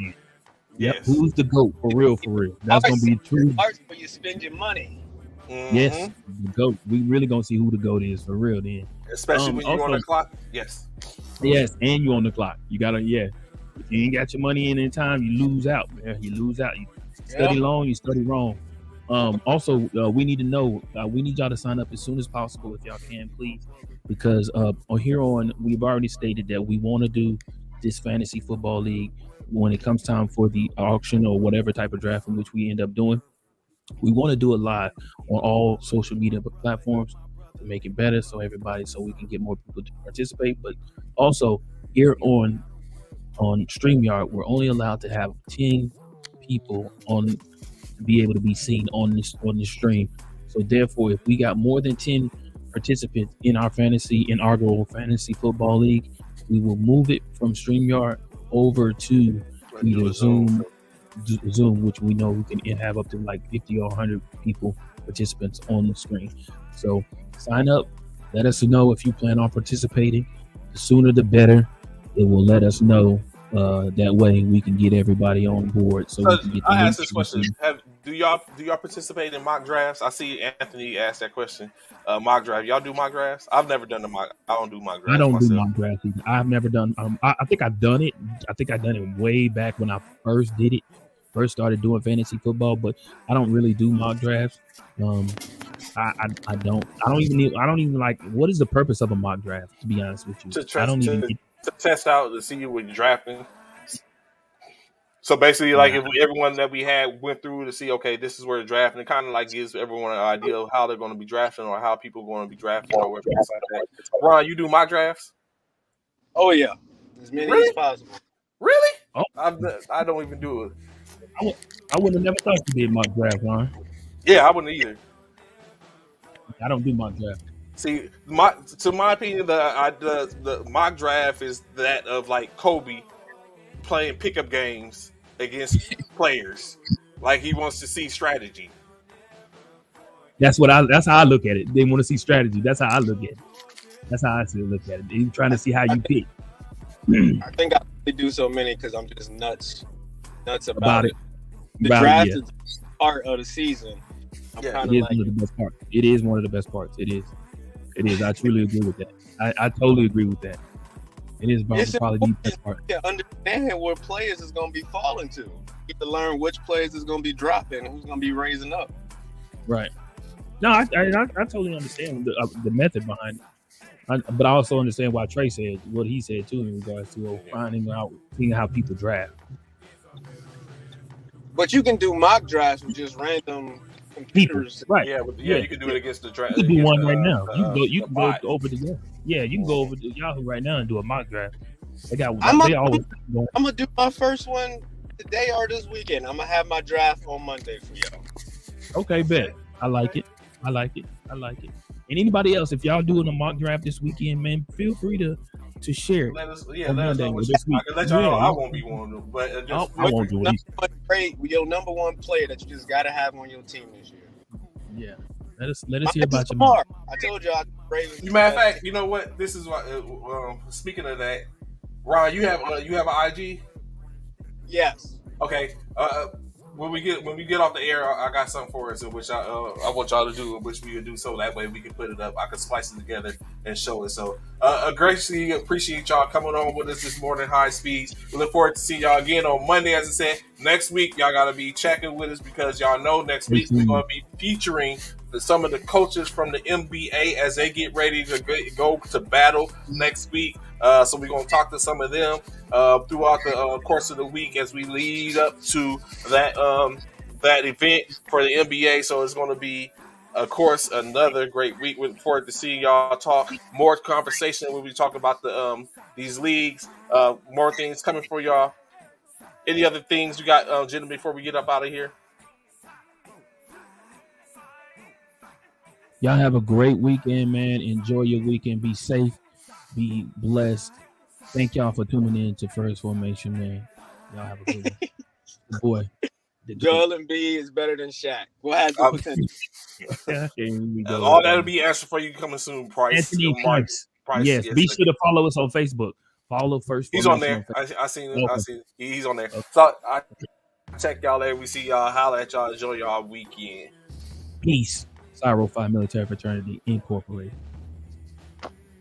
Yep. Yes. Who's the GOAT for real? That's gonna be true. Where you spend your money. Mm-hmm. Yes, the GOAT. We really gonna see who the GOAT is for real then. Especially when you're on the clock. Yes, and you on the clock. You gotta If you ain't got your money in time, you lose out, man. You lose out. You study long, you study wrong. Also, we need to know. We need y'all to sign up as soon as possible if y'all can, please, because we've already stated that we want to do this fantasy football league. When it comes time for the auction or whatever type of draft in which we end up doing, we want to do it live on all social media platforms to make it better so we can get more people to participate. But also here on StreamYard, we're only allowed to have 10 people to be able to be seen on this stream. So therefore, if we got more than 10 participants in our inaugural fantasy football league, we will move it from StreamYard over to either Zoom, which we know we can have up to like 50 or 100 participants on the screen. So sign up. Let us know if you plan on participating. The sooner the better. It will let us know. That way we can get everybody on board. So we can get I asked this question: Do y'all participate in mock drafts? I see Anthony asked that question. Mock draft. Y'all do mock drafts? I've never done I don't do mock drafts. I don't myself. do mock drafts either. I've never done. I think I've done it. I think I've done it way back when I first did it. First started doing fantasy football, but I don't really do mock drafts. I don't even like. What is the purpose of a mock draft? To be honest with you, To test out to see you when you're drafting. So basically, like Yeah. if everyone that we had went through to see, okay, this is where the draft, and it kind of like gives everyone an idea of how they're going to be drafting or how people are going to be drafting or whatever like that. Ron, you do mock drafts? Oh yeah, as many as Really? possible. Really? Oh, I don't even do it. I would have never thought you did mock draft, Ron. Yeah, I wouldn't either. I don't do mock draft. See, to my opinion, the mock draft is that of like Kobe playing pickup games against players. Like he wants to see strategy. That's how I look at it. They want to see strategy. That's how I look at it. That's how I look at it. They're trying to see how you pick. I think I only do so many because I'm just nuts about it. The About draft it, is part of the season. I'm Yeah. kind It of is like, one of the best parts. It is one of the best parts. It is. It is. I truly agree with that. I totally agree with that. It is it's probably the important best part. to understand where players is going to be falling to. You get to learn which players is going to be dropping and who's going to be raising up. Right. No, I totally understand the method behind it. But I also understand why Trey said what he said too in regards to finding out, seeing how people draft. But you can do mock drafts with just random computers. Right. Yeah, you can do it against the draft. You can do one right now. You can go bot. over to yeah. You can go over to Yahoo right now and do a mock draft. They always I'm gonna do my first one today or this weekend. I'm gonna have my draft on Monday for y'all. Okay, bet. I like it. And anybody else, if y'all doing a mock draft this weekend, man, feel free to share it. Let us on know Monday what this I week. can let y'all know Yeah. I won't be one of them. But just I won't do it. Your number one player that you just gotta have on your team this year. Yeah. Let us hear about your Lamar. I told y'all Ravens. matter of fact, you know what? This is what. Speaking of that, Ron, you have an IG. Yes. Okay. When we get off the air, I got something for us, in which I want y'all to do, in which we would do so that way we can put it up. I can splice it together and show it. So, greatly appreciate y'all coming on with us this morning, high speeds. We look forward to seeing y'all again on Monday. As I said, next week y'all gotta be checking with us because y'all know next week we're gonna be featuring some of the coaches from the NBA as they get ready to go to battle next week. So we're going to talk to some of them throughout the course of the week as we lead up to that event for the NBA. So it's going to be, of course, another great week. We look forward to seeing y'all talk more conversation. We'll be talking about these leagues, more things coming for y'all. Any other things you got, gentlemen, before we get up out of here? Y'all have a great weekend, man. Enjoy your weekend. Be safe. Be blessed. Thank y'all for tuning in to First Formation, man. Y'all have a good one. Boy. Joel Embiid is better than Shaq. What has the potential? All that'll be answered for you coming soon, Price. Anthony Price. Yes, be sure to follow us on Facebook. Follow First He's Formation. on there. I seen it. Okay. I seen it. He's on there. Okay. So I check y'all later. We see y'all. Holla at y'all. Enjoy y'all weekend. Peace. Cyro 5 Military Fraternity Incorporated.